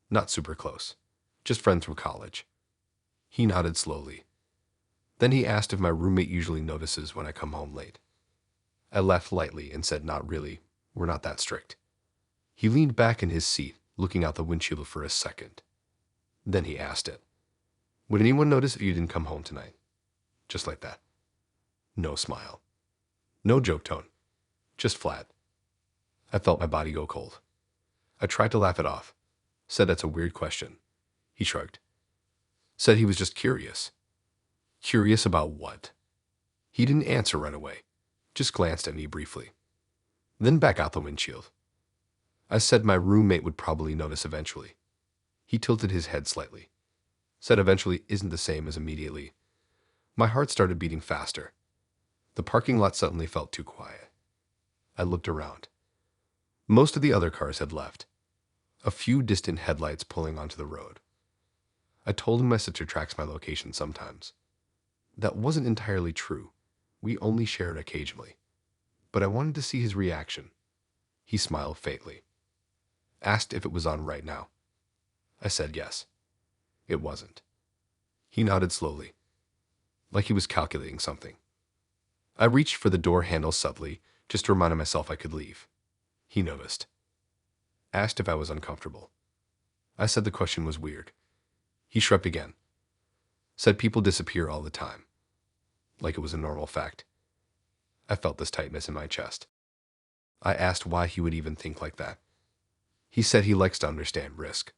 not super close, just friends from college. He nodded slowly. Then he asked if my roommate usually notices when I come home late. I laughed lightly and said not really, we're not that strict. He leaned back in his seat, looking out the windshield for a second. Then he asked it. Would anyone notice if you didn't come home tonight? Just like that. No smile. No joke tone. Just flat. I felt my body go cold. I tried to laugh it off. Said that's a weird question. He shrugged. Said he was just curious. Curious about what? He didn't answer right away. Just glanced at me briefly. Then back out the windshield. I said my roommate would probably notice eventually. He tilted his head slightly. Said eventually isn't the same as immediately. My heart started beating faster. The parking lot suddenly felt too quiet. I looked around. Most of the other cars had left. A few distant headlights pulling onto the road. I told him my sister tracks my location sometimes. That wasn't entirely true. We only shared occasionally. But I wanted to see his reaction. He smiled faintly. Asked if it was on right now. I said yes. It wasn't. He nodded slowly, like he was calculating something. I reached for the door handle subtly, just to remind myself I could leave. He noticed. Asked if I was uncomfortable. I said the question was weird. He shrugged again. Said people disappear all the time. Like it was a normal fact. I felt this tightness in my chest. I asked why he would even think like that. He said he likes to understand risk.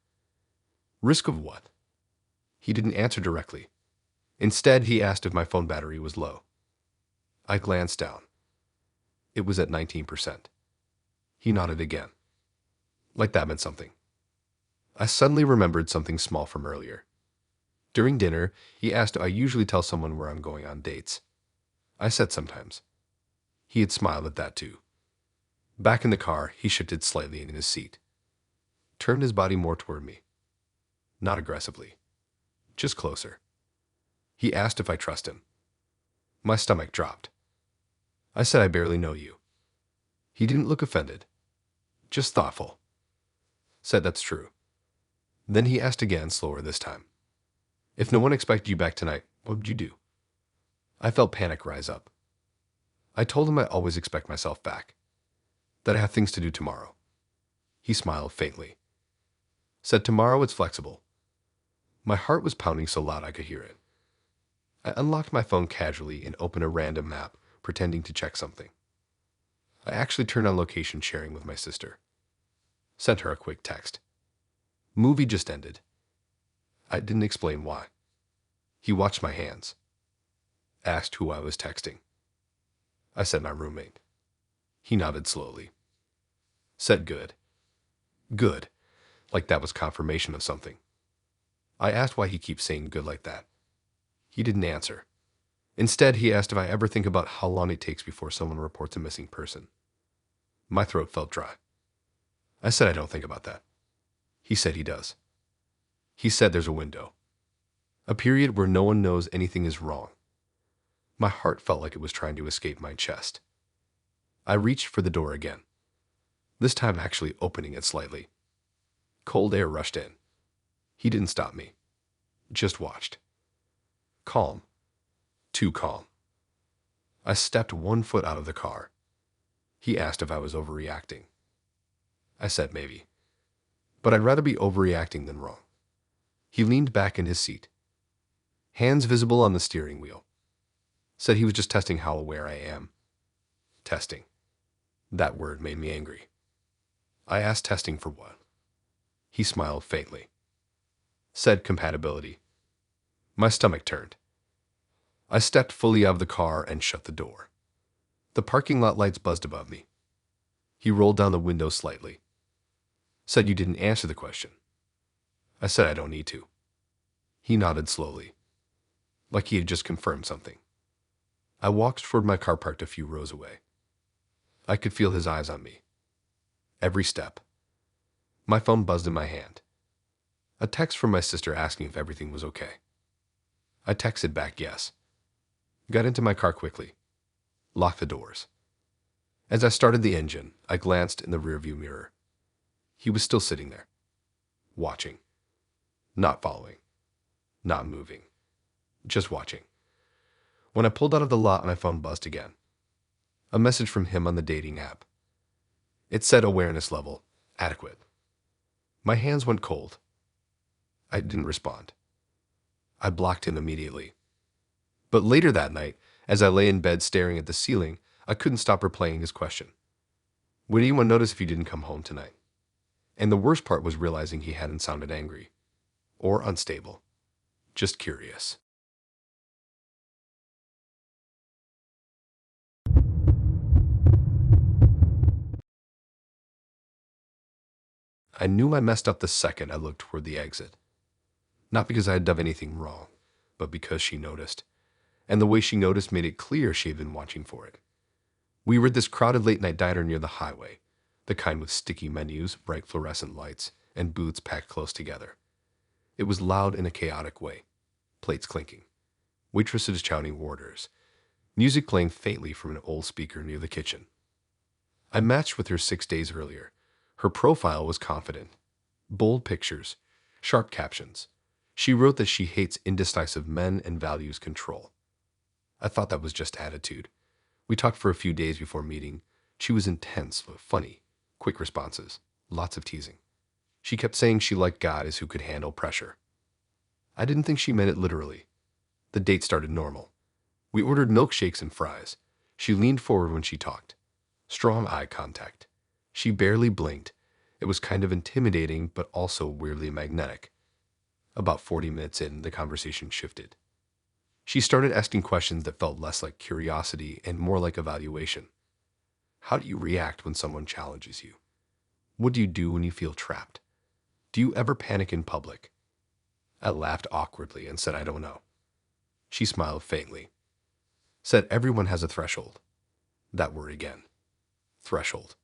Risk of what? He didn't answer directly. Instead, he asked if my phone battery was low. I glanced down. It was at 19%. He nodded again. Like that meant something. I suddenly remembered something small from earlier. During dinner, he asked if I usually tell someone where I'm going on dates. I said sometimes. He had smiled at that too. Back in the car, he shifted slightly in his seat. Turned his body more toward me. Not aggressively. Just closer. He asked if I trust him. My stomach dropped. I said I barely know you. He didn't look offended. Just thoughtful. Said that's true. Then he asked again, slower this time. If no one expected you back tonight, what would you do? I felt panic rise up. I told him I always expect myself back. That I have things to do tomorrow. He smiled faintly. Said tomorrow it's flexible. My heart was pounding so loud I could hear it. I unlocked my phone casually and opened a random map, pretending to check something. I actually turned on location sharing with my sister. Sent her a quick text. Movie just ended. I didn't explain why. He watched my hands. Asked who I was texting. I said my roommate. He nodded slowly. Said good. Good. Like that was confirmation of something. I asked why he keeps saying good like that. He didn't answer. Instead, he asked if I ever think about how long it takes before someone reports a missing person. My throat felt dry. I said I don't think about that. He said he does. He said there's a window. A period where no one knows anything is wrong. My heart felt like it was trying to escape my chest. I reached for the door again. This time actually opening it slightly. Cold air rushed in. He didn't stop me. Just watched. Calm. Too calm. I stepped 1 foot out of the car. He asked if I was overreacting. I said maybe. But I'd rather be overreacting than wrong. He leaned back in his seat. Hands visible on the steering wheel. Said he was just testing how aware I am. Testing. That word made me angry. I asked testing for what? He smiled faintly. Said compatibility. My stomach turned. I stepped fully out of the car and shut the door. The parking lot lights buzzed above me. He rolled down the window slightly. Said you didn't answer the question. I said I don't need to. He nodded slowly, like he had just confirmed something. I walked toward my car parked a few rows away. I could feel his eyes on me. Every step. My phone buzzed in my hand. A text from my sister asking if everything was okay. I texted back yes. Got into my car quickly. Locked the doors. As I started the engine, I glanced in the rearview mirror. He was still sitting there. Watching. Not following. Not moving. Just watching. When I pulled out of the lot, my phone buzzed again. A message from him on the dating app. It said awareness level, adequate. My hands went cold. I didn't respond. I blocked him immediately. But later that night, as I lay in bed staring at the ceiling, I couldn't stop replaying his question. Would anyone notice if you didn't come home tonight? And the worst part was realizing he hadn't sounded angry. Or unstable. Just curious. I knew I messed up the second I looked toward the exit. Not because I had done anything wrong, but because she noticed. And the way she noticed made it clear she had been watching for it. We were at this crowded late-night diner near the highway, the kind with sticky menus, bright fluorescent lights, and booths packed close together. It was loud in a chaotic way, plates clinking, waitresses shouting orders, music playing faintly from an old speaker near the kitchen. I matched with her 6 days earlier. Her profile was confident. Bold pictures, sharp captions. She wrote that she hates indecisive men and values control. I thought that was just attitude. We talked for a few days before meeting. She was intense, but funny, quick responses, lots of teasing. She kept saying she liked guys who could handle pressure. I didn't think she meant it literally. The date started normal. We ordered milkshakes and fries. She leaned forward when she talked. Strong eye contact. She barely blinked. It was kind of intimidating, but also weirdly magnetic. About 40 minutes in, the conversation shifted. She started asking questions that felt less like curiosity and more like evaluation. How do you react when someone challenges you? What do you do when you feel trapped? Do you ever panic in public? I laughed awkwardly and said I don't know. She smiled faintly. Said everyone has a threshold. That word again. Threshold.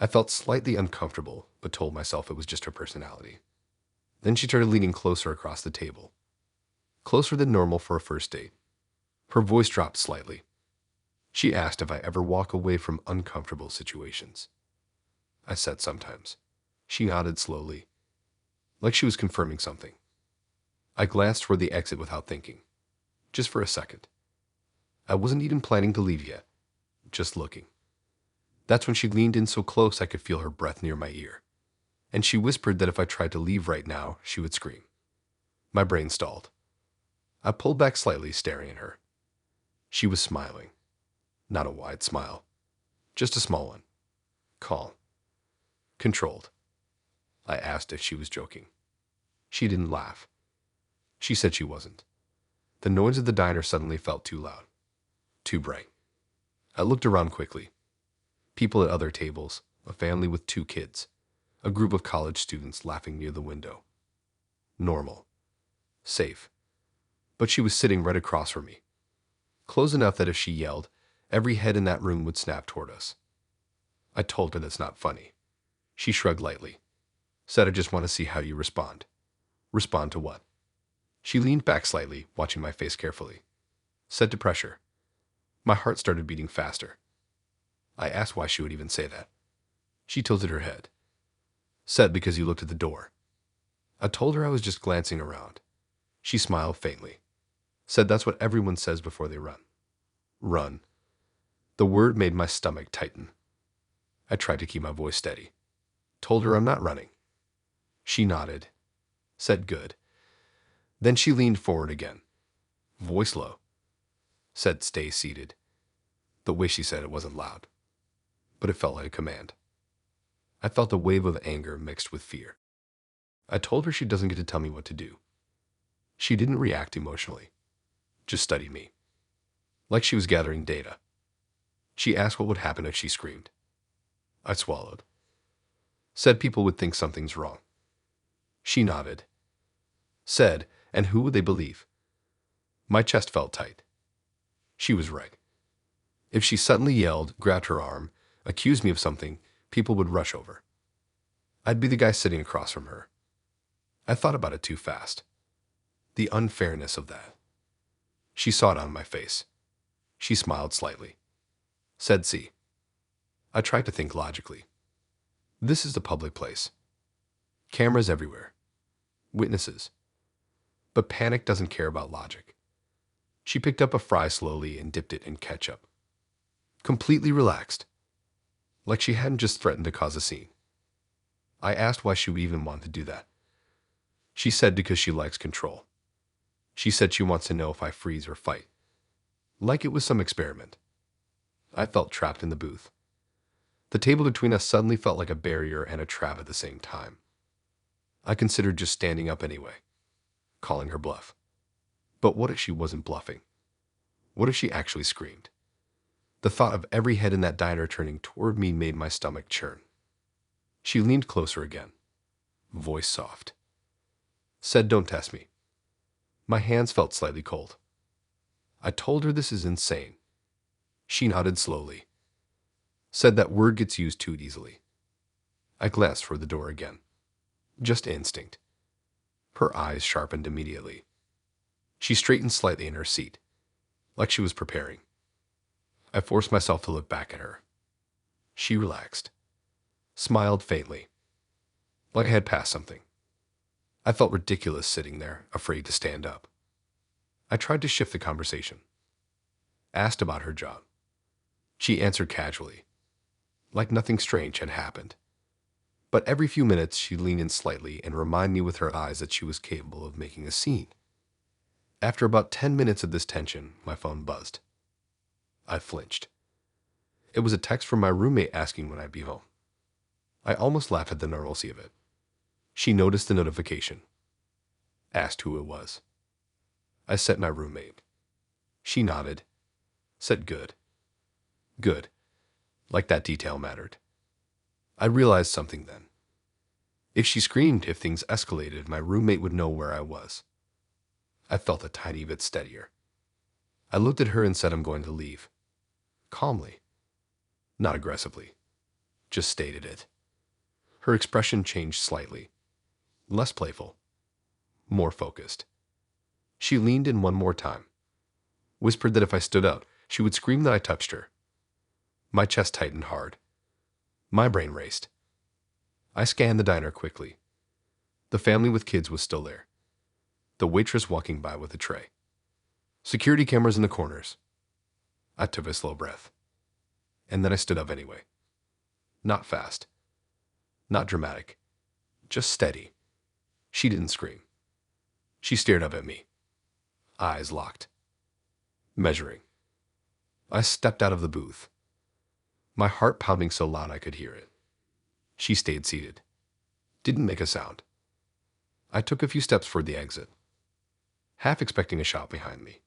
I felt slightly uncomfortable, but told myself it was just her personality. Then she started leaning closer across the table. Closer than normal for a first date. Her voice dropped slightly. She asked if I ever walk away from uncomfortable situations. I said sometimes. She nodded slowly, like she was confirming something. I glanced toward the exit without thinking. Just for a second. I wasn't even planning to leave yet. Just looking. That's when she leaned in so close I could feel her breath near my ear. And she whispered that if I tried to leave right now, she would scream. My brain stalled. I pulled back slightly, staring at her. She was smiling. Not a wide smile. Just a small one. Calm. Controlled. I asked if she was joking. She didn't laugh. She said she wasn't. The noise of the diner suddenly felt too loud. Too bright. I looked around quickly. People at other tables, a family with 2 kids, a group of college students laughing near the window. Normal. Safe. But she was sitting right across from me. Close enough that if she yelled, every head in that room would snap toward us. I told her that's not funny. She shrugged lightly. Said, I just want to see how you respond. Respond to what? She leaned back slightly, watching my face carefully. Said to pressure. My heart started beating faster. I asked why she would even say that. She tilted her head. Said because you looked at the door. I told her I was just glancing around. She smiled faintly. Said that's what everyone says before they run. Run. The word made my stomach tighten. I tried to keep my voice steady. Told her I'm not running. She nodded. Said good. Then she leaned forward again. Voice low. Said stay seated. The way she said it wasn't loud, but it felt like a command. I felt a wave of anger mixed with fear. I told her she doesn't get to tell me what to do. She didn't react emotionally. Just study me. Like she was gathering data. She asked what would happen if she screamed. I swallowed. Said people would think something's wrong. She nodded. Said, and who would they believe? My chest felt tight. She was right. If she suddenly yelled, grabbed her arm, accused me of something, people would rush over. I'd be the guy sitting across from her. I thought about it too fast. The unfairness of that. She saw it on my face. She smiled slightly. Said, see. I tried to think logically. This is a public place. Cameras everywhere. Witnesses. But panic doesn't care about logic. She picked up a fry slowly and dipped it in ketchup. Completely relaxed. Like she hadn't just threatened to cause a scene. I asked why she would even want to do that. She said because she likes control. She said she wants to know if I freeze or fight. Like it was some experiment. I felt trapped in the booth. The table between us suddenly felt like a barrier and a trap at the same time. I considered just standing up anyway, calling her bluff. But what if she wasn't bluffing? What if she actually screamed? The thought of every head in that diner turning toward me made my stomach churn. She leaned closer again, voice soft. Said, don't test me. My hands felt slightly cold. I told her this is insane. She nodded slowly. Said that word gets used too easily. I glanced toward the door again. Just instinct. Her eyes sharpened immediately. She straightened slightly in her seat, like she was preparing. I forced myself to look back at her. She relaxed, smiled faintly, like I had passed something. I felt ridiculous sitting there, afraid to stand up. I tried to shift the conversation. Asked about her job. She answered casually, like nothing strange had happened. But every few minutes she'd lean in slightly and remind me with her eyes that she was capable of making a scene. After about 10 minutes of this tension, my phone buzzed. I flinched. It was a text from my roommate asking when I'd be home. I almost laughed at the normalcy of it. She noticed the notification. Asked who it was. I sent my roommate. She nodded. Said good. Good. Like that detail mattered. I realized something then. If she screamed, if things escalated, my roommate would know where I was. I felt a tiny bit steadier. I looked at her and said I'm going to leave. Calmly. Not aggressively. Just stated it. Her expression changed slightly. Less playful. More focused. She leaned in one more time. Whispered that if I stood up, she would scream that I touched her. My chest tightened hard. My brain raced. I scanned the diner quickly. The family with kids was still there. The waitress walking by with a tray. Security cameras in the corners. I took a slow breath. And then I stood up anyway. Not fast. Not dramatic. Just steady. She didn't scream. She stared up at me. Eyes locked. Measuring. I stepped out of the booth. My heart pounding so loud I could hear it. She stayed seated. Didn't make a sound. I took a few steps toward the exit, half expecting a shot behind me.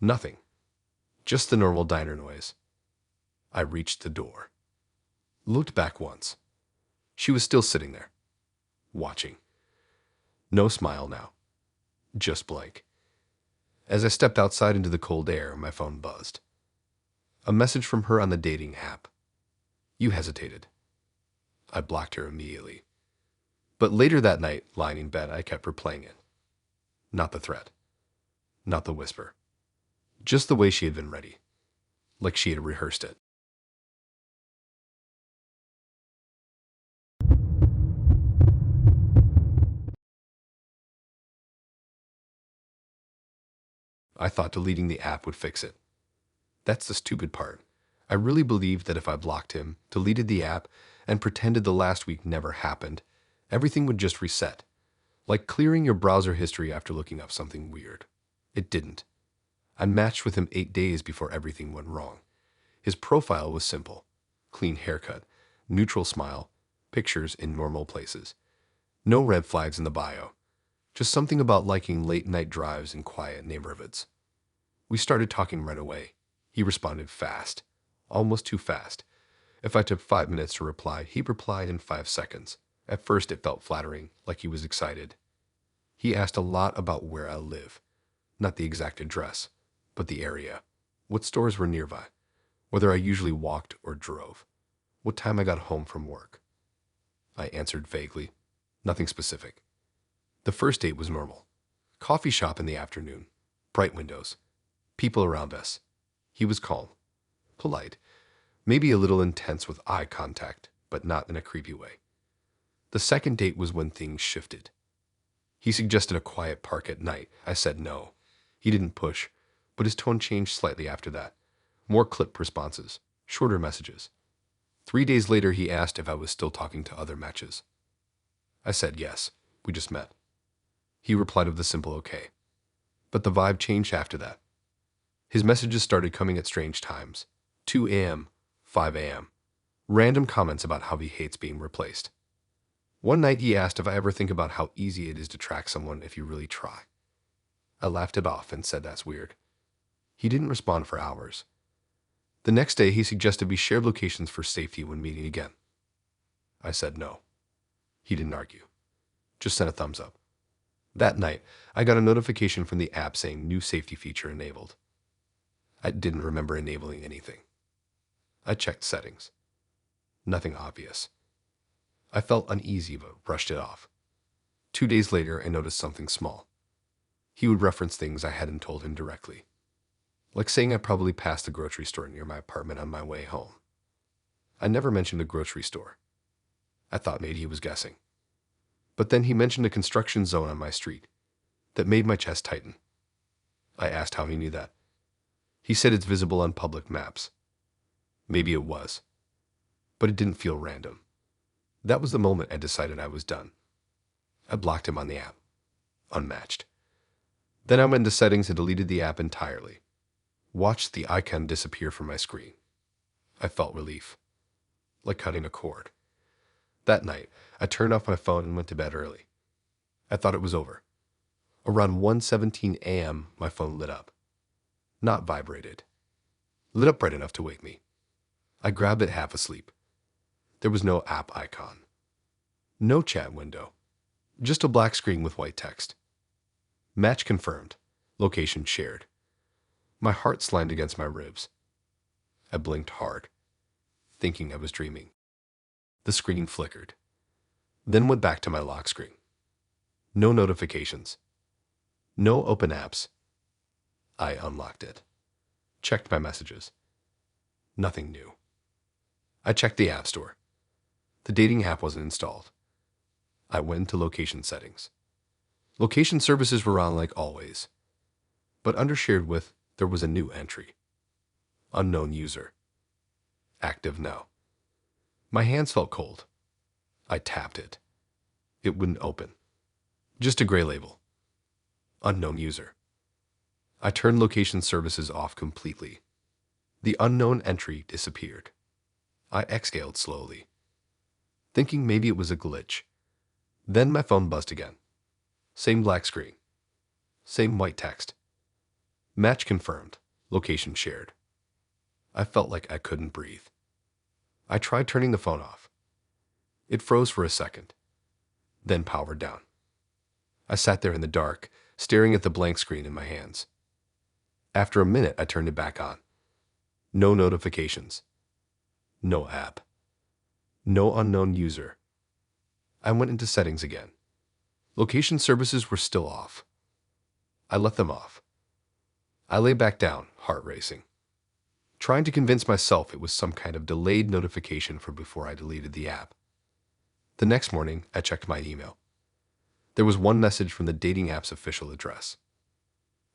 Nothing. Just the normal diner noise. I reached the door. Looked back once. She was still sitting there, watching. No smile now. Just blank. As I stepped outside into the cold air, my phone buzzed. A message from her on the dating app. You hesitated. I blocked her immediately. But later that night, lying in bed, I kept replaying it. Not the threat. Not the whisper. Just the way she had been ready. Like she had rehearsed it. I thought deleting the app would fix it. That's the stupid part. I really believed that if I blocked him, deleted the app, and pretended the last week never happened, everything would just reset. Like clearing your browser history after looking up something weird. It didn't. I matched with him 8 days before everything went wrong. His profile was simple. Clean haircut, neutral smile, pictures in normal places. No red flags in the bio. Just something about liking late-night drives in quiet neighborhoods. We started talking right away. He responded fast. Almost too fast. If I took 5 minutes to reply, he replied in 5 seconds. At first it felt flattering, like he was excited. He asked a lot about where I live. Not the exact address, but the area. What stores were nearby. Whether I usually walked or drove. What time I got home from work. I answered vaguely. Nothing specific. The first date was normal. Coffee shop in the afternoon. Bright windows. People around us. He was calm. Polite. Maybe a little intense with eye contact, but not in a creepy way. The second date was when things shifted. He suggested a quiet park at night. I said no. He didn't push, but his tone changed slightly after that. More clipped responses. Shorter messages. 3 days later, he asked if I was still talking to other matches. I said yes. We just met. He replied with a simple okay. But the vibe changed after that. His messages started coming at strange times. 2 a.m., 5 a.m. Random comments about how he hates being replaced. One night he asked if I ever think about how easy it is to track someone if you really try. I laughed it off and said that's weird. He didn't respond for hours. The next day he suggested we share locations for safety when meeting again. I said no. He didn't argue. Just sent a thumbs up. That night, I got a notification from the app saying new safety feature enabled. I didn't remember enabling anything. I checked settings. Nothing obvious. I felt uneasy but brushed it off. 2 days later, I noticed something small. He would reference things I hadn't told him directly. Like saying I probably passed the grocery store near my apartment on my way home. I never mentioned a grocery store. I thought maybe he was guessing. But then he mentioned a construction zone on my street. That made my chest tighten. I asked how he knew that. He said it's visible on public maps. Maybe it was. But it didn't feel random. That was the moment I decided I was done. I blocked him on the app. Unmatched. Then I went into settings and deleted the app entirely. Watched the icon disappear from my screen. I felt relief. Like cutting a cord. That night, I turned off my phone and went to bed early. I thought it was over. Around 1:17 a.m., my phone lit up. Not vibrated. Lit up bright enough to wake me. I grabbed it half asleep. There was no app icon. No chat window. Just a black screen with white text. Match confirmed. Location shared. My heart slammed against my ribs. I blinked hard, thinking I was dreaming. The screen flickered. Then went back to my lock screen. No notifications. No open apps. I unlocked it. Checked my messages. Nothing new. I checked the app store. The dating app wasn't installed. I went to location settings. Location services were on like always. But under shared with, there was a new entry. Unknown user. Active now. My hands felt cold. I tapped it. It wouldn't open. Just a gray label. Unknown user. I turned location services off completely. The unknown entry disappeared. I exhaled slowly, thinking maybe it was a glitch. Then my phone buzzed again. Same black screen. Same white text. Match confirmed. Location shared. I felt like I couldn't breathe. I tried turning the phone off. It froze for a second, then powered down. I sat there in the dark, staring at the blank screen in my hands. After a minute, I turned it back on. No notifications. No app. No unknown user. I went into settings again. Location services were still off. I let them off. I lay back down, heart racing, trying to convince myself it was some kind of delayed notification from before I deleted the app. The next morning, I checked my email. There was one message from the dating app's official address.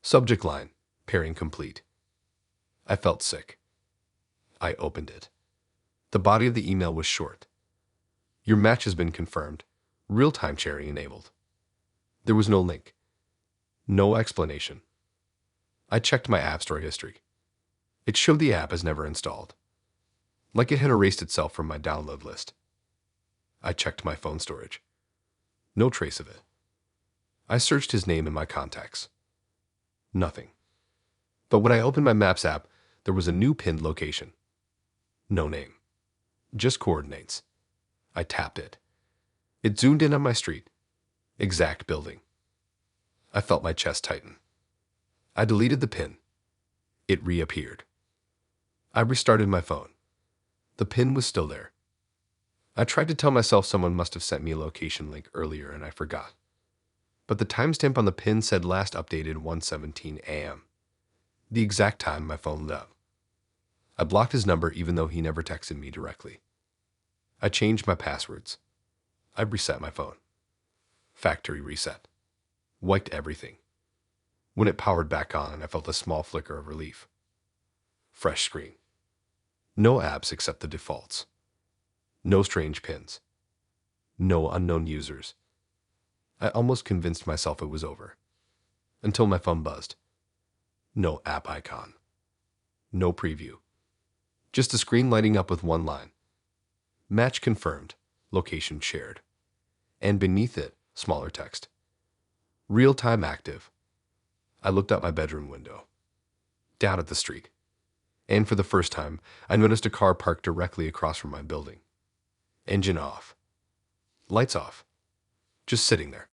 Subject line, pairing complete. I felt sick. I opened it. The body of the email was short. Your match has been confirmed. Real-time sharing enabled. There was no link. No explanation. I checked my App Store history. It showed the app as never installed, like it had erased itself from my download list. I checked my phone storage. No trace of it. I searched his name in my contacts. Nothing. But when I opened my Maps app, there was a new pinned location. No name. Just coordinates. I tapped it. It zoomed in on my street. Exact building. I felt my chest tighten. I deleted the pin. It reappeared. I restarted my phone. The pin was still there. I tried to tell myself someone must have sent me a location link earlier and I forgot. But the timestamp on the pin said last updated 1:17 a.m. The exact time my phone lit up. I blocked his number even though he never texted me directly. I changed my passwords. I reset my phone. Factory reset. Wiped everything. When it powered back on, I felt a small flicker of relief. Fresh screen. No apps except the defaults. No strange pins. No unknown users. I almost convinced myself it was over. Until my phone buzzed. No app icon. No preview. Just a screen lighting up with one line. Match confirmed. Location shared. And beneath it, smaller text. Real-time active. I looked out my bedroom window. Down at the street. And for the first time, I noticed a car parked directly across from my building. Engine off. Lights off. Just sitting there.